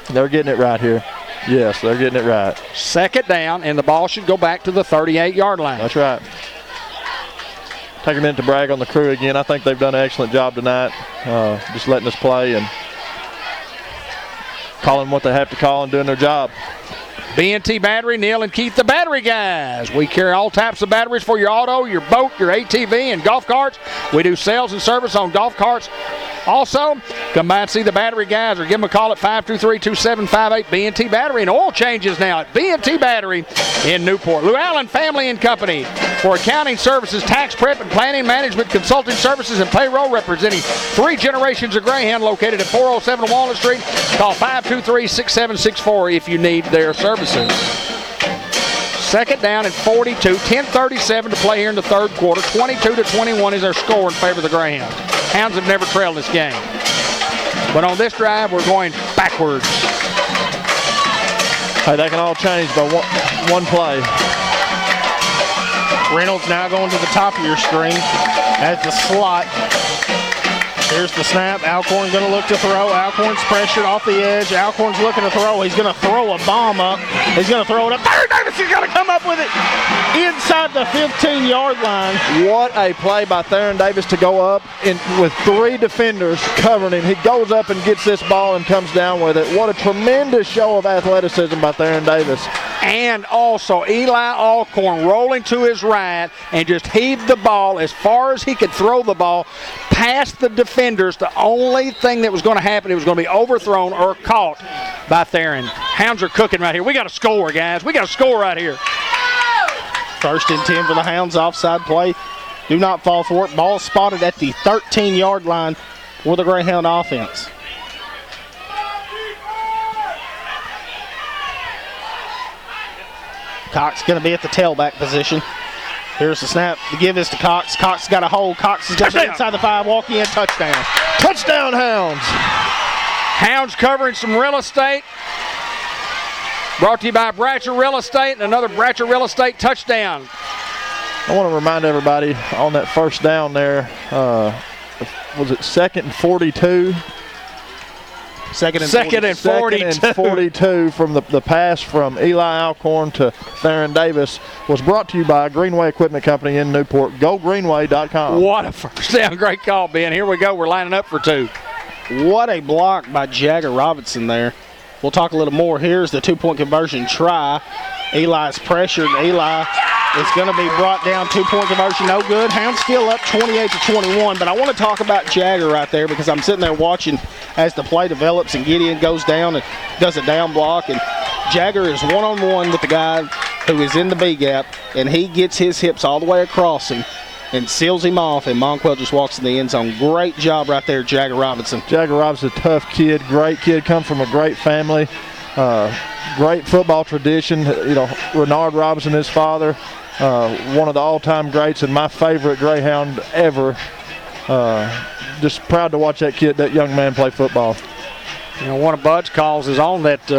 They're getting it right here. Yes, they're getting it right. 2nd down, and the ball should go back to the 38-yard line. That's right. Take a minute to brag on the crew again. I think they've done an excellent job tonight, just letting us play and calling what they have to call and doing their job. B&T Battery, Neil and Keith, the battery guys. We carry all types of batteries for your auto, your boat, your ATV, and golf carts. We do sales and service on golf carts. Also, come by and see the battery guys or give them a call at 523-2758. B&T Battery, and oil changes now at B&T Battery in Newport. Lou Allen Family and Company for accounting services, tax prep and planning, management, consulting services, and payroll, representing 3 generations of Greyhound, located at 407 Walnut Street. Call 523-6764 if you need their services. Second down at 42, 10:37 to play here in the third quarter. 22-21 is our score in favor of the Greyhounds. Hounds have never trailed this game. But on this drive, we're going backwards. Hey, they can all change by one play. Reynolds now going to the top of your screen as the slot. Here's the snap. Alcorn going to look to throw. Alcorn's pressured off the edge. Alcorn's looking to throw. He's going to throw a bomb up. He's going to throw it up. Theron Davis is going to come up with it inside the 15-yard line. What a play by Theron Davis to go up with 3 defenders covering him. He goes up and gets this ball and comes down with it. What a tremendous show of athleticism by Theron Davis. And also Eli Alcorn rolling to his right and just heaved the ball as far as he could throw the ball past the defenders. The only thing that was going to happen, it was going to be overthrown or caught by Theron. Hounds are cooking right here. We got to score, guys. We got to score right here. First and 10 for the Hounds. Offside play. Do not fall for it. Ball spotted at the 13-yard line for the Greyhound offense. Cox going to be at the tailback position. Here's the snap. The give is to Cox. Cox got a hold. Cox is going to be inside the 5. Walk in. Touchdown. Touchdown, Hounds. Hounds covering some real estate. Brought to you by Bratcher Real Estate and another Bratcher Real Estate touchdown. I want to remind everybody on that first down there, was it 2nd and 42? Second and 42 from the pass from Eli Alcorn to Theron Davis was brought to you by Greenway Equipment Company in Newport. GoGreenway.com. What a first down. Great call, Ben. Here we go. We're lining up for 2. What a block by Jagger Robinson there. We'll talk a little more. Here's the 2-point conversion try. Eli's pressured. Eli is going to be brought down. 2-point conversion, no good. Hounds still up 28-21. But I want to talk about Jagger right there because I'm sitting there watching as the play develops and Gideon goes down and does a down block. And Jagger is one-on-one with the guy who is in the B gap, and he gets his hips all the way across him and seals him off, and Monquel just walks in the end zone. Great job right there, Jagger Robinson. Jagger Robinson, a tough kid, great kid, come from a great family, great football tradition. You know, Renard Robinson, his father, one of the all-time greats and my favorite Greyhound ever. Just proud to watch that young man play football. You know, one of Bud's calls is on that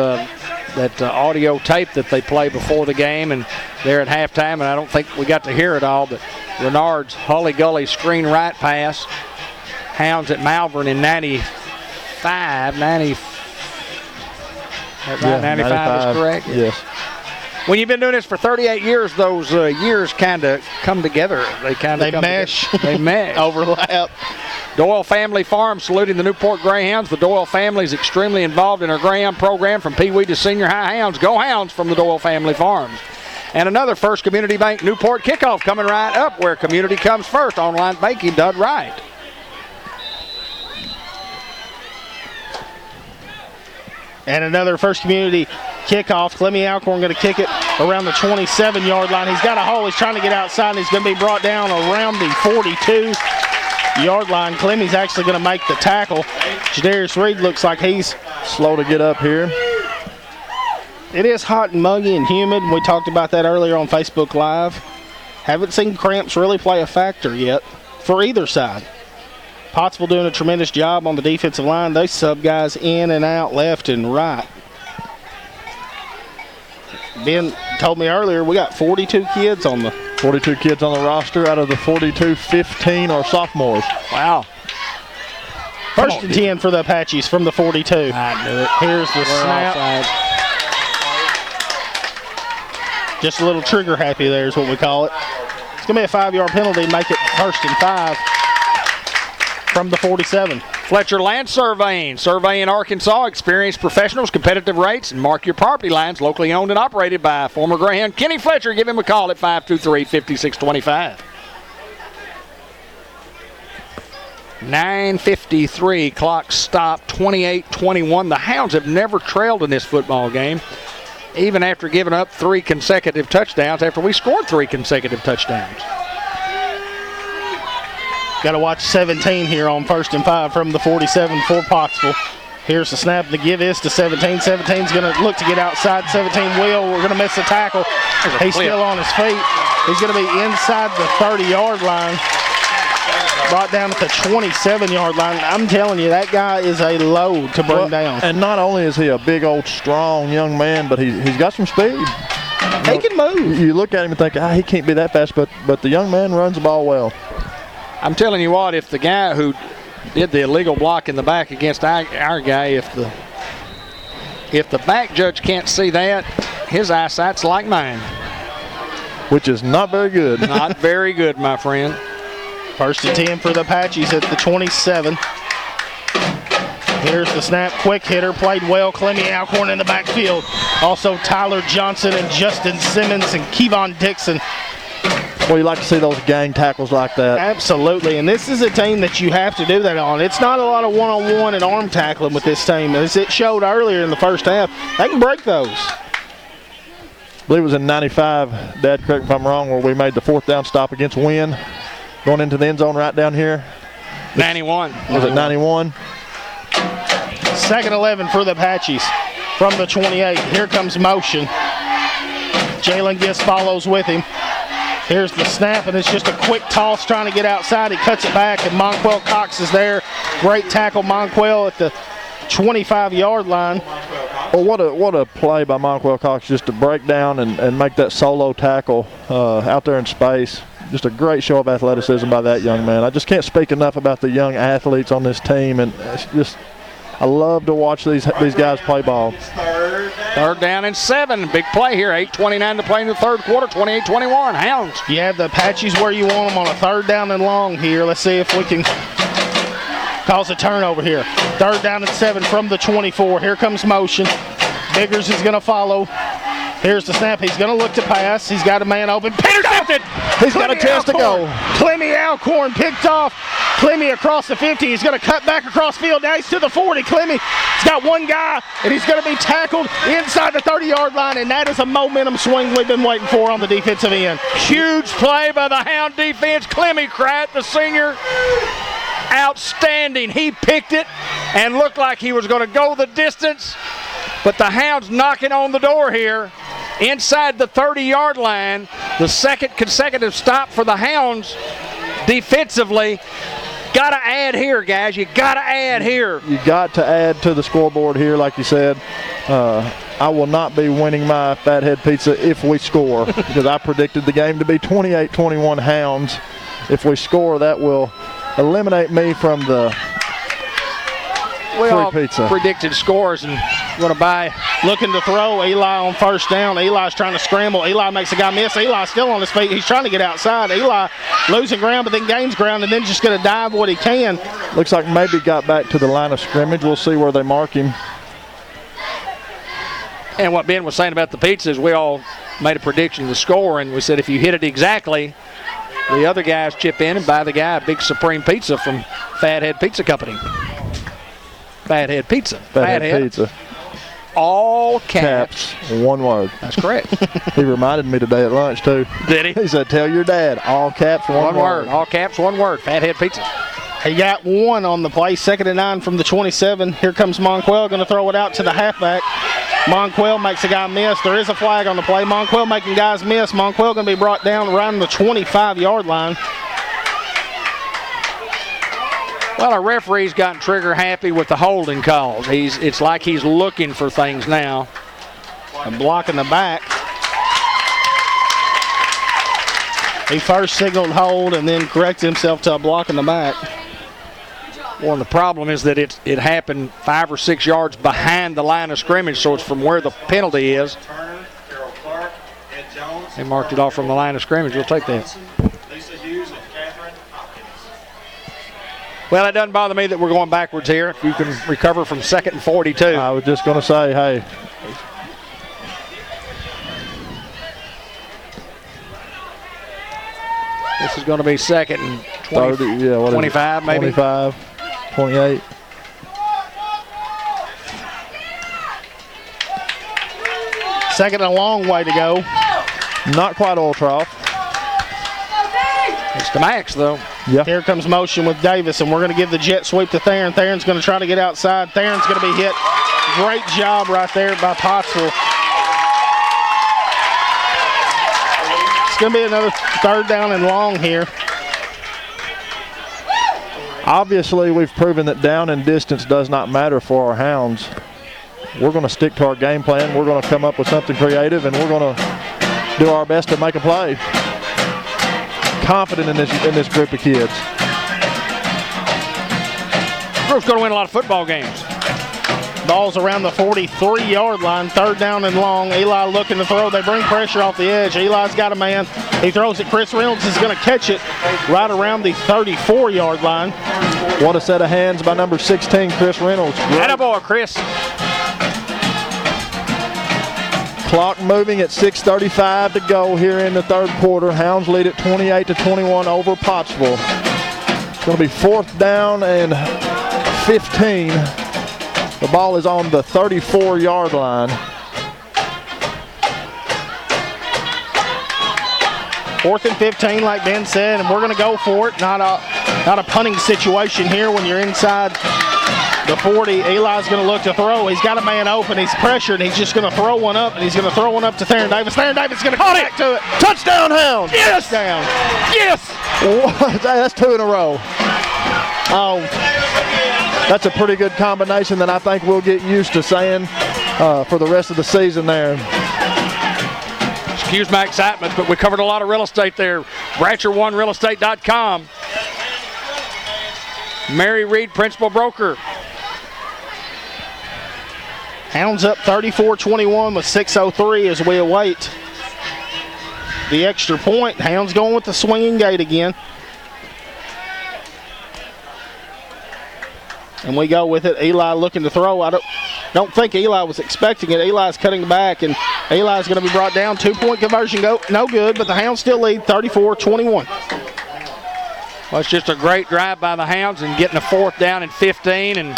audio tape that they play before the game, and they're at halftime, and I don't think we got to hear it all, but Renard's Holly Gully screen right pass. Hounds at Malvern in 95 is correct? Yes. When you've been doing this for 38 years, those years kind of come together. They mesh. They mesh. Overlap. Doyle Family Farm saluting the Newport Greyhounds. The Doyle family is extremely involved in our Greyhound program from Pee Wee to senior high. Hounds, go Hounds from the Doyle Family Farms. And another First Community Bank Newport kickoff coming right up where community comes first. Online banking done right. And another First Community kickoff. Clemmy Alcorn going to kick it around the 27-yard line. He's got a hole. He's trying to get outside, and he's going to be brought down around the 42-yard line. Clemmy's actually going to make the tackle. Jadarius Reed looks like he's slow to get up here. It is hot and muggy and humid. We talked about that earlier on Facebook Live. Haven't seen cramps really play a factor yet for either side. Pottsville doing a tremendous job on the defensive line. They sub guys in and out, left and right. Ben told me earlier we got 42 kids on the 42 kids on the roster. Out of the 42, 15 are sophomores. Wow. First and 10 for the Apaches from the 42. I knew it. Here's the snap. Offside. Just a little trigger happy there is what we call it. It's going to be a 5-yard penalty, make it 1st and 5. from the 47. Fletcher Land Surveying. Surveying Arkansas. Experienced professionals, competitive rates, and mark your property lines. Locally owned and operated by former Greyhound Kenny Fletcher. Give him a call at 523-5625. 9:53. Clock stopped. 28-21. The Hounds have never trailed in this football game, even after giving up 3 consecutive touchdowns after we scored 3 consecutive touchdowns. Got to watch 17 here on 1st and 5 from the 47 for Pottsville. Here's the snap. The give is to 17. 17's going to look to get outside. 17 will. We're going to miss the tackle. He's still on his feet. He's going to be inside the 30-yard line. Brought down at the 27-yard line. I'm telling you, that guy is a load to bring down. And not only is he a big, old, strong young man, but he's got some speed. He can move. You look at him and think, he can't be that fast, but the young man runs the ball well. I'm telling you what, if the guy who did the illegal block in the back against our guy, if the back judge can't see that, his eyesight's like mine. Which is not very good. Not very good, my friend. 1st and 10 for the Apaches at the 27. Here's the snap. Quick hitter. Played well. Clemmy Alcorn in the backfield. Also Tyler Johnson and Justin Simmons and Kevon Dixon. Well, you like to see those gang tackles like that. Absolutely, and this is a team that you have to do that on. It's not a lot of one-on-one and arm tackling with this team. As it showed earlier in the first half, they can break those. I believe it was in 95, Dad, correct me if I'm wrong, where we made the 4th down stop against Wynn. Going into the end zone right down here. 91. Was it 91? 2nd 11 for the Apaches from the 28. Here comes motion. Jalen Gist follows with him. Here's the snap, and it's just a quick toss trying to get outside. He cuts it back, and Monquel Cox is there. Great tackle, Monquel at the 25-yard line. Well, what a play by Monquel Cox just to break down and make that solo tackle out there in space. Just a great show of athleticism by that young man. I just can't speak enough about the young athletes on this team, and it's just I love to watch these guys play ball. 3rd down and 7. Big play here. 8:29 to play in the 3rd quarter. 28-21. Hounds. You have the Apaches where you want them on a 3rd down and long here. Let's see if we can cause a turnover here. 3rd down and 7 from the 24. Here comes motion. Biggers is going to follow. Here's the snap. He's going to look to pass. He's got a man open. Intercepted. He's got a chance to go. Clemmy Alcorn picked off. Clemmy across the 50. He's going to cut back across field. Now he's to the 40. Clemmy's got one guy, and he's going to be tackled inside the 30-yard line, and that is a momentum swing we've been waiting for on the defensive end. Huge play by the Hound defense. Clemmy Kratt, the senior. Outstanding. He picked it and looked like he was going to go the distance, but the Hounds knocking on the door here. Inside the 30-yard line, the 2nd consecutive stop for the Hounds defensively. Got to add here, guys. You got to add here. You got to add to the scoreboard here, like you said. I will not be winning my Fathead Pizza if we score, because I predicted the game to be 28-21 Hounds. If we score, that will eliminate me from the we all pizza. Predicted scores and going to buy. Looking to throw. Eli on 1st down. Eli's trying to scramble. Eli makes a guy miss. Eli's still on his feet. He's trying to get outside. Eli losing ground, but then gains ground, and then just going to dive what he can. Looks like maybe got back to the line of scrimmage. We'll see where they mark him. And what Ben was saying about the pizza is we all made a prediction of the score, and we said if you hit it exactly, the other guys chip in and buy the guy a big Supreme Pizza from Fathead Pizza Company. Fathead Pizza. Fathead Pizza. All caps. One word. That's correct. He reminded me today at lunch, too. Did he? He said, tell your dad, all caps, one word. All caps, one word. Fathead Pizza. He got one on the play. 2nd and 9 from the 27. Here comes Monquel, going to throw it out to the halfback. Monquel makes a guy miss. There is a flag on the play. Monquel making guys miss. Monquel going to be brought down around the 25-yard line. Well, our referee's gotten trigger happy with the holding calls. It's like he's looking for things now. And blocking the back. He first signaled hold and then corrected himself to a block in the back. Well, the problem is that it happened 5 or 6 yards behind the line of scrimmage, so it's from where the penalty is. They marked it off from the line of scrimmage. We'll take that. Well, it doesn't bother me that we're going backwards here. If you can recover from 2nd and 42. I was just going to say, hey. This is going to be 2nd and 20, 30, yeah, 25 maybe? 25, 28. Second and a long way to go. Not quite oil trough. It's the max, though. Yeah. Here comes motion with Davis, and we're going to give the jet sweep to Theron. Theron's going to try to get outside. Theron's going to be hit. Great job right there by Pottsville. It's going to be another 3rd down and long here. Obviously, we've proven that down and distance does not matter for our Hounds. We're going to stick to our game plan. We're going to come up with something creative, and we're going to do our best to make a play. Confident in this group of kids. Group's going to win a lot of football games. Ball's around the 43-yard line, 3rd down and long. Eli looking to throw. They bring pressure off the edge. Eli's got a man. He throws it. Chris Reynolds is going to catch it right around the 34-yard line. What a set of hands by number 16, Chris Reynolds. Attaboy, Chris. Clock moving at 6:35 to go here in the 3rd quarter. Hounds lead at 28-21 over Pottsville. It's going to be 4th down and 15. The ball is on the 34-yard line. 4th and 15, like Ben said, and we're going to go for it. Not a punting situation here when you're inside the 40. Eli's going to look to throw. He's got a man open. He's pressured. He's just going to throw one up, and he's going to throw one up to Theron Davis. Theron Davis is going to come back to it. Touchdown, Hounds! Yes! Touchdown. Yes! What? That's 2 in a row. Oh, That's a pretty good combination that I think we'll get used to saying for the rest of the season there. Excuse my excitement, but we covered a lot of real estate there. BratcherOneRealEstate.com. Mary Reed, principal broker. Hounds up 34-21 with 6:03 as we await the extra point. Hounds going with the swinging gate again. And we go with it. Eli looking to throw. I don't think Eli was expecting it. Eli's cutting back, and Eli's going to be brought down. 2-point conversion go no good, but the Hounds still lead 34-21. Well, it's just a great drive by the Hounds and getting a 4th down and 15, and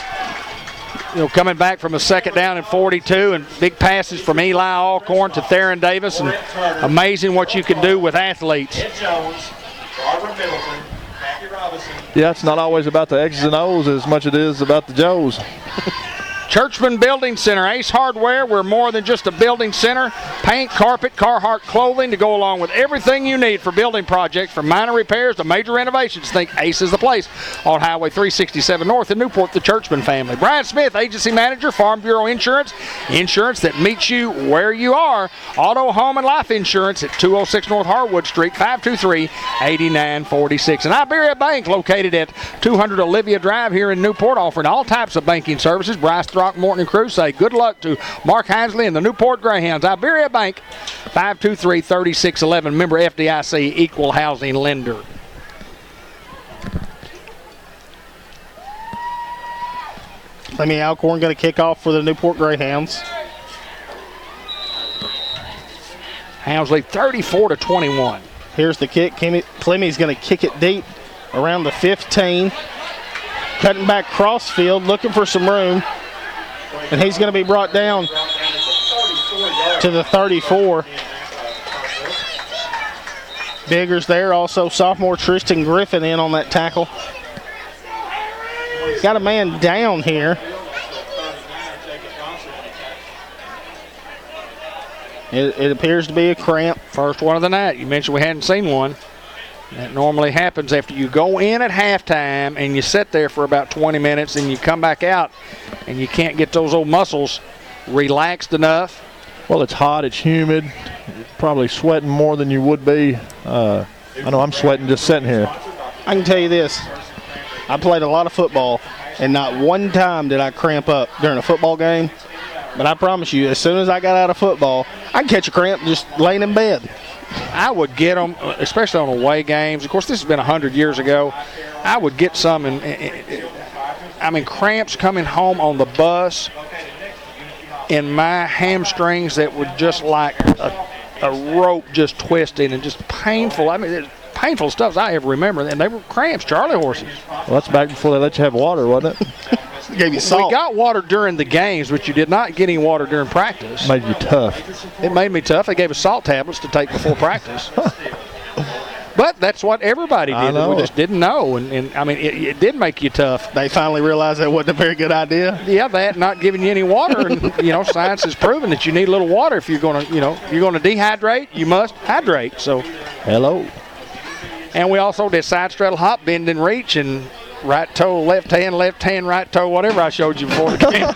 coming back from a 2nd down and 42, and big passes from Eli Alcorn to Theron Davis, and amazing what you can do with athletes. Yeah, it's not always about the X's and O's as much as it is about the Joes. Churchman Building Center, Ace Hardware. We're more than just a building center. Paint, carpet, Carhartt clothing to go along with everything you need for building projects, from minor repairs to major renovations. Think Ace is the place. On Highway 367 North in Newport, the Churchman family. Brian Smith, Agency Manager, Farm Bureau Insurance. Insurance that meets you where you are. Auto, home, and life insurance at 206 North Harwood Street, 523-8946. And Iberia Bank, located at 200 Olivia Drive here in Newport, offering all types of banking services. Bryce Throckmorton and crew say good luck to Mark Hinsley and the Newport Greyhounds. Iberia Bank, 523-3611, member FDIC, equal housing lender. Clemmy Alcorn going to kick off for the Newport Greyhounds. Hounds lead 34-21. Here's the kick. Clemmy's going to kick it deep around the 15. Cutting back crossfield, looking for some room. And he's going to be brought down to the 34. Biggers there. Also sophomore Tristan Griffin in on that tackle. Got a man down here. It appears to be a cramp. First one of the night. You mentioned we hadn't seen one. That normally happens after you go in at halftime and you sit there for about 20 minutes and you come back out and you can't get those old muscles relaxed enough. Well, it's hot, it's humid, you're probably sweating more than you would be. I know I'm sweating just sitting here. I can tell you this. I played a lot of football, and not one time did I cramp up during a football game. But I promise you, as soon as I got out of football, I can catch a cramp just laying in bed. I would get them, especially on away games. Of course, this has been 100 years ago. I would get some, I mean, cramps coming home on the bus in my hamstrings that were just like a rope just twisting and just painful. I mean, it's painful stuff I ever remember. And they were cramps, Charlie horses. Well, that's back before they let you have water, wasn't it? Gave you salt. We got water during the games, but you did not get any water during practice. Made you tough. It made me tough. They gave us salt tablets to take before practice. But that's what everybody did. We just didn't know. And I mean, it did make you tough. They finally realized that wasn't a very good idea. Yeah, that not giving you any water. And, science has proven that you need a little water if you're going to, you're going to dehydrate, you must hydrate. So, hello. And we also did side straddle hop, bend and reach, and right toe, left hand, right toe, whatever I showed you before the game.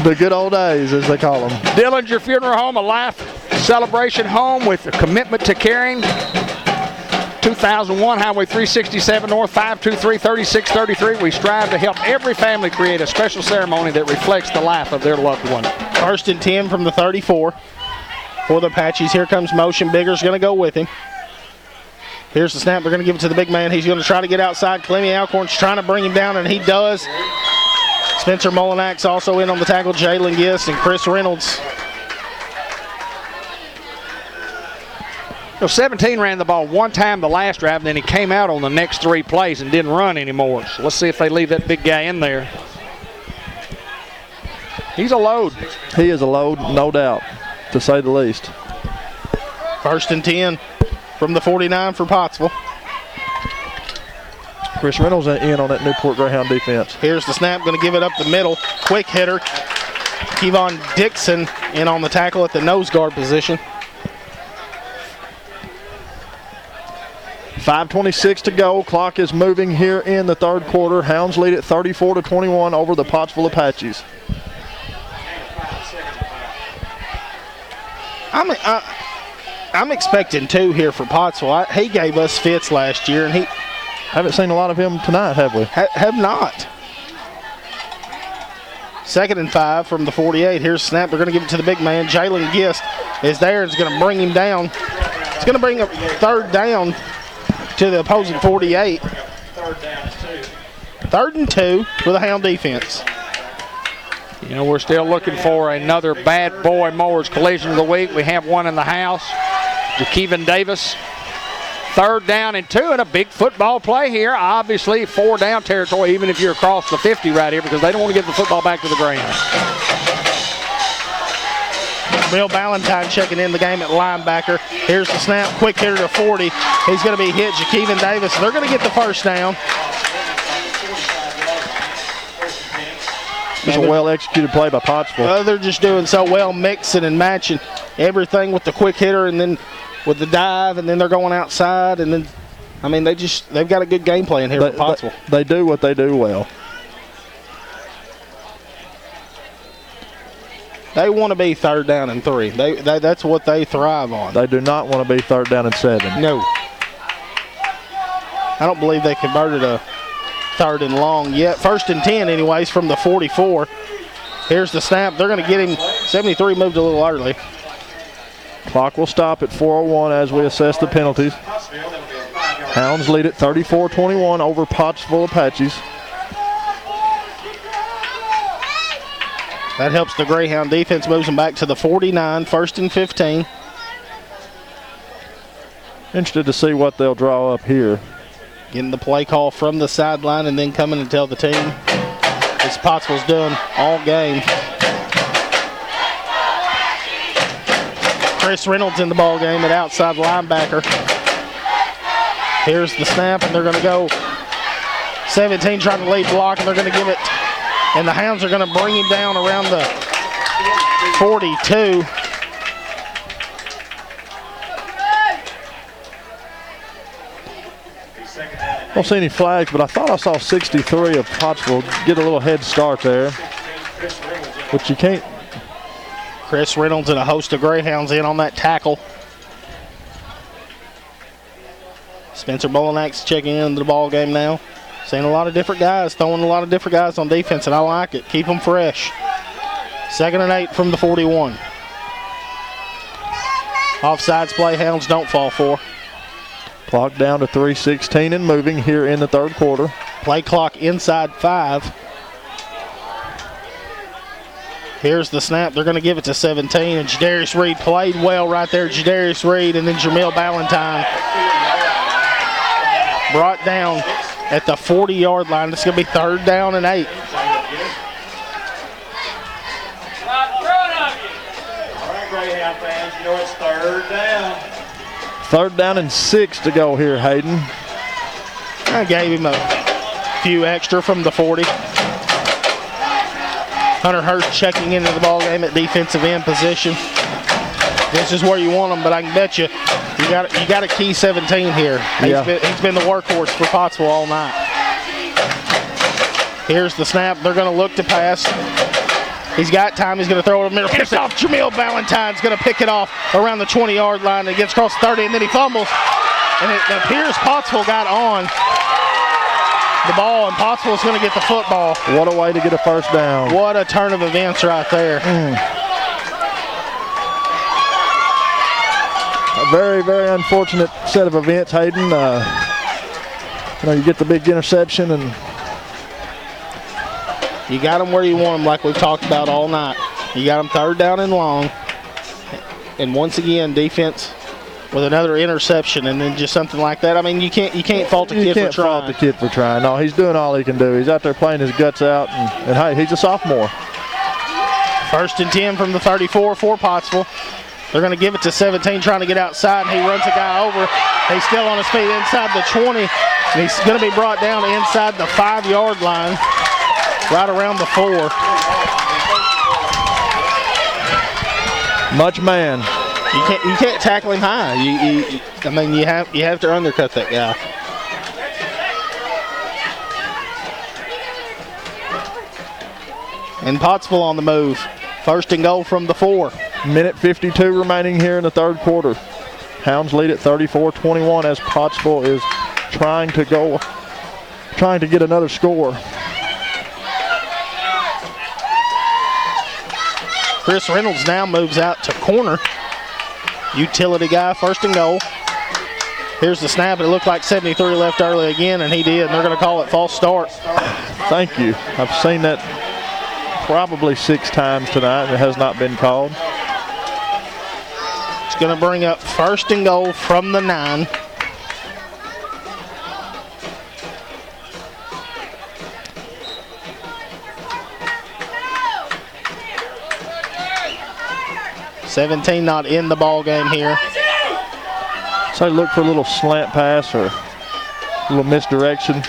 The good old days, as they call them. Dillinger Funeral Home, a life celebration home with a commitment to caring. 2001 Highway 367 North, 523-3633. We strive to help every family create a special ceremony that reflects the life of their loved one. 1st and 10 from the 34 for the Apaches. Here comes motion. Bigger's going to go with him. Here's the snap. They're going to give it to the big man. He's going to try to get outside. Clemmy Alcorn's trying to bring him down, and he does. Spencer Molinak's also in on the tackle. Jalen Gist and Chris Reynolds. 17 ran the ball one time the last drive, and then he came out on the next 3 plays and didn't run anymore. So let's see if they leave that big guy in there. He's a load. He is a load, no doubt, to say the least. 1st and 10 from the 49 for Pottsville. Chris Reynolds in on that Newport Greyhound defense. Here's the snap, going to give it up the middle. Quick hitter. Kevon Dixon in on the tackle at the nose guard position. 5:26 to go. Clock is moving here in the 3rd quarter. Hounds lead at 34-21 over the Pottsville Apaches. I'm expecting 2 here for Pottsville. He gave us fits last year, and he haven't seen a lot of him tonight, have we? Have not. 2nd and 5 from the 48. Here's snap. They're going to give it to the big man. Jalen Gist is there. It's going to bring him down. It's going to bring a 3rd down to the opposing 48. 3rd and 2 for the Hound defense. We're still looking for another bad boy mowers collision of the week. We have one in the house. Jakeven Davis. 3rd down and 2, and a big football play here. Obviously, 4 down territory, even if you're across the 50 right here, because they don't want to get the football back to the ground. Bill Ballantyne checking in the game at linebacker. Here's the snap. Quick hitter to 40. He's going to be hit. Jakeven Davis. They're going to get the 1st down. It's a well-executed play by Pottsville. They're just doing so well, mixing and matching everything with the quick hitter and then with the dive, and then they're going outside, and then, I mean, they've got a good game plan here for Pottsville. They do what they do well. They want to be 3rd down and 3. That's what they thrive on. They do not want to be 3rd down and 7. No. I don't believe they converted a 3rd and long yet. 1st and 10 anyways from the 44. Here's the snap. They're going to get him. 73 moved a little early. Clock will stop at 4:01 as we assess the penalties. Hounds lead at 34-21 over Pottsville Apaches. That helps the Greyhound defense, moves them back to the 49, 1st and 15. Interested to see what they'll draw up here. Getting the play call from the sideline and then coming and tell the team. This Pottsville's doing all game. Chris Reynolds in the ball game at outside linebacker. Here's the snap, and they're going to go 17 trying to lead block, and they're going to give it. And the Hounds are going to bring him down around the 42. I don't see any flags, but I thought I saw 63 of Pottsville get a little head start there. But you can't. Chris Reynolds and a host of Greyhounds in on that tackle. Spencer Bolinak's checking into the ball game now. Seeing a lot of different guys, throwing a lot of different guys on defense, and I like it. Keep them fresh. 2nd and 8 from the 41. Offsides play, Hounds don't fall for. Clock down to 3:16 and moving here in the third quarter. Play clock inside 5. Here's the snap. They're going to give it to 17, and Jadarius Reed played well right there. Jadarius Reed, and then Jamil Ballantyne brought down at the 40-yard line. It's going to be 3rd down and 8. All right, Greyhound fans, you know it's 3rd down. 3rd down and 6 to go here, Hayden. I gave him a few extra from the 40. Hunter Hurst checking into the ball game at defensive end position. This is where you want him, but I can bet you got a key 17 here. Yeah. He's been the workhorse for Pottsville all night. Here's the snap. They're going to look to pass. He's got time. He's going to throw it in the middle. Picked off. Jamil Ballantyne's going to pick it off around the 20-yard line. It gets across 30, and then he fumbles. And it appears Pottsville got on the ball, and Pottsville's going to get the football. What a way to get a 1st down. What a turn of events right there. A very, very unfortunate set of events, Hayden. You get the big interception, and you got them where you want them, like we've talked about all night. You got them 3rd down and long. And once again, defense with another interception, and then just something like that. I mean, you can't fault the kid for trying. You can't fault the kid for trying. No, he's doing all he can do. He's out there playing his guts out, and hey, he's a sophomore. 1st and 10 from the 34 for Pottsville. They're going to give it to 17, trying to get outside, and he runs a guy over. He's still on his feet inside the 20, and he's going to be brought down inside the 5-yard line, right around the 4. Much man. You can't tackle him high. I mean, you have to undercut that guy. And Pottsville on the move. 1st and goal from the 4. Minute 52 remaining here in the third quarter. Hounds lead at 34-21 as Pottsville is trying to get another score. Chris Reynolds now moves out to corner. Utility guy, 1st and goal. Here's the snap. It looked like 73 left early again, and he did. And they're going to call it false start. Thank you. I've seen that probably 6 times tonight, and it has not been called. It's going to bring up 1st and goal from the 9. $17 not in the ball game here. So look for a little slant pass or a little misdirection.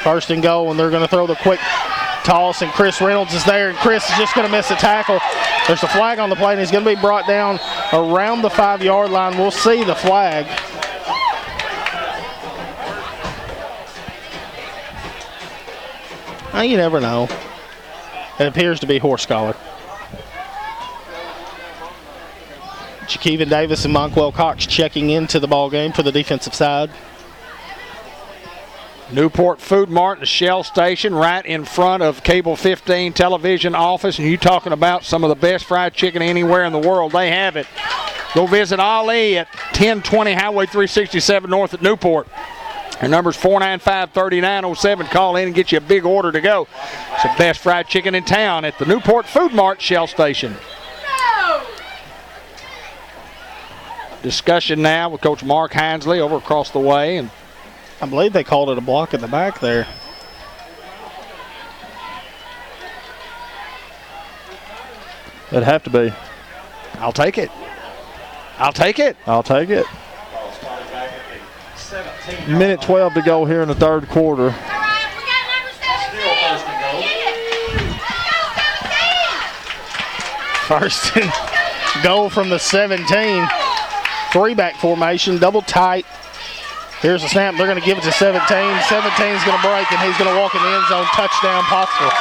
1st and goal, and they're going to throw the quick toss, and Chris Reynolds is there, and Chris is just going to miss a tackle. There's a flag on the play, and he's going to be brought down around the 5-yard line. We'll see the flag. Well, you never know. It appears to be horse collar. Jakeevan Davis and Monkwell Cox checking into the ball game for the defensive side. Newport Food Mart, the Shell Station, right in front of Cable 15 television office. And you talking about some of the best fried chicken anywhere in the world. They have it. Go visit Ali at 1020 Highway 367 North at Newport. Their number's 495-3907. Call in and get you a big order to go. It's the best fried chicken in town at the Newport Food Mart Shell Station. Discussion now with Coach Mark Hinesley over across the way. And I believe they called it a block in the back there. It'd have to be. I'll take it. I'll take it. I'll take it. Minute 12 to go here in the third quarter. Still 1st and goal. 1st and goal from the 17. 3-back formation, double tight. Here's the snap. They're going to give it to 17. 17's going to break, and he's going to walk in the end zone. Touchdown, Pottsville.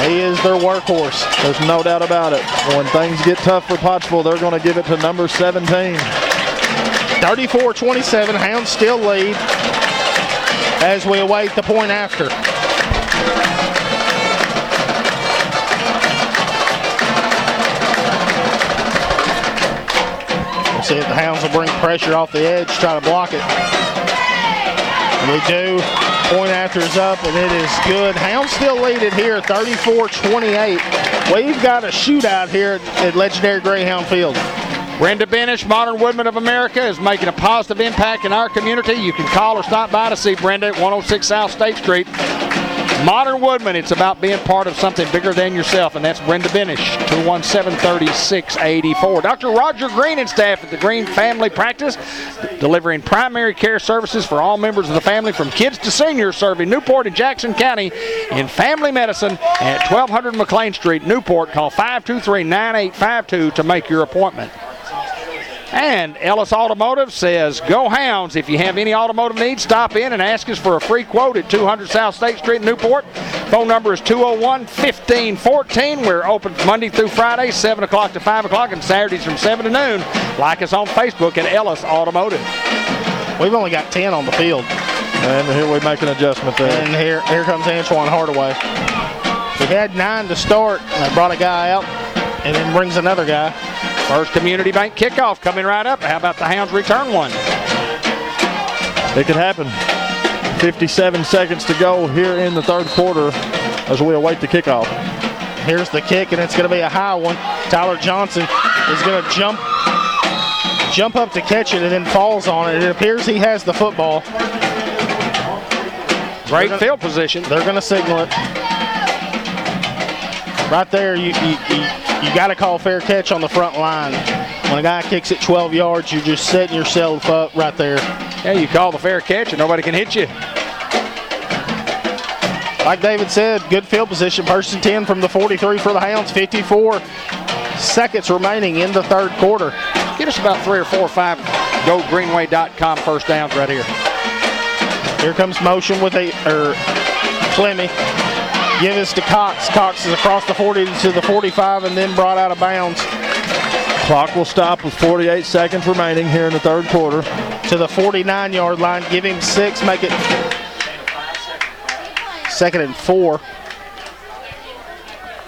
He is their workhorse. There's no doubt about it. When things get tough for Pottsville, they're going to give it to number 17. 34-27. Hounds still lead as we await the point after. See if the Hounds will bring pressure off the edge, try to block it. And we do. Point after is up, and it is good. Hounds still lead it here, 34-28. We've got a shootout here at legendary Greyhound Field. Brenda Benish, Modern Woodman of America, is making a positive impact in our community. You can call or stop by to see Brenda at 106 South State Street. Modern Woodman, it's about being part of something bigger than yourself, and that's Brenda Benish, 217-3684. Dr. Roger Green and staff at the Green Family Practice, delivering primary care services for all members of the family, from kids to seniors, serving Newport and Jackson County in family medicine at 1200 McLean Street, Newport. Call 523-9852 to make your appointment. And Ellis Automotive says, go Hounds. If you have any automotive needs, stop in and ask us for a free quote at 200 South State Street, Newport. Phone number is 201-1514. We're open Monday through Friday, 7 o'clock to 5 o'clock, and Saturdays from 7 to noon. Like us on Facebook at Ellis Automotive. We've only got 10 on the field. And here we make an adjustment there. And here comes Antoine Hardaway. We had 9 to start, and they brought a guy out, and then brings another guy. First Community Bank kickoff coming right up. How about the Hounds return one? It could happen. 57 seconds to go here in the third quarter as we await the kickoff. Here's the kick, and it's going to be a high one. Tyler Johnson is going to jump up to catch it and then falls on it. It appears he has the football. Great field position. They're going to signal it. Right there, you got to call fair catch on the front line. When a guy kicks it 12 yards, you're just setting yourself up right there. Yeah, you call the fair catch and nobody can hit you. Like David said, good field position. 1st and 10 from the 43 for the Hounds. 54 seconds remaining in the third quarter. Get us about 3 or 4 or 5 GoGreenway.com first downs right here. Here comes motion with Clemmy. Give us to Cox. Cox is across the 40 to the 45 and then brought out of bounds. Clock will stop with 48 seconds remaining here in the third quarter. To the 49-yard line. Give him 6. Make it 2nd and 4.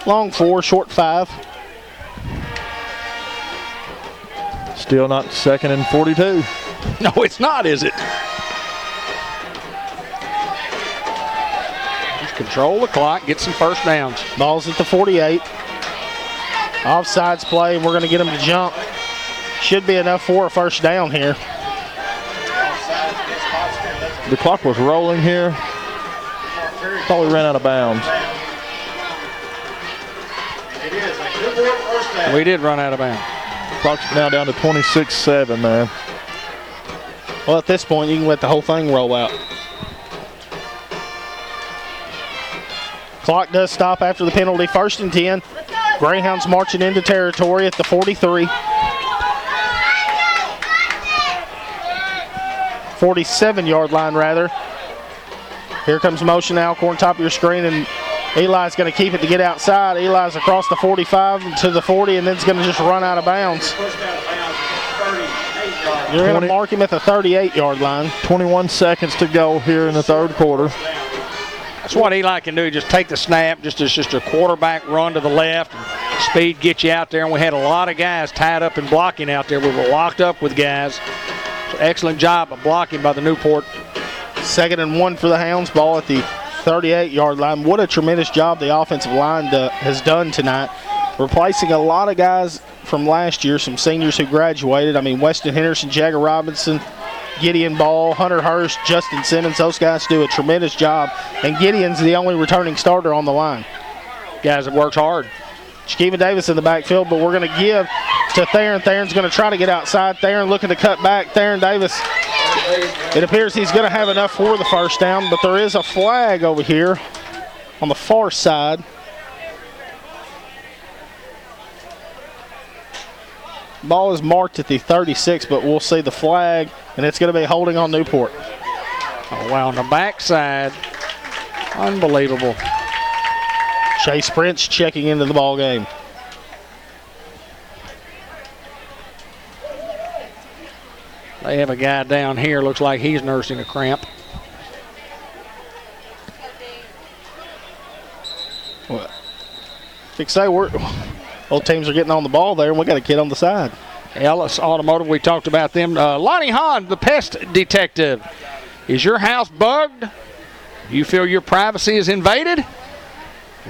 Long 4, short 5. Still not 2nd and 42. No, it's not, is it? Just control the clock, get some first downs. Ball's at the 48. Offsides play, and we're going to get him to jump. Should be enough for a first down here. The clock was rolling here. Thought we ran out of bounds. We did run out of bounds. Clock's now down to 26-7, man. Well, at this point, you can let the whole thing roll out. Clock does stop after the penalty. 1st and 10. Greyhounds marching into territory at the 43. 47-yard line, rather. Here comes motion, Alcorn, top of your screen, and Eli's going to keep it to get outside. Eli's across the 45 to the 40, and then it's going to just run out of bounds. You're going to mark him at the 38-yard line. 21 seconds to go here in the third quarter. That's what Eli can do, just take the snap, just a quarterback run to the left. Speed gets you out there, and we had a lot of guys tied up and blocking out there. We were locked up with guys. So excellent job of blocking by the Newport. 2nd and 1 for the Hounds. Ball at the 38-yard line. What a tremendous job the offensive line has done tonight. Replacing a lot of guys from last year, some seniors who graduated. I mean, Weston Henderson, Jagger Robinson, Gideon Ball, Hunter Hurst, Justin Simmons. Those guys do a tremendous job. And Gideon's the only returning starter on the line. Guys that works hard. Shaquema Davis in the backfield, but we're going to give to Theron. Theron's going to try to get outside. Theron looking to cut back. Theron Davis, it appears he's going to have enough for the first down, but there is a flag over here on the far side. Ball is marked at the 36, but we'll see the flag, and it's going to be holding on Newport. Oh, wow, on the backside. Unbelievable. Chase Prince checking into the ball game. They have a guy down here, looks like he's nursing a cramp. What? Say both teams are getting on the ball there, and we got a kid on the side. Ellis Automotive, we talked about them. Lonnie Hahn, the pest detective. Is your house bugged? You feel your privacy is invaded?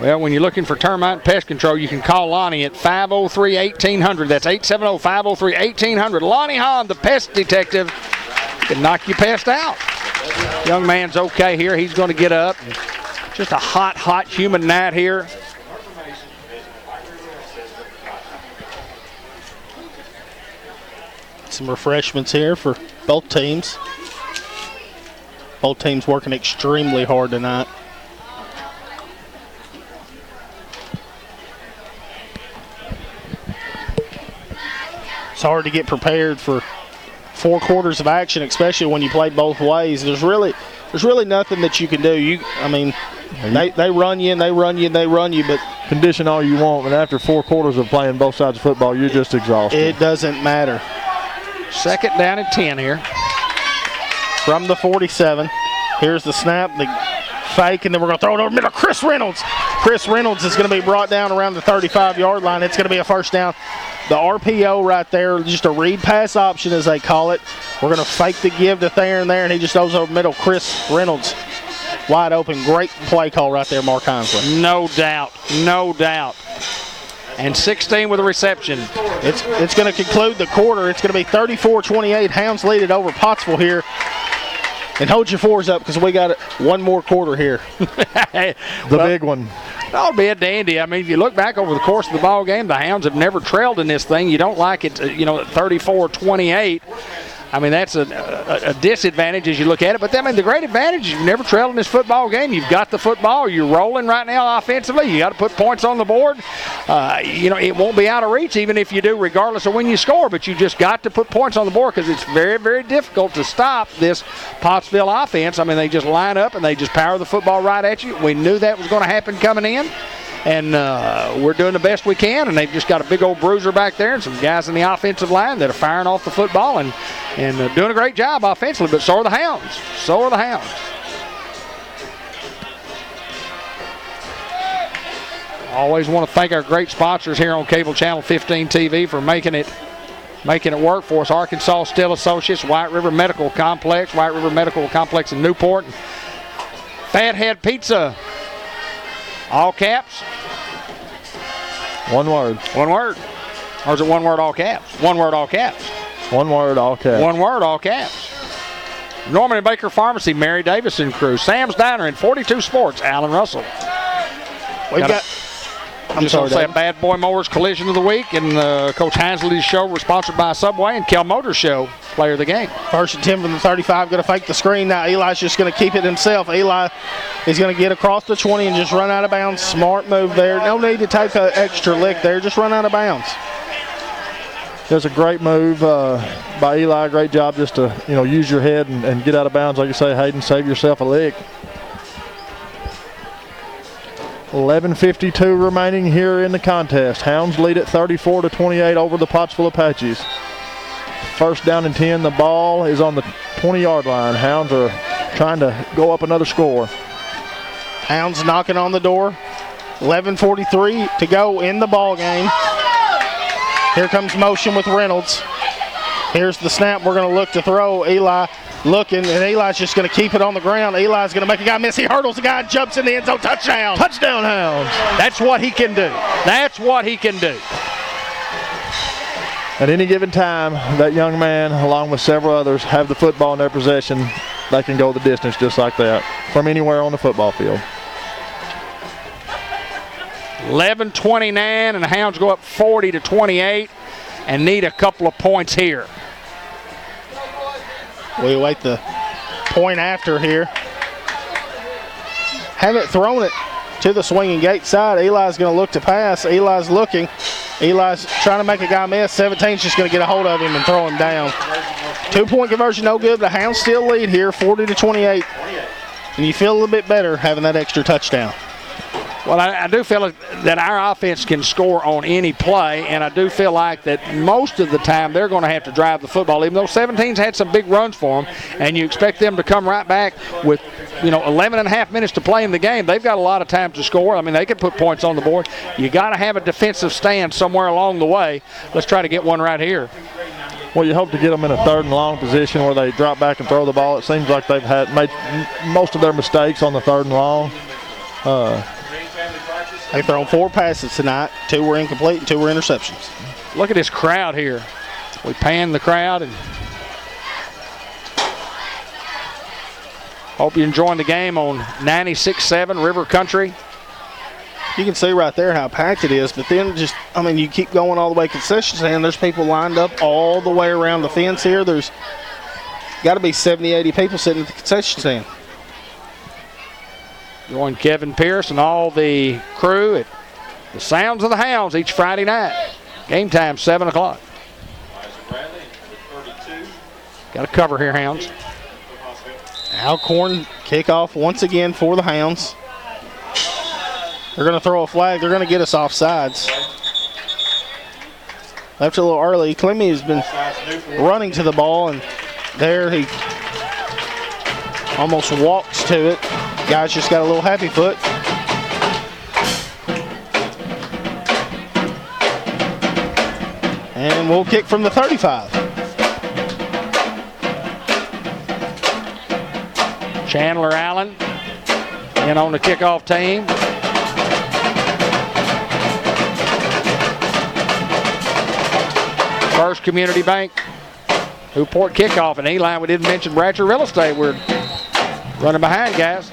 Well, when you're looking for termite and pest control, you can call Lonnie at 503-1800. That's 870-503-1800. Lonnie Hahn, the pest detective, can knock your pest out. Young man's okay here. He's going to get up. Just a hot, hot, humid night here. Some refreshments here for both teams. Both teams working extremely hard tonight. It's hard to get prepared for 4 quarters of action, especially when you play both ways. There's really nothing that you can do. They run you and they run you and they run you, but condition all you want, but after 4 quarters of playing both sides of football, you're just exhausted. It doesn't matter. 2nd down and 10 here. From the 47. Here's the snap, the fake, and then we're going to throw it over the middle. Chris Reynolds. Chris Reynolds is going to be brought down around the 35-yard line. It's going to be a first down. The RPO right there, just a read pass option as they call it. We're going to fake the give to Thayer and there, and he just goes over the middle. Chris Reynolds wide open. Great play call right there, Mark Heinsley. No doubt. No doubt. And 16 with a reception. It's going to conclude the quarter. It's going to be 34-28. Hounds lead it over Pottsville here. And hold your 4s up because we got one more quarter here. The big one. That'll be a dandy. I mean, if you look back over the course of the ball game, the Hounds have never trailed in this thing. You don't like it, at 34-28. I mean, that's a disadvantage as you look at it. But, I mean, the great advantage is you've never trailed in this football game. You've got the football. You're rolling right now offensively. You got to put points on the board. It won't be out of reach even if you do, regardless of when you score. But you just got to put points on the board because it's very, very difficult to stop this Pottsville offense. I mean, they just line up and they just power the football right at you. We knew that was going to happen coming in. And we're doing the best we can, and they've just got a big old bruiser back there and some guys in the offensive line that are firing off the football and doing a great job offensively, but so are the Hounds. So are the Hounds. Always want to thank our great sponsors here on Cable Channel 15 TV for making it work for us. Arkansas Steel Associates, White River Medical Complex in Newport, Fathead Pizza. All caps? One word. One word. Or is it one word, all caps? One word, all caps. One word, all caps. One word, all caps. Norman and Baker Pharmacy, Mary Davis and crew. Sam's Diner and 42 Sports, Alan Russell. We've got I'm just going to say a Bad Boy Mowers Collision of the Week, and Coach Hansley's show was sponsored by Subway, and Kel Motors Show, player of the game. 1st and 10 from the 35, going to fake the screen. Now Eli's just going to keep it himself. Eli is going to get across the 20 and just run out of bounds. Smart move there. No need to take an extra lick there. Just run out of bounds. There's a great move by Eli. Great job just to use your head and get out of bounds. Like you say, Hayden, save yourself a lick. 11:52 remaining here in the contest. Hounds lead at 34-28 over the Pottsville Apaches. 1st down and 10. The ball is on the 20-yard line. Hounds are trying to go up another score. Hounds knocking on the door. 11:43 to go in the ball game. Here comes motion with Reynolds. Here's the snap. We're going to look to throw. Eli looking, and Eli's just going to keep it on the ground. Eli's going to make a guy miss. He hurdles the guy, jumps in the end zone. Touchdown. Touchdown, Hounds. That's what he can do. That's what he can do. At any given time, that young man, along with several others, have the football in their possession. They can go the distance just like that from anywhere on the football field. 11:29, and the Hounds go up 40-28 and need a couple of points here. We await the point after here. Haven't thrown it to the swinging gate side. Eli's going to look to pass. Eli's looking. Eli's trying to make a guy miss. 17's just going to get a hold of him and throw him down. 2-point conversion, no good. The Hounds still lead here, 40-28. And you feel a little bit better having that extra touchdown. Well, I do feel that our offense can score on any play, and I do feel like that most of the time they're going to have to drive the football, even though 17's had some big runs for them, and you expect them to come right back with, 11 and a half minutes to play in the game. They've got a lot of time to score. I mean, they could put points on the board. You got to have a defensive stand somewhere along the way. Let's try to get one right here. Well, you hope to get them in a 3rd and long position where they drop back and throw the ball. It seems like they've made most of their mistakes on the 3rd and long. They've thrown 4 passes tonight. 2 were incomplete and 2 were interceptions. Look at this crowd here. We pan the crowd and hope you're enjoying the game on 96.7 River Country. You can see right there how packed it is, but then you keep going all the way concession stand. There's people lined up all the way around the fence here. There's got to be 70, 80 people sitting at the concession stand. Join Kevin Pierce and all the crew at the Sounds of the Hounds each Friday night. Game time, 7 o'clock. Got a cover here, Hounds. Alcorn kickoff once again for the Hounds. They're going to throw a flag. They're going to get us offsides. Left a little early. Clemmy has been running to the ball, and there he almost walks to it. Guy's just got a little happy foot. And we'll kick from the 35. Chandler Allen in on the kickoff team. First Community Bank, Newport kickoff. And E-line, we didn't mention Bratcher Real Estate. We're running behind, guys.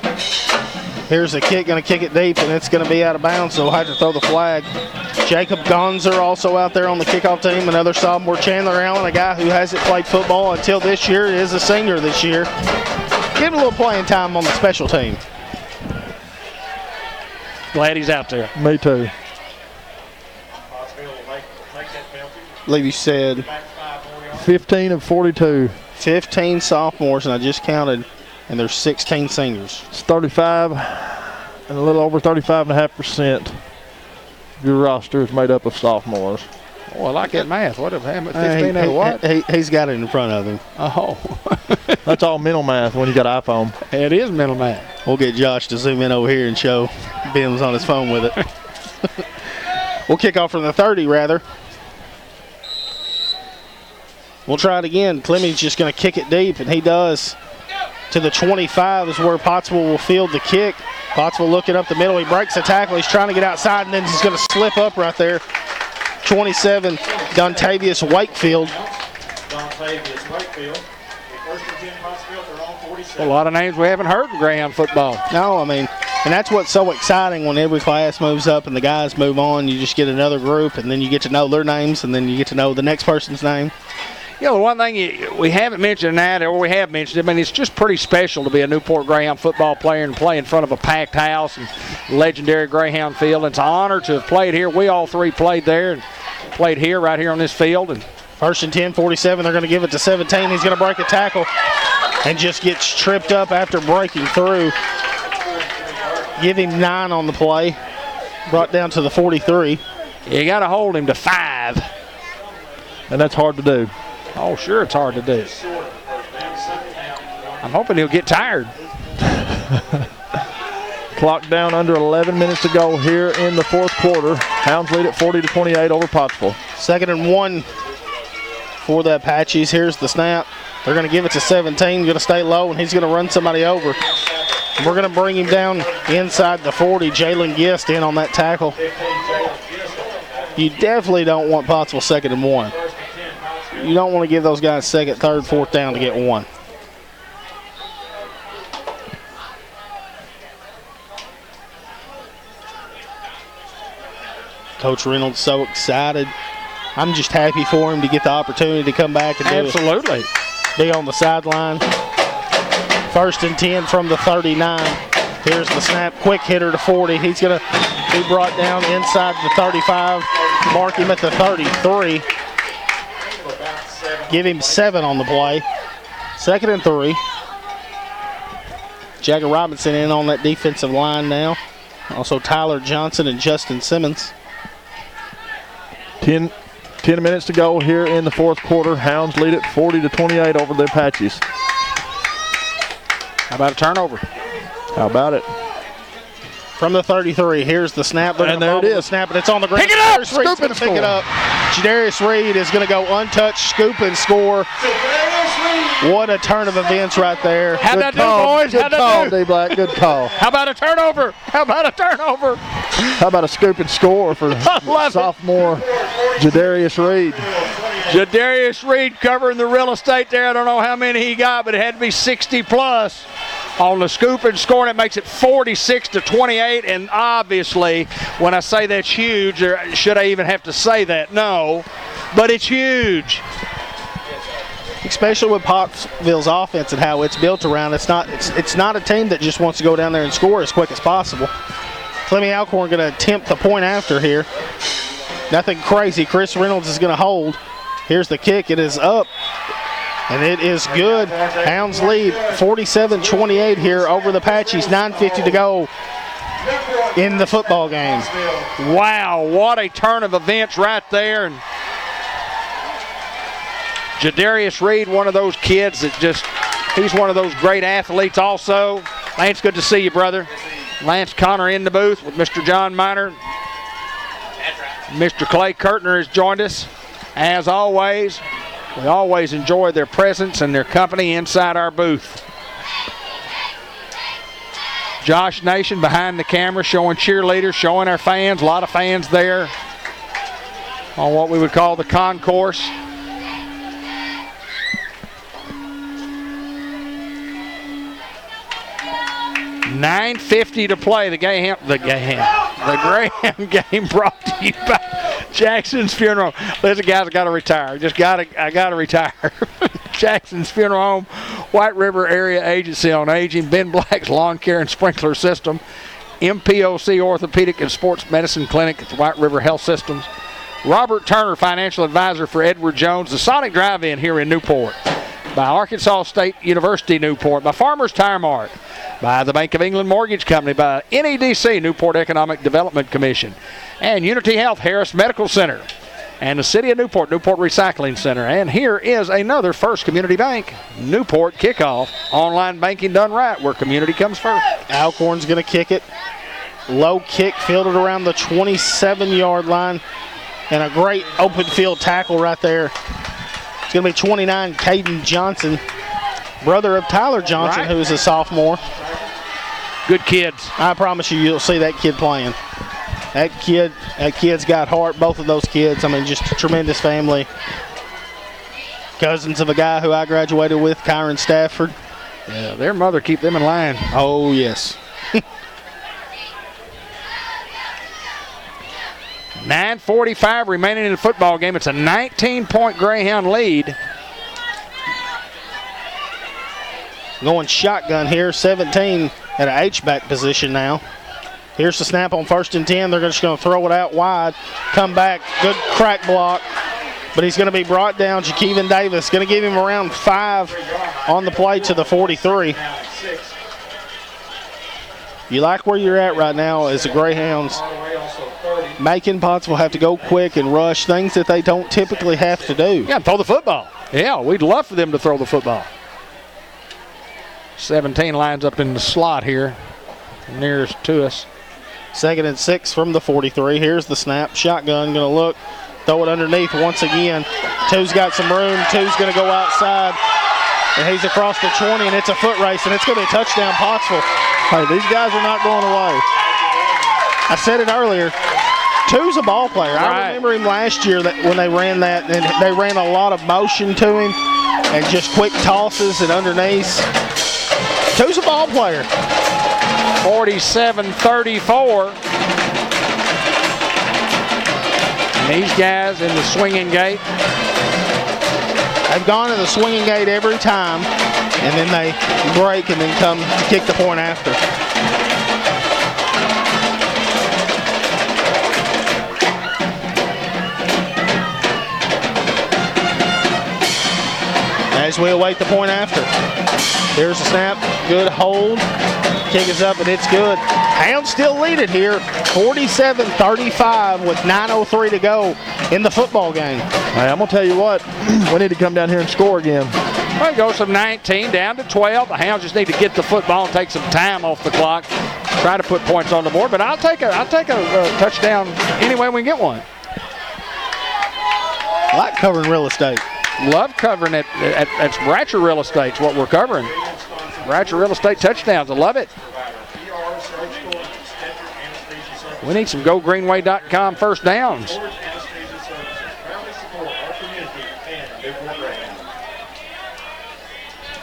Here's the kick, going to kick it deep, and it's going to be out of bounds, so we'll have to throw the flag. Jacob Gonzer also out there on the kickoff team, another sophomore. Chandler Allen, a guy who hasn't played football until this year, is a senior this year. Give him a little playing time on the special team. Glad he's out there. Me too. I believe you said 15 of 42. 15 sophomores, and I just counted, and there's 16 seniors. It's 35 and a little over 35.5% of your roster is made up of sophomores. Oh, I like that math. What if 15 out of what? He's got it in front of him. Oh. That's all mental math when you got an iPhone. It is mental math. We'll get Josh to zoom in over here and show Ben was on his phone with it. We'll kick off from the 30, rather. We'll try it again. Clemmy's just going to kick it deep, and he does. To the 25 is where Pottsville will field the kick. Pottsville looking up the middle. He breaks the tackle. He's trying to get outside, and then he's going to slip up right there. 27, Dontavius Wakefield. A lot of names we haven't heard in Greyhound football. No, I mean, and that's what's so exciting when every class moves up and the guys move on. You just get another group, and then you get to know their names, and then you get to know the next person's name. The one thing we haven't mentioned that, or we have mentioned it, I mean, it's just pretty special to be a Newport Greyhound football player and play in front of a packed house and legendary Greyhound field. It's an honor to have played here. We all three played there and played here, right here on this field. And first and 10, 47. They're going to give it to 17. He's going to break a tackle and just gets tripped up after breaking through. Give him 9 on the play. Brought down to the 43. You got to hold him to 5. And that's hard to do. Oh, sure, it's hard to do. I'm hoping he'll get tired. Clock down under 11 minutes to go here in the fourth quarter. Hounds lead at 40-28 over Pottsville. 2nd and 1 for the Apaches. Here's the snap. They're going to give it to 17. Going to stay low, and he's going to run somebody over. We're going to bring him down inside the 40. Jalen Gist in on that tackle. You definitely don't want Pottsville 2nd and 1. You don't want to give those guys 2nd, 3rd, 4th down to get 1. Coach Reynolds so excited. I'm just happy for him to get the opportunity to come back and absolutely be on the sideline. 1st and 10 from the 39. Here's the snap. Quick hitter to 40. He's going to be brought down inside the 35. Mark him at the 33. Give him 7 on the play. 2nd and 3. Jagger Robinson in on that defensive line now. Also Tyler Johnson and Justin Simmons. 10 minutes to go here in the fourth quarter. Hounds lead it 40-28 over the Apaches. How about a turnover? How about it? From the 33, here's the snap. And there it is. Snap, and it's on the ground. Pick it up! Jadarius Reed's gonna pick it up. Jadarius Reed is going to go untouched, scoop, and score. What a turn of events right there. How'd that do, call. boys? Good How'd that call, do? D-Black. Good call. How about a turnover? How about a turnover? How about a scoop and score for sophomore Jadarius Reed? Jadarius Reed covering the real estate there. I don't know how many he got, but it had to be 60 plus on the scoop and score, and it makes it 46-28. And obviously, when I say that's huge, or should I even have to say that? No, but it's huge. Especially with Pottsville's offense and how it's built around. It's not a team that just wants to go down there and score as quick as possible. Clemmy Alcorn going to attempt the point after here. Nothing crazy. Chris Reynolds is going to hold. Here's the kick. It is up. And it is good. Hounds lead 47-28 here over the Apaches. 9:50 to go in the football game. Wow, what a turn of events right there. And Jadarius Reed, one of those kids that he's one of those great athletes also. Lance, good to see you, brother. Lance Connor in the booth with Mr. John Miner. Mr. Clay Kurtner has joined us. As always, we always enjoy their presence and their company inside our booth. Josh Nation behind the camera showing cheerleaders, showing our fans, a lot of fans there on what we would call the concourse. 9:50 to play. The Greyhound game brought to you by Jackson's Funeral. Listen, guys, I got to retire. I got to retire. Jackson's Funeral Home, White River Area Agency on Aging, Ben Black's Lawn Care and Sprinkler System, MPOC Orthopedic and Sports Medicine Clinic at the White River Health Systems, Robert Turner, Financial Advisor for Edward Jones, the Sonic Drive-In here in Newport, by Arkansas State University Newport, by Farmers Tire Mart, by the Bank of England Mortgage Company, by NEDC, Newport Economic Development Commission, and Unity Health Harris Medical Center, and the City of Newport, Newport Recycling Center. And here is another First Community Bank Newport kickoff. Online banking done right, where community comes first. Alcorn's going to kick it. Low kick fielded around the 27-yard line, and a great open field tackle right there. It's going to be 29, Caden Johnson, brother of Tyler Johnson, Right. who is a sophomore. Good kids. I promise you'll see that kid playing. That kid's got heart, both of those kids. I mean, just a tremendous family. Cousins of a guy who I graduated with, Kyron Stafford. Yeah, their mother keep them in line. Oh, yes. 9:45 remaining in the football game. It's a 19-point Greyhound lead. Going shotgun here, 17 at an H-back position now. Here's the snap on 1st and 10. They're just going to throw it out wide. Come back. Good crack block. But he's going to be brought down. Jakeevan Davis going to give him around 5 on the play to the 43. You like where you're at right now as the Greyhounds. Macon Potts will have to go quick and rush, things that they don't typically have to do. Yeah, throw the football. Yeah, we'd love for them to throw the football. 17 lines up in the slot here, nearest to us. 2nd and 6 from the 43. Here's the snap. Shotgun going to look. Throw it underneath once again. Two's got some room. Two's going to go outside. And he's across the 20, and it's a foot race, and it's going to be a touchdown, Pottsville. Hey, these guys are not going away. I said it earlier. Two's a ball player. Right. I remember him last year that when they ran that, and they ran a lot of motion to him and just quick tosses and underneath. Two's a ball player. 47-34. And these guys in the swinging gate. They've gone to the swinging gate every time, and then they break and then come to kick the point after. As we await the point after. Here's the snap. Good hold. Kick is up, and it's good. Hounds still lead it here, 47-35 with 9:03 to go in the football game. Hey, I'm going to tell you what, we need to come down here and score again. Well, it goes from 19 down to 12. The Hounds just need to get the football and take some time off the clock. Try to put points on the board, but I'll take a touchdown any way we can get one. I like covering real estate. Love covering it. That's Bratcher Real Estate's what we're covering. Bratcher Real Estate touchdowns. I love it. We need some GoGreenway.com first downs.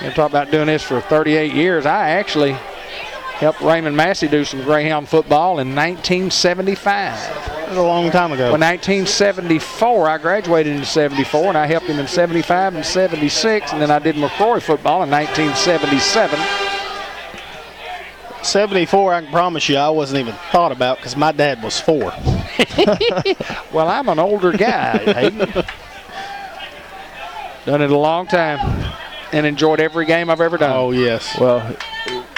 We're talk about doing this for 38 years. I actually helped Raymond Massey do some Greyhound football in 1975. That was a long time ago. Well, 1974, I graduated in 74, and I helped him in 75 and 76, and then I did McCrory football in 1977. 74, I can promise you I wasn't even thought about because my dad was 4. Well, I'm an older guy, Hayden. Done it a long time and enjoyed every game I've ever done. Oh, yes. Well,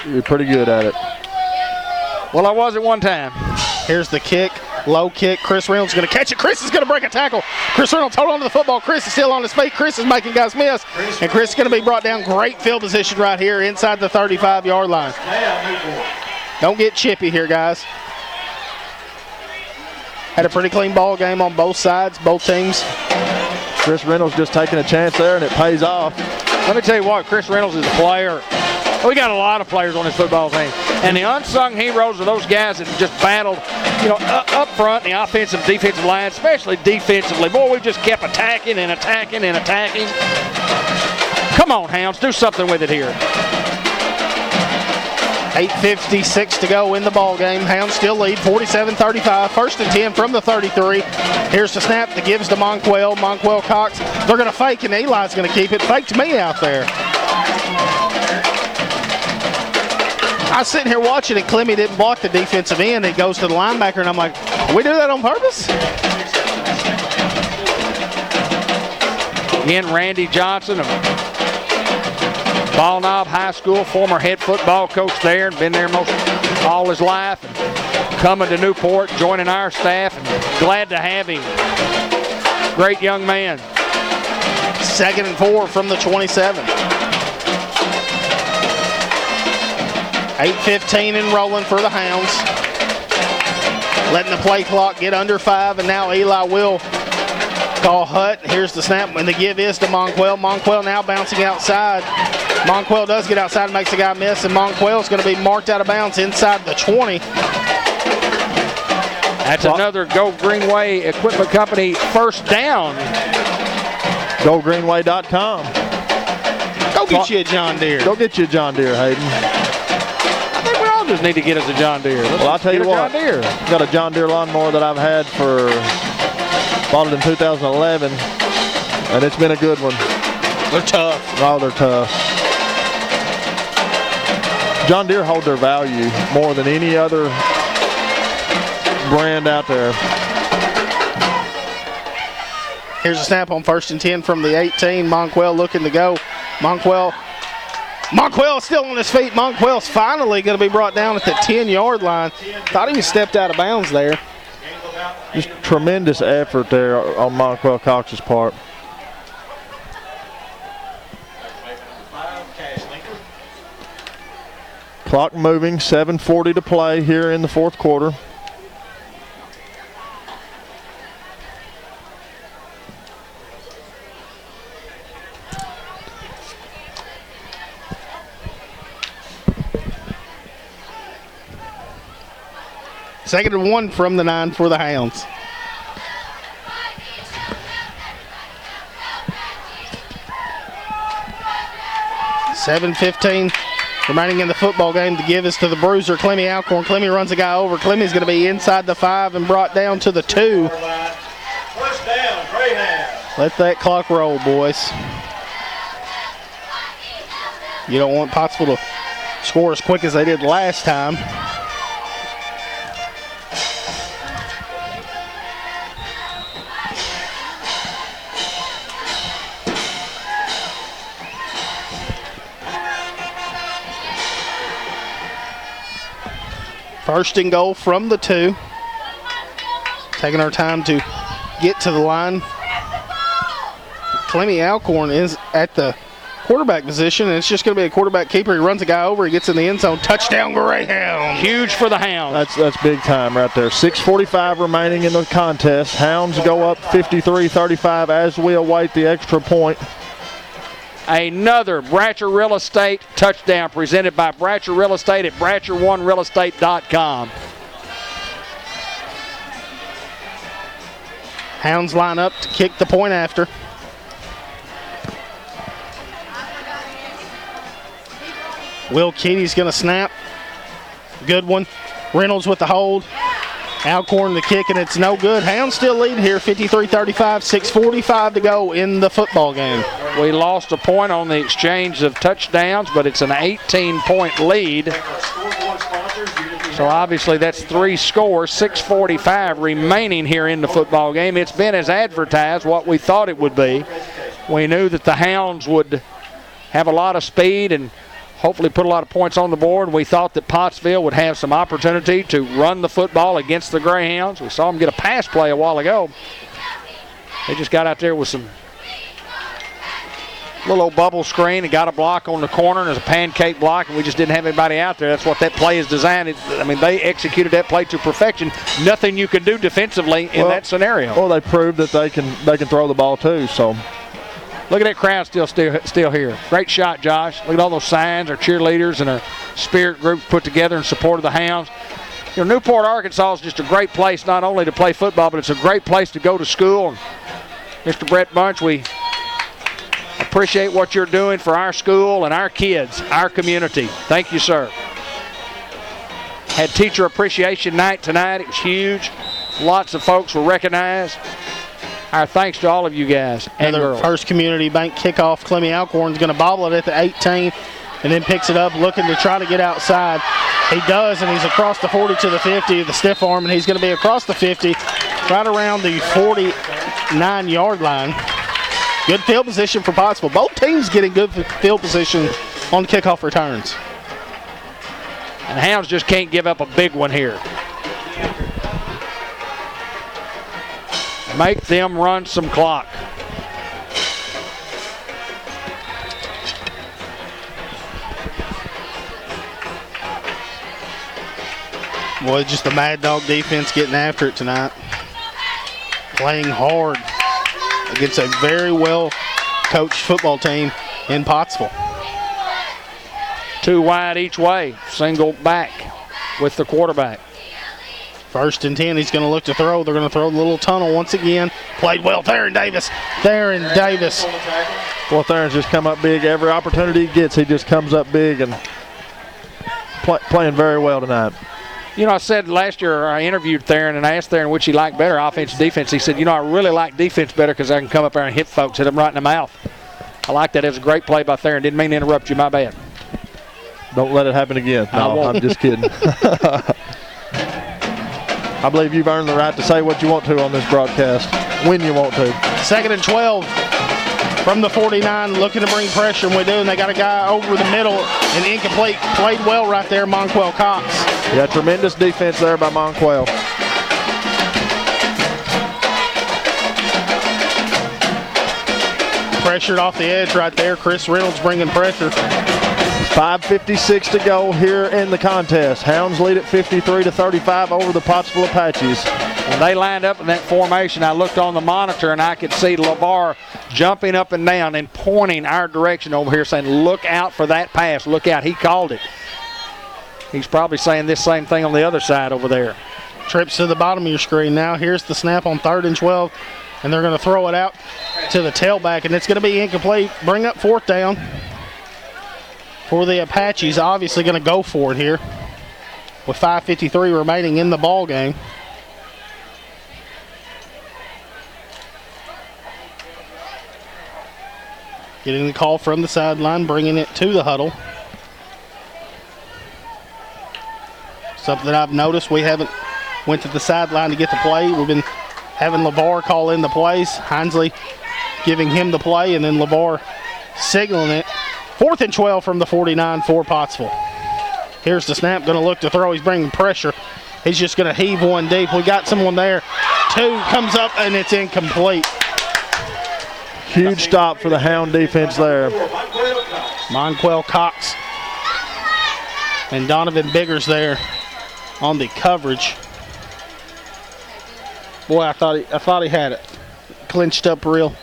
you're pretty good at it. Well, I was at one time. Here's the kick. Low kick. Chris Reynolds is going to catch it. Chris is going to break a tackle. Chris Reynolds hold on to the football. Chris is still on his feet. Chris is making guys miss. And Chris is going to be brought down. Great field position right here inside the 35-yard line. Don't get chippy here, guys. Had a pretty clean ball game on both sides, both teams. Chris Reynolds just taking a chance there, and it pays off. Let me tell you what, Chris Reynolds is a player. We got a lot of players on this football team. And the unsung heroes are those guys that just battled, up front, the offensive, defensive line, especially defensively. Boy, we just kept attacking and attacking and attacking. Come on, Hounds, do something with it here. 8:56 to go in the ball game. Hounds still lead 47-35. 1st and 10 from the 33. Here's the snap that gives to Monquell. Monquell Cox. They're going to fake, and Eli's going to keep it. Faked me out there. I was sitting here watching it. Clemmy didn't block the defensive end. It goes to the linebacker, and I'm like, we do that on purpose? Again, Randy Johnson of Ball Knob High School, former head football coach there, and been there most all his life. And coming to Newport, joining our staff, and glad to have him. Great young man. 2nd and 4 from the 27. 8:15 and rolling for the Hounds. Letting the play clock get under 5, and now Eli will call hut. Here's the snap, and the give is to Monquell. Monquell now bouncing outside. Monquell does get outside and makes the guy miss, and Monquell is going to be marked out of bounds inside the 20. That's another Go Greenway Equipment Company first down. GoGreenway.com. Go get you a John Deere. Go get you a John Deere, Hayden. I think we all just need to get us a John Deere. Well, I'll tell you what. Got a John Deere lawnmower that I've had bought it in 2011, and it's been a good one. They're tough. Oh, they're tough. John Deere hold their value more than any other brand out there. Here's a snap on 1st and 10 from the 18. Monquell looking to go. Monquell is still on his feet. Monquell's finally going to be brought down at the 10-yard line. Thought he stepped out of bounds there. Just tremendous effort there on Monquell Cox's part. Clock moving, 7:40 to play here in the 4th quarter. Second and 1 from the 9 for the Hounds. $7:15 remaining in the football game. To give is to the bruiser, Clemmy Alcorn. Clemmy runs a guy over. Clemmy's going to be inside the 5 and brought down to the 2. First down, Greyhound. Let that clock roll, boys. You don't want Pottsville to score as quick as they did last time. First and goal from the 2. Taking our time to get to the line. Clemmy Alcorn is at the quarterback position, and it's just going to be a quarterback keeper. He runs a guy over, he gets in the end zone. Touchdown, Greyhound. Huge for the Hounds. That's big time right there. 6:45 remaining in the contest. Hounds go up 53-35 as we await the extra point. Another Bratcher Real Estate touchdown presented by Bratcher Real Estate at BratcherOneRealEstate.com. Hounds line up to kick the point after. Will Keaty's going to snap. Good one. Reynolds with the hold. Alcorn the kick, and it's no good. Hounds still lead here, 53-35, 6:45 to go in the football game. We lost a point on the exchange of touchdowns, but it's an 18-point lead. So obviously that's 3 scores, 6:45 remaining here in the football game. It's been as advertised, what we thought it would be. We knew that the Hounds would have a lot of speed and hopefully put a lot of points on the board. We thought that Pottsville would have some opportunity to run the football against the Greyhounds. We saw them get a pass play a while ago. They just got out there with some little old bubble screen and got a block on the corner, and there's a pancake block, and we just didn't have anybody out there. That's what that play is designed. I mean, they executed that play to perfection. Nothing you can do defensively in that scenario. Well, they proved that they can throw the ball too, so. Look at that crowd still here. Great shot, Josh. Look at all those signs, our cheerleaders and our spirit groups put together in support of the Hounds. You know, Newport, Arkansas is just a great place not only to play football, but it's a great place to go to school. And Mr. Brett Bunch, we appreciate what you're doing for our school and our kids, our community. Thank you, sir. Had teacher appreciation night tonight. It was huge. Lots of folks were recognized. Our thanks to all of you guys and girls. First Community Bank kickoff. Clemmy Alcorn's going to bobble it at the 18 and then picks it up, looking to try to get outside. He does, and he's across the 40 to the 50, the stiff arm, and he's going to be across the 50, right around the 49-yard line. Good field position for Pottsville. Both teams getting good field position on kickoff returns. And Hounds just can't give up a big one here. Make them run some clock. Boy, just the Mad Dog defense getting after it tonight. Playing hard against a very well-coached football team in Pottsville. 2 wide each way. Single back with the quarterback. First and 10, he's going to look to throw. They're going to throw the little tunnel once again. Played well, Theron Davis. Theron Davis. Well, Theron's just come up big. Every opportunity he gets, he just comes up big and playing very well tonight. You know, I said last year I interviewed Theron and I asked Theron which he liked better, offense or defense. He said, you know, I really like defense better because I can come up there and hit folks, hit them right in the mouth. I like that. It was a great play by Theron. Didn't mean to interrupt you. My bad. Don't let it happen again. No, I'm just kidding. I believe you've earned the right to say what you want to on this broadcast, when you want to. 2nd and 12 from the 49, looking to bring pressure, and we do, and they got a guy over the middle, and incomplete. Played well right there, Monquel Cox. Yeah, tremendous defense there by Monquel. Pressured off the edge right there. Chris Reynolds bringing pressure. 5:56 to go here in the contest. Hounds lead at 53-35 over the Pottsville Apaches. When they lined up in that formation, I looked on the monitor and I could see LeVar jumping up and down and pointing our direction over here saying, look out for that pass. Look out. He called it. He's probably saying this same thing on the other side over there. Trips to the bottom of your screen now. Here's the snap on 3rd and 12, and they're going to throw it out to the tailback, and it's going to be incomplete. Bring up 4th down. For the Apaches, obviously going to go for it here with 5:53 remaining in the ball game. Getting the call from the sideline, bringing it to the huddle. Something that I've noticed, we haven't went to the sideline to get the play. We've been having LeVar call in the plays. Hinsley giving him the play, and then LeVar signaling it. 4th and 12 from the 49 for Pottsville. Here's the snap, going to look to throw. He's bringing pressure. He's just going to heave one deep. We got someone there. 2 comes up, and it's incomplete. Huge stop for the Hound defense there. Monquel Cox and Donovan Biggers there on the coverage. Boy, I thought he had it. Clinched up real.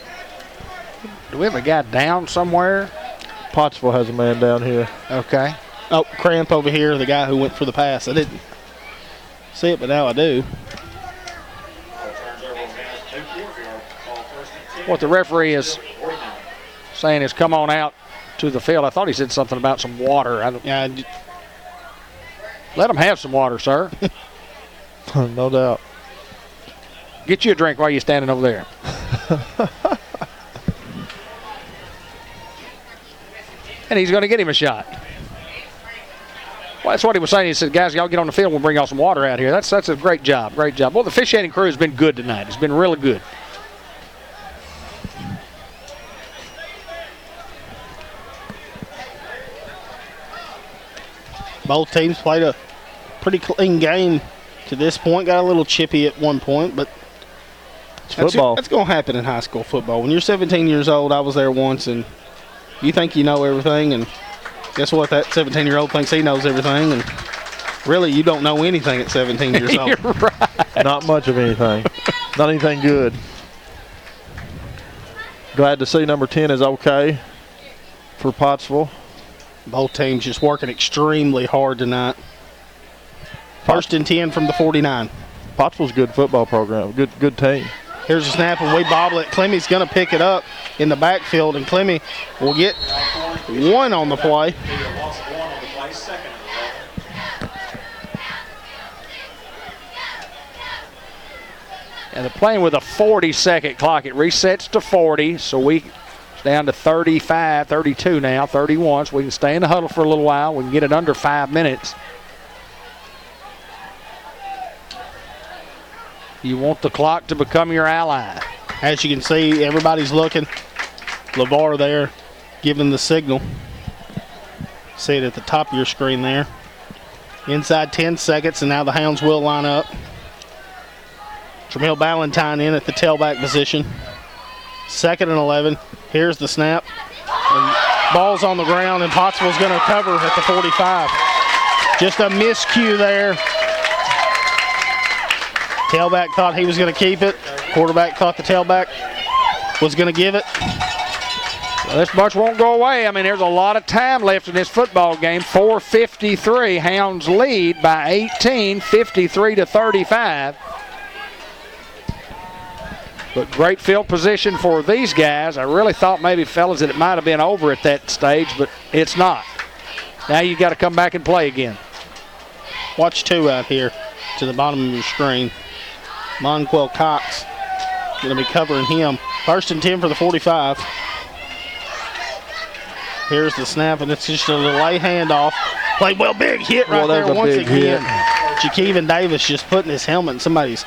Do we have a guy down somewhere? Pottsville has a man down here. Okay. Oh, Cramp over here, the guy who went for the pass. I didn't see it, but now I do. What the referee is saying is come on out to the field. I thought he said something about some water. Yeah, Let him have some water, sir. No doubt. Get you a drink while you're standing over there. And he's going to get him a shot. Well, that's what he was saying. He said, guys, y'all get on the field. We'll bring y'all some water out here. That's a great job. Great job. Well, the officiating crew has been good tonight. It's been really good. both teams played a pretty clean game to this point. Got a little chippy at one point, but football. That's going to happen in high school football. When you're 17 years old, I was there once, and you think you know everything, and guess what? That 17-year-old thinks he knows everything, and really you don't know anything at 17 years old. You're right. Not much of anything. Not anything good. Glad to see number 10 is okay for Pottsville. Both teams just working extremely hard tonight. First and 10 from the 49. Pottsville's a good football program. Good team. Here's a snap, and we bobble it. Clemmy's going to pick it up in the backfield, and Clemmy will get one on the play. And they're playing with a 40-second clock. It resets to 40, so it's down to 35, 32 now, 31. So we can stay in the huddle for a little while. We can get it under 5 minutes. You want the clock to become your ally. As you can see, everybody's looking. LeVar there giving the signal. See it at the top of your screen there. Inside 10 seconds, and now the Hounds will line up. Jamil Ballantyne in at the tailback position. 2nd and 11. Here's the snap. And ball's on the ground, and Pottsville's going to cover at the 45. Just a miscue there. Tailback thought he was going to keep it. Quarterback thought the tailback was going to give it. Well, this much won't go away. I mean, there's a lot of time left in this football game. 4:53. Hounds lead by 18, 53-35. But great field position for these guys. I really thought maybe, fellas, that it might have been over at that stage, but it's not. Now you got to come back and play again. Watch 2 out here to the bottom of your screen. Monquel Cox going to be covering him. 1st and 10 for the 45. Here's the snap, and it's just a delay handoff. Played well, big hit right there once again. Jakeevan Davis just putting his helmet in somebody's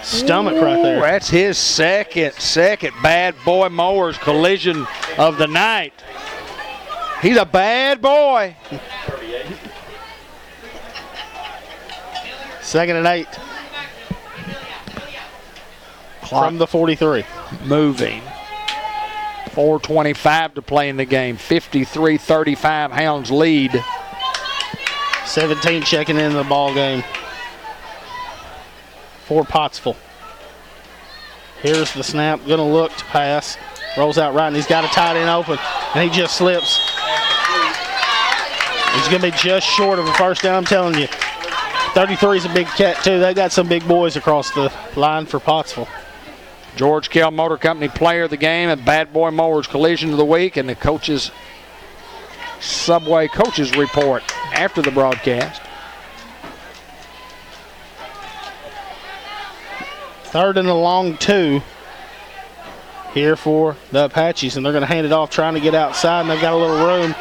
stomach right there. That's his second bad boy mowers collision of the night. He's a bad boy. 2nd and 8. From the 43. Moving. 4:25 to play in the game. 53-35 Hounds lead. 17 checking into the ball game for Pottsville. Here's the snap. Going to look to pass. Rolls out right, and he's got a tight end open, and he just slips. He's going to be just short of a first down, I'm telling you. 33 is a big cat, too. They got some big boys across the line for Pottsville. George Kell Motor Company player of the game and bad boy mowers collision of the week, and the coaches Subway coaches report after the broadcast. 3rd and a long 2 here for the Apaches, and they're going to hand it off, trying to get outside, and they've got a little room,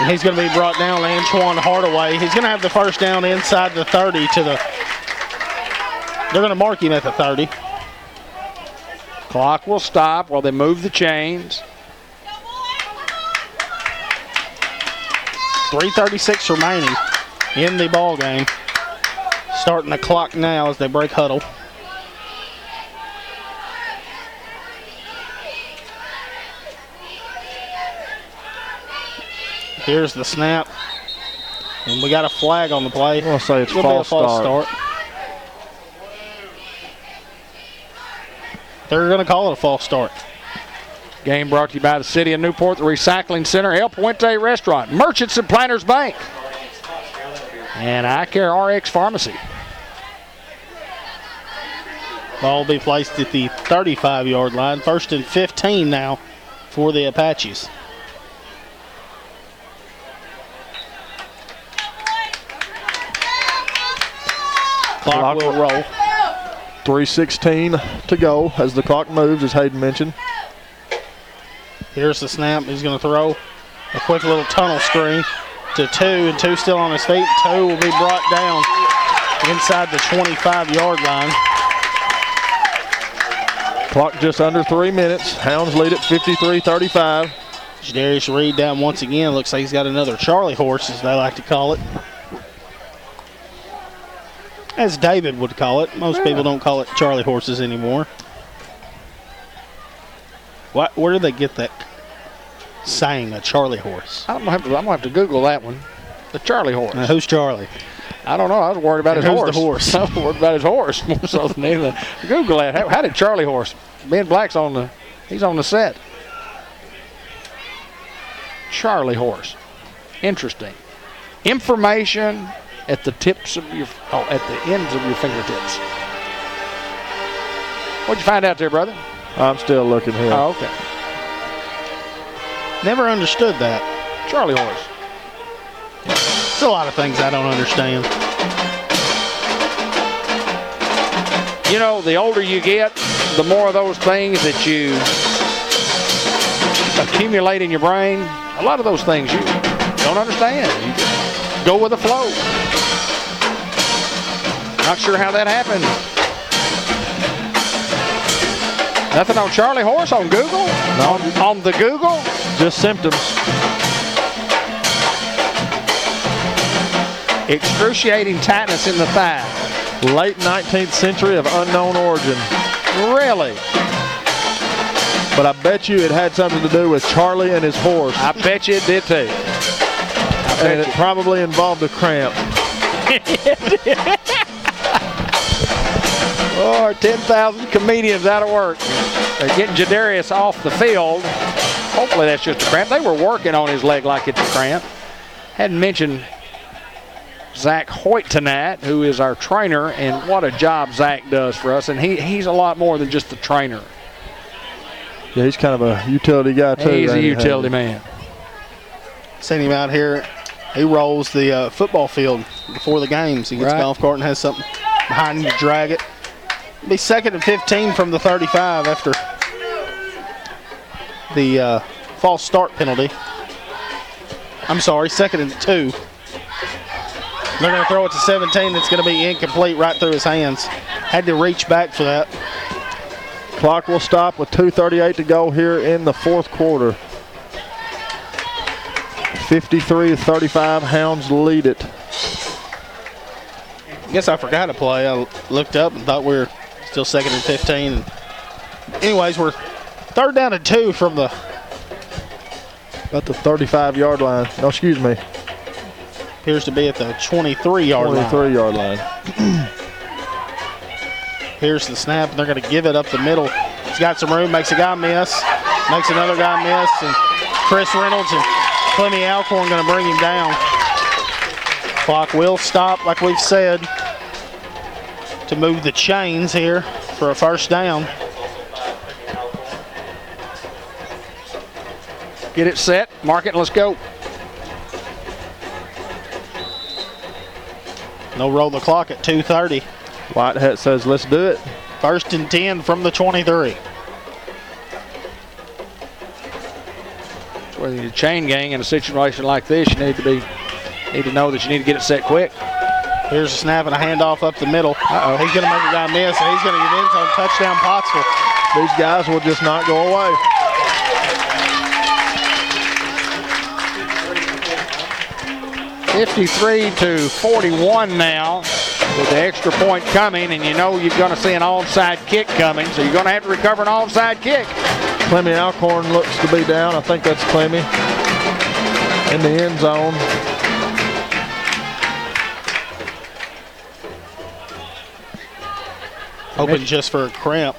and he's going to be brought down. Antoine Hardaway. He's going to have the first down inside the 30 to the. They're going to mark him at the 30. Clock will stop while they move the chains. 3:36 remaining in the ball game. Starting the clock now as they break huddle. Here's the snap. And we got a flag on the play. I'm going to say it's It'll be a false false start. They're going to call it a false start. Game brought to you by the City of Newport, the Recycling Center, El Puente Restaurant, Merchants and Planters Bank, and Eye Care RX Pharmacy. Ball will be placed at the 35-yard line. 1st and 15 now for the Apaches. Clock will roll. 3:16 to go as the clock moves, as Hayden mentioned. Here's the snap. He's going to throw a quick little tunnel screen to Two, and Two still on his feet. Two will be brought down inside the 25-yard line. Clock just under 3 minutes. Hounds lead at 53-35. Jadarius Reed down once again. Looks like he's got another Charlie horse, as they like to call it. As David would call it. Most people don't call it Charlie horses anymore. Where did they get that saying, a Charlie horse? I'm gonna have to Google that one. The Charlie horse. Now, who's Charlie? I don't know. I was worried about And his who's horse. the horse? I was worried about his horse more so than anything. Google that. How did Charlie horse? Ben Black's he's on the set. Charlie horse. Interesting. Information at the tips of at the ends of your fingertips. What'd you find out there, brother? I'm still looking here. Oh, okay. Never understood that. Charlie horse. There's a lot of things I don't understand. You know, the older you get, the more of those things that you accumulate in your brain. A lot of those things you don't understand. You just go with the flow. Not sure how that happened. Nothing on Charlie horse on Google? No. On the Google? Just symptoms. Excruciating tightness in the thigh. Late 19th century of unknown origin. Really? But I bet you it had something to do with Charlie and his horse. I bet you it did too. And it probably involved a cramp. Oh, 10,000 comedians out of work. They're getting Jadarius off the field. Hopefully that's just a cramp. They were working on his leg like it's a cramp. Hadn't mentioned Zach Hoyt tonight, who is our trainer, and what a job Zach does for us. And he's a lot more than just the trainer. Yeah, he's kind of a utility guy too. He's a utility man. Seen him out here. He rolls the football field before the games. He gets a golf cart and has something behind him to drag it. It'll be 2nd and 15 from the 35 after the false start penalty. I'm sorry, 2nd and 2. They're going to throw it to 17. It's going to be incomplete right through his hands. Had to reach back for that. Clock will stop with 2:38 to go here in the fourth quarter. 53-35, Hounds lead it. I guess I forgot to play. I looked up and thought we were still 2nd and 15. Anyways, we're 3rd down and 2 from the... About the 35-yard line. No, excuse me. Appears to be at the 23-yard line. 23-yard line. Here's the snap, and they're going to give it up the middle. He's got some room, makes a guy miss, makes another guy miss, and Chris Reynolds and Clemmy Alcorn going to bring him down. Clock will stop, like we've said, to move the chains here for a 1st down. Get it set, mark it, and let's go. No roll the clock at 2:30. Whitehead says, let's do it. 1st and 10 from the 23. Whether you're chain gang in a situation like this, you need to know that you need to get it set quick. Here's a snap and a handoff up the middle. Uh-oh. He's going to make a guy miss, and he's going to get end zone touchdown Pottsville. These guys will just not go away. $53-41 now. with the extra point coming, and you know you're going to see an onside kick coming, so you're going to have to recover an onside kick. Clemmy Alcorn looks to be down. I think that's Clemmy in the end zone. Hoping just for a cramp.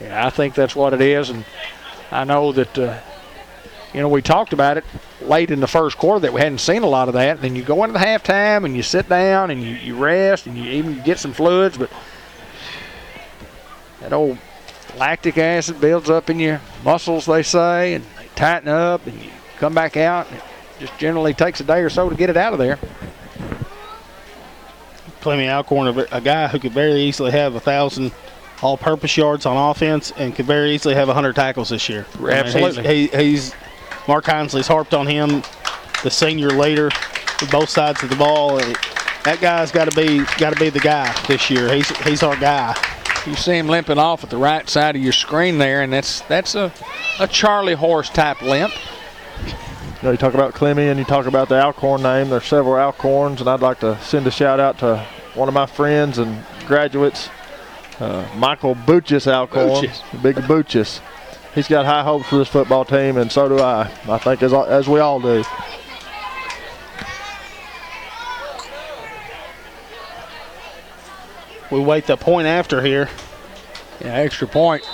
Yeah, I think that's what it is, and I know that, you know, we talked about it late in the first quarter that we hadn't seen a lot of that. And then you go into the halftime and you sit down and you rest and you even get some fluids, but that old lactic acid builds up in your muscles, they say, and they tighten up and you come back out. And it just generally takes a day or so to get it out of there. Clemmy Alcorn, a guy who could very easily have 1,000 all-purpose yards on offense and could very easily have 100 tackles this year. Absolutely. I mean, he's Mark Hinsley's harped on him, the senior leader with both sides of the ball. That guy's got to be the guy this year. He's our guy. You see him limping off at the right side of your screen there, and that's a Charlie Horse type limp. You know, you talk about Clemmy and you talk about the Alcorn name. There's several Alcorns, and I'd like to send a shout out to one of my friends and graduates, Michael Buchis Alcorn, Big Buchis. He's got high hopes for this football team, and so do I. I think as we all do. We wait the point after here. Yeah, extra point.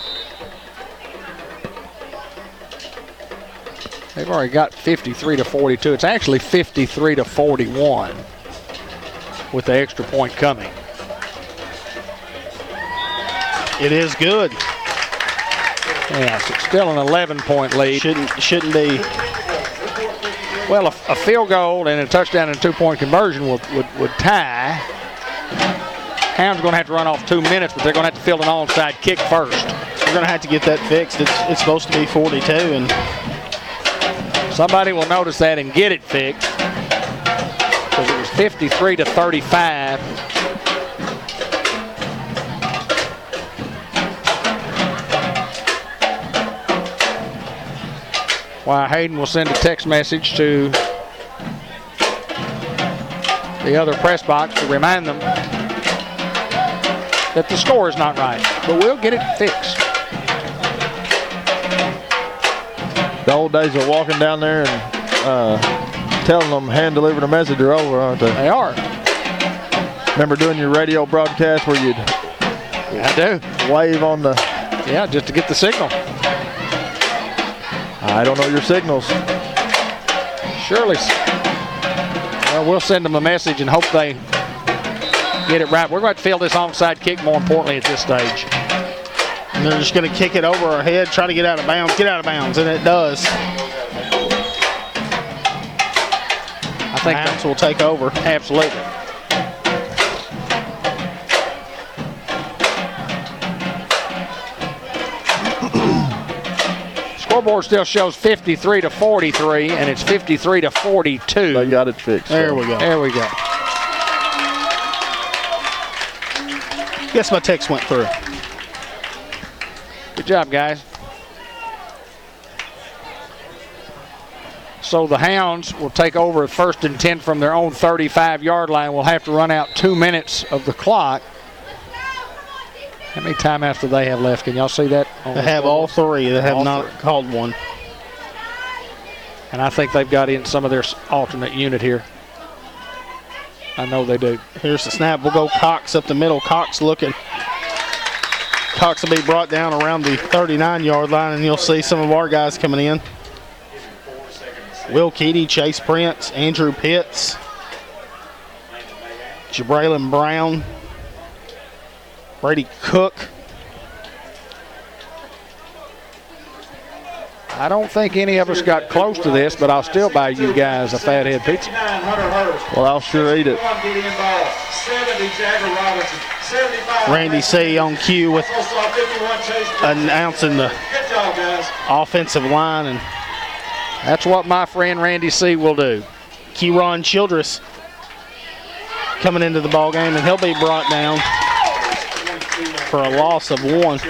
They've already got 53-42. It's actually 53-41 with the extra point coming. It is good. Yeah, so it's still an 11-point lead. Shouldn't be. Well, a field goal and a touchdown and a 2-point conversion would tie. Hound's going to have to run off 2 minutes, but they're going to have to field an onside kick first. We're going to have to get that fixed. It's supposed to be 42, and somebody will notice that and get it fixed, because it was 53-35. While Hayden will send a text message to the other press box to remind them that the score is not right, but we'll get it fixed. The old days of walking down there and telling them hand-delivered a message are over, aren't they? They are. Remember doing your radio broadcast where you'd wave on the... Yeah, just to get the signal. I don't know your signals. Surely. Well, we'll send them a message and hope they get it right. We're going to field this onside kick, more importantly, at this stage. And they're just going to kick it over our head, try to get out of bounds, and it does. I think Hounds will take over. Absolutely. Scoreboard still shows 53-43, and it's 53-42. They got it fixed. There we go. There we go. Guess my text went through. Good job, guys. So the Hounds will take over at 1st and 10 from their own 35-yard line. We'll have to run out 2 minutes of the clock. How many timeouts do they have left? Can y'all see that? They have all three. They have not called one. And I think they've got in some of their alternate unit here. I know they do. Here's the snap. We'll go Cox up the middle. Cox looking. Cox will be brought down around the 39-yard line, and you'll see some of our guys coming in. Will Keaty, Chase Prince, Andrew Pitts, Jabraylon Brown, Brady Cook. I don't think any of us got close to this, but I'll still buy you guys a Fathead pizza. Well, I'll sure eat it. Randy C. on cue with announcing the offensive line, and that's what my friend Randy C. will do. Keyron Childress coming into the ball game, and he'll be brought down for a loss of 1.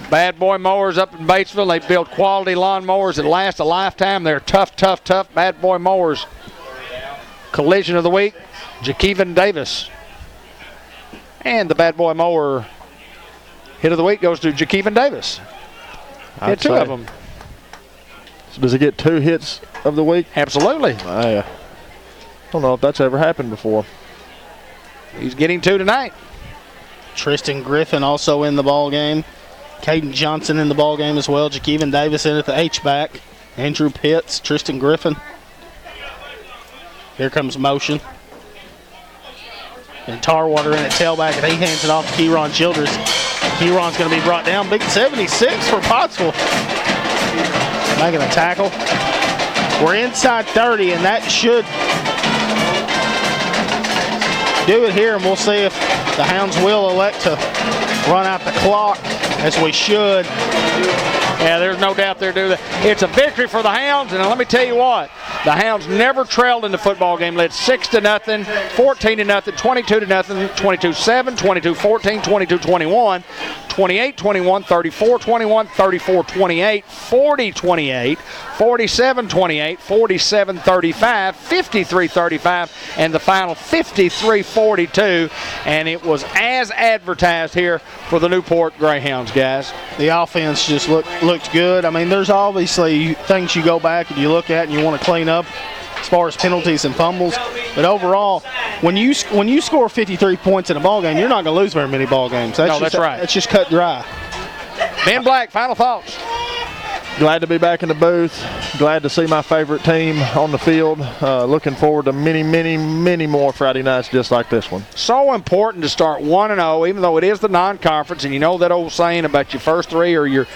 Bad Boy Mowers up in Batesville. They build quality lawn mowers that last a lifetime. They're tough, tough, tough. Bad Boy Mowers. Collision of the week, Jakeven Davis. And the bad boy mower hit of the week goes to Jakeevan Davis. Hit 2 of them. So does he get 2 hits of the week? Absolutely. I don't know if that's ever happened before. He's getting 2 tonight. Tristan Griffin also in the ball game. Caden Johnson in the ball game as well. Jakeevan Davis in at the H-back. Andrew Pitts, Tristan Griffin. Here comes motion. And Tarwater in at tailback, and he hands it off to Kieron Childers. Kieron's going to be brought down. Big 76 for Pottsville. Making a tackle. We're inside 30, and that should do it here, and we'll see if the Hounds will elect to run out the clock, as we should. Yeah, there's no doubt they're doing that. It's a victory for the Hounds, and let me tell you what, the Hounds never trailed in the football game. Led 6-0, 14-0, 22-0, 22-7, 22-14, 22-21, 28-21, 34-21, 34-28, 40-28, 47-28, 47-35, 53-35, and the final 53-42. And it was as advertised here for the Newport Greyhounds, guys. The offense just looked good. I mean, there's obviously things you go back and you look at and you want to clean up as far as penalties and fumbles. But overall, when you score 53 points in a ball game, you're not going to lose very many ball games. That's right. That's just cut dry. Ben Black, final thoughts. Glad to be back in the booth. Glad to see my favorite team on the field. Looking forward to many, many, many more Friday nights just like this one. So important to start 1-0, even though it is the non-conference, and you know that old saying about your first 3 or your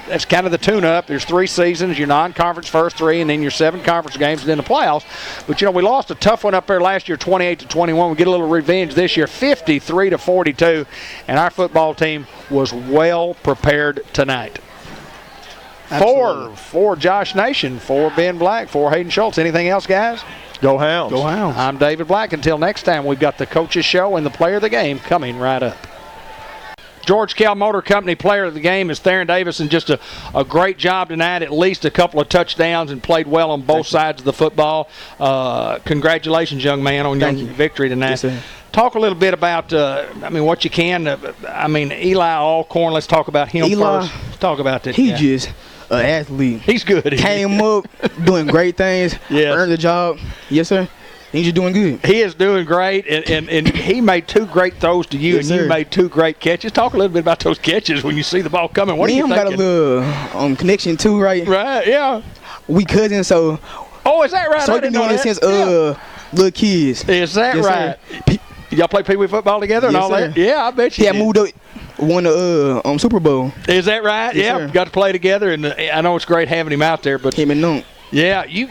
that's kind of the tune-up. There's 3 seasons, your non-conference first 3, and then your 7 conference games, and then the playoffs. But, we lost a tough one up there last year, 28-21. We get a little revenge this year, 53-42, and our football team was well prepared tonight. Absolutely. For Josh Nation, for Ben Black, for Hayden Schultz. Anything else, guys? Go Hounds. Go Hounds. I'm David Black. Until next time, we've got the Coaches Show and the Player of the Game coming right up. George Kell Motor Company Player of the Game is Theron Davis, and just a great job tonight, at least a couple of touchdowns, and played well on both sides of the football. Congratulations, young man, on your victory tonight. Yes, sir. Talk a little bit about, what you can. Eli Alcorn, let's talk about him first. Talk about that He guy. just an athlete. He's good. Came up doing great things. Yes. Earned the job. Yes, sir. He's just doing good. He is doing great, and he made 2 great throws to you, Yes, and you sir. made 2 great catches. Talk a little bit about those catches when you see the ball coming. What are you Me and him thinking? got a little connection too, right? Right, yeah. We cousins, so Oh, is that right? so I he been didn't know doing it that. since Yeah. little kids. Is that Yes, right? sir. Y'all play Pee Wee football together and Yes, all sir. that? Yeah, I bet you He had did. moved up, won the Super Bowl. Is that right? Yes, yeah, sir. got to play together, and I know it's great having him out there. But Him and Nunk. yeah, you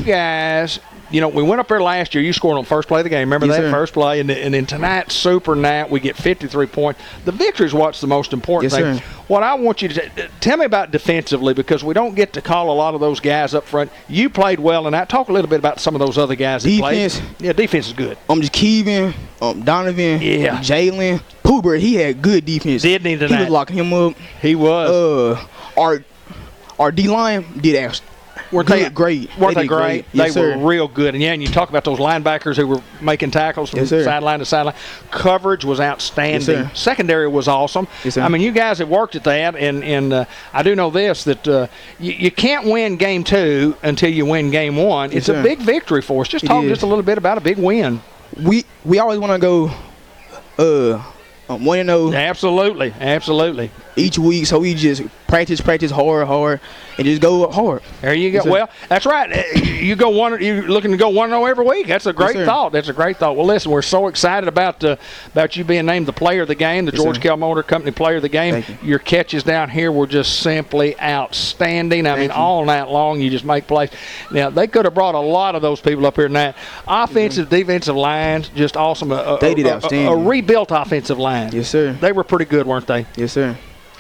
guys. We went up there last year. You scored on the first play of the game. Remember Yes, that sir. first play? And then tonight, super night, we get 53 points. The victory is what's the most important Yes, thing. sir. What I want you to tell me about defensively, because we don't get to call a lot of ththose guys up front. You played well tonight. Talk a little bit about some of those other guys that Defense. played. Yeah, defense is good. Just Kevin, Donovan, Yeah. Jalen, Poober. He had good defense. Didn't he He tonight? was locking him up. He was. Our D line did actually. Weren't Good, they great. Weren't they did great? Yes, They were sir. real good. And you talk about those linebackers who were making tackles from Yes, sir. sideline to sideline. Coverage was outstanding. Yes, sir. Secondary was awesome. Yes, sir. You guys have worked at that, and I do know this, that you can't win game 2 until you win game 1. Yes, It's a sir. big victory for us. Just It talk is. just a little bit about a big win. We always want to go 1-0 Absolutely. Absolutely. each week, so we just practice hard, and just go hard. There you go. Yes, sir. Well, that's right. You're looking to go 1-0 every week. That's a great sir. thought. That's a great thought. Well, listen, we're so excited about you being named the player of the game, the Yes, George sir. Kell Motor Company player of the game. Thank you. Your catches down here were just simply outstanding. I mean, you. all night long, you just make plays. Now, they could have brought a lot of those people up here tonight. Offensive, defensive lines, just awesome. They did outstanding. A rebuilt offensive line. Yes, sir. They were pretty good, weren't they? Yes, sir.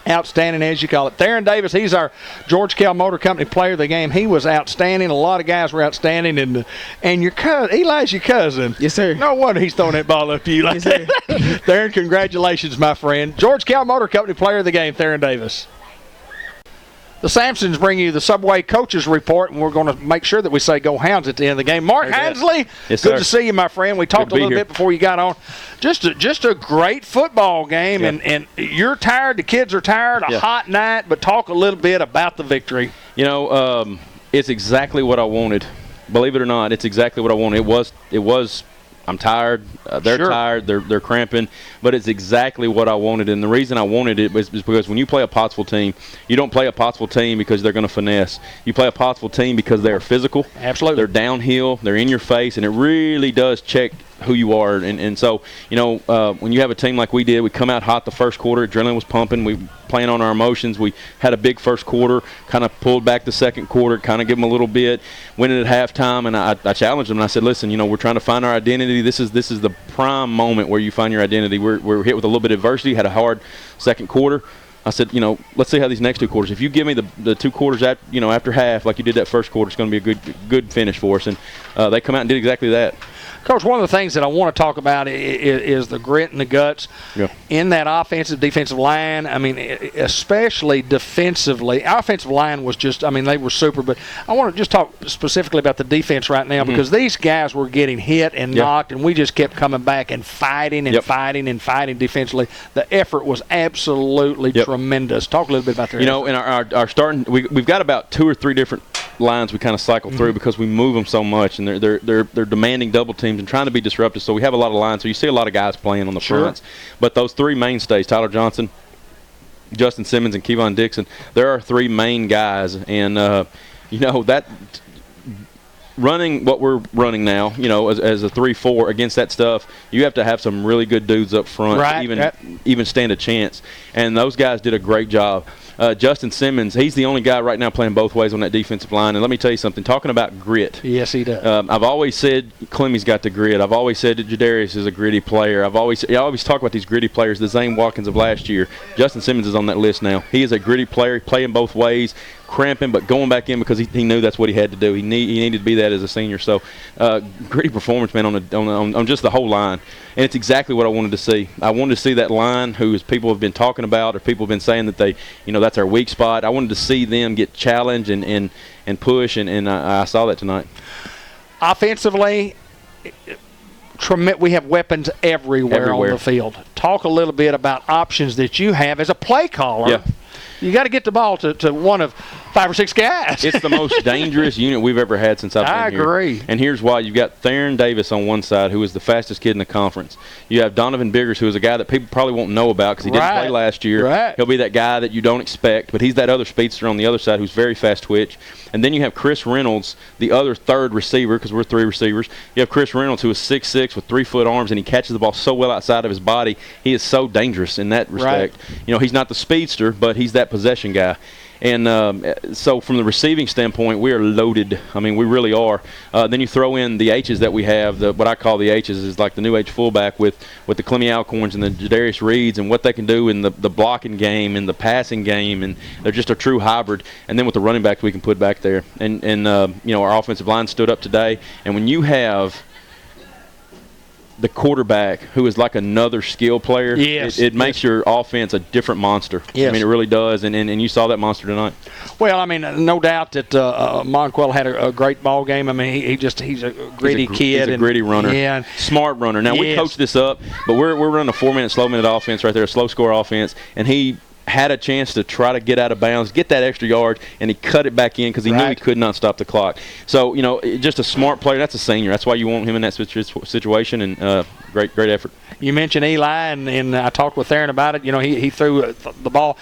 Outstanding, as you call it. Theron Davis, he's our George Kell Motor Company player of the game. He was outstanding. A lot of guys were outstanding. And your cousin, Eli's your cousin. Yes, sir. No wonder he's throwing that ball up to you like Yes, sir. that. Theron, congratulations, my friend. George Kell Motor Company player of the game, Theron Davis. The Sampsons bring you the Subway Coaches Report, and we're going to make sure that we say go Hounds at the end of the game. Mark Hansley, yes, good sir. to see you, my friend. We talked a little bit before you got on. Just a great football game, and you're tired, the kids are tired, a hot night, but talk a little bit about the victory. It's exactly what I wanted. Believe it or not, it's exactly what I wanted. It was. I'm tired. They're tired. They're cramping. But it's exactly what I wanted. And the reason I wanted it was because when you play a Pottsville team, you don't play a Pottsville team because they're going to finesse. You play a Pottsville team because they're physical. Absolutely. They're downhill. They're in your face. And it really does check who you are. And so, when you have a team like we did, we come out hot the first quarter. Adrenaline was pumping. We playing on our emotions. We had a big first quarter, kind of pulled back the second quarter, kind of give them a little bit, went it at halftime, and I challenged them. And I said, listen, we're trying to find our identity. This is the prime moment where you find your identity. We're hit with a little bit of adversity, had a hard second quarter. I said, let's see how these next two quarters. If you give me the two quarters after half, like you did that first quarter, it's going to be a good finish for us. And they come out and did exactly that. Coach, one of the things that I want to talk about is the grit and the guts in that offensive, defensive line. I mean, especially defensively. Our offensive line was just, they were super. But I want to just talk specifically about the defense right now because these guys were getting hit and knocked, and we just kept coming back and fighting and fighting and fighting defensively. The effort was absolutely tremendous. Talk a little bit about that. In our starting, we've got about 2 or 3 different lines we kind of cycle through because we move them so much, and they're demanding double teams and trying to be disruptive. So we have a lot of lines. So you see a lot of guys playing on the fronts. But those 3 mainstays, Tyler Johnson, Justin Simmons, and Kevon Dixon, there are 3 main guys. And, that running what we're running now, as a 3-4 against that stuff, you have to have some really good dudes up front to even stand a chance. And those guys did a great job. Justin Simmons, he's the only guy right now playing both ways on that defensive line. And let me tell you something, talking about grit. Yes, he does. I've always said Clemmy's got the grit. I've always said that Jadarius is a gritty player. I always talk about these gritty players, the Zane Watkins of last year. Justin Simmons is on that list now. He is a gritty player, playing both ways, cramping, but going back in because he knew that's what he had to do. He needed to be that as a senior. So gritty performance, man, on just the whole line. And it's exactly what I wanted to see. I wanted to see that line who people have been talking about or people have been saying that they, that's our weak spot. I wanted to see them get challenged and push, and I saw that tonight. Offensively, we have weapons everywhere on the field. Talk a little bit about options that you have as a play caller. Yeah. You got to get the ball to one of 5 or 6 guys. It's the most dangerous unit we've ever had since I've been here. I agree. And here's why. You've got Theron Davis on one side, who is the fastest kid in the conference. You have Donovan Biggers, who is a guy that people probably won't know about because he didn't play last year. Right. He'll be that guy that you don't expect, but he's that other speedster on the other side who's very fast twitch. And then you have Chris Reynolds, the other third receiver, because we're 3 receivers. You have Chris Reynolds, who is 6'6", with 3-foot arms, and he catches the ball so well outside of his body. He is so dangerous in that respect. Right. He's not the speedster, but he's that possession guy. And so from the receiving standpoint, we are loaded. We really are. Then you throw in the H's that we have. What I call the H's is like the new H fullback with the Clemmy Alcorns and the Jadarius Reeds and what they can do in the blocking game and the passing game. And they're just a true hybrid. And then with the running backs we can put back there. And our offensive line stood up today. And when you have the quarterback, who is like another skill player, it makes your offense a different monster. Yes. It really does, and you saw that monster tonight. Well, no doubt that Monquell had a great ball game. He's a gritty kid. He's a gritty runner. Yeah. Smart runner. Now, we coached this up, but we're running a 4-minute, slow-minute offense right there, a slow-score offense, and he had a chance to try to get out of bounds, get that extra yard, and he cut it back in because he knew he could not stop the clock. So, just a smart player. That's a senior. That's why you want him in that situation, and great effort. You mentioned Eli, and I talked with Theron about it. He threw the ball.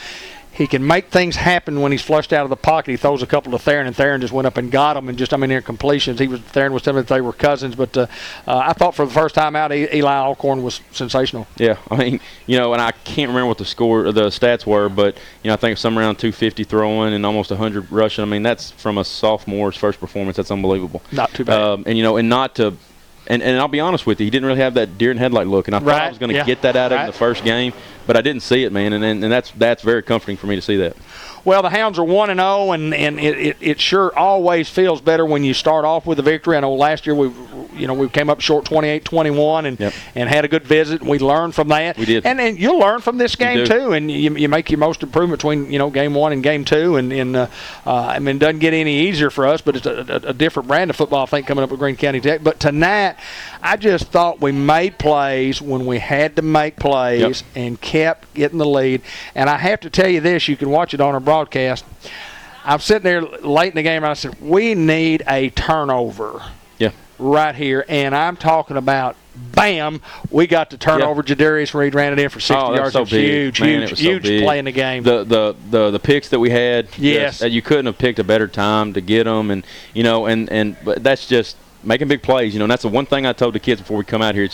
He can make things happen when he's flushed out of the pocket. He throws a couple to Theron, and Theron just went up and got them. And their completions. Theron was telling me that they were cousins, but I thought for the first time out, Eli Alcorn was sensational. Yeah, and I can't remember what the stats were, but I think somewhere around 250 throwing and almost 100 rushing. That's from a sophomore's first performance. That's unbelievable. Not too bad. And not to. And I'll be honest with you, he didn't really have that deer in headlight look, and I thought I was going to get that out of him the first game, but I didn't see it, man, and that's very comforting for me to see that. Well, the Hounds are 1-0, and it sure always feels better when you start off with a victory. I know last year we we came up short 28-21 and had a good visit. And we learned from that. We did. And you'll learn from this game too. And you make your most improvement between game 1 and game 2. And I mean, it doesn't get any easier for us, but it's a different brand of football, I think, coming up with Greene County Tech. But tonight, I just thought we made plays when we had to make plays and kept getting the lead. And I have to tell you this, you can watch it on our broadcast. I'm sitting there late in the game, and I said, we need a turnover right here. And I'm talking about, bam, we got the turnover. Jadarius Reed ran it in for 60 yards. So it was huge, huge play in the game. The picks that we had, yes, you couldn't have picked a better time to get them. And, but that's just making big plays, and that's the one thing I told the kids before we come out here.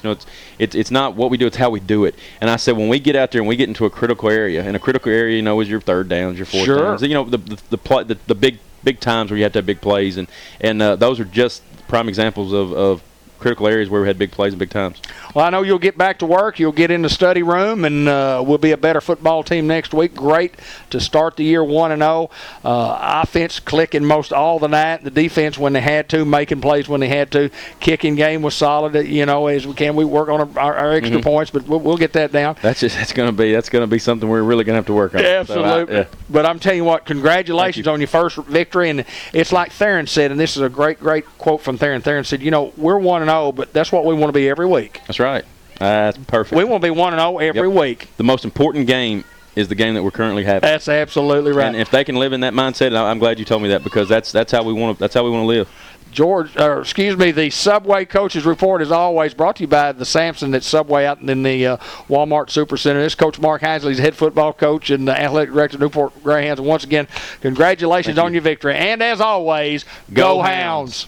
It's not what we do, it's how we do it. And I said, when we get out there and we get into a critical area, and a critical area, is your third downs, your fourth downs. The big times where you have to have big plays, and those are just prime examples of critical areas where we had big plays and big times. Well, I know you'll get back to work. You'll get in the study room, and we'll be a better football team next week. Great to start the year 1-0. Offense clicking most all the night. The defense when they had to, making plays when they had to. Kicking game was solid. As we can, we work on our extra points, but we'll get that down. That's going to be something we're really going to have to work on. Absolutely. So But I'm telling you what, congratulations on your first victory, and it's like Theron said, and this is a great quote from Theron. Theron said, we're 1-0. But that's what we want to be every week. That's right. That's perfect. We want to be 1-0 every week. The most important game is the game that we're currently having. That's absolutely right. And if they can live in that mindset, I'm glad you told me that, because that's how we want to live. The Subway Coaches Report is always brought to you by the Sampson at Subway out in the Walmart Supercenter. This is Coach Mark Heisley, head football coach and athletic director of Newport Greyhounds. And once again, congratulations on your victory. And as always, go Hounds.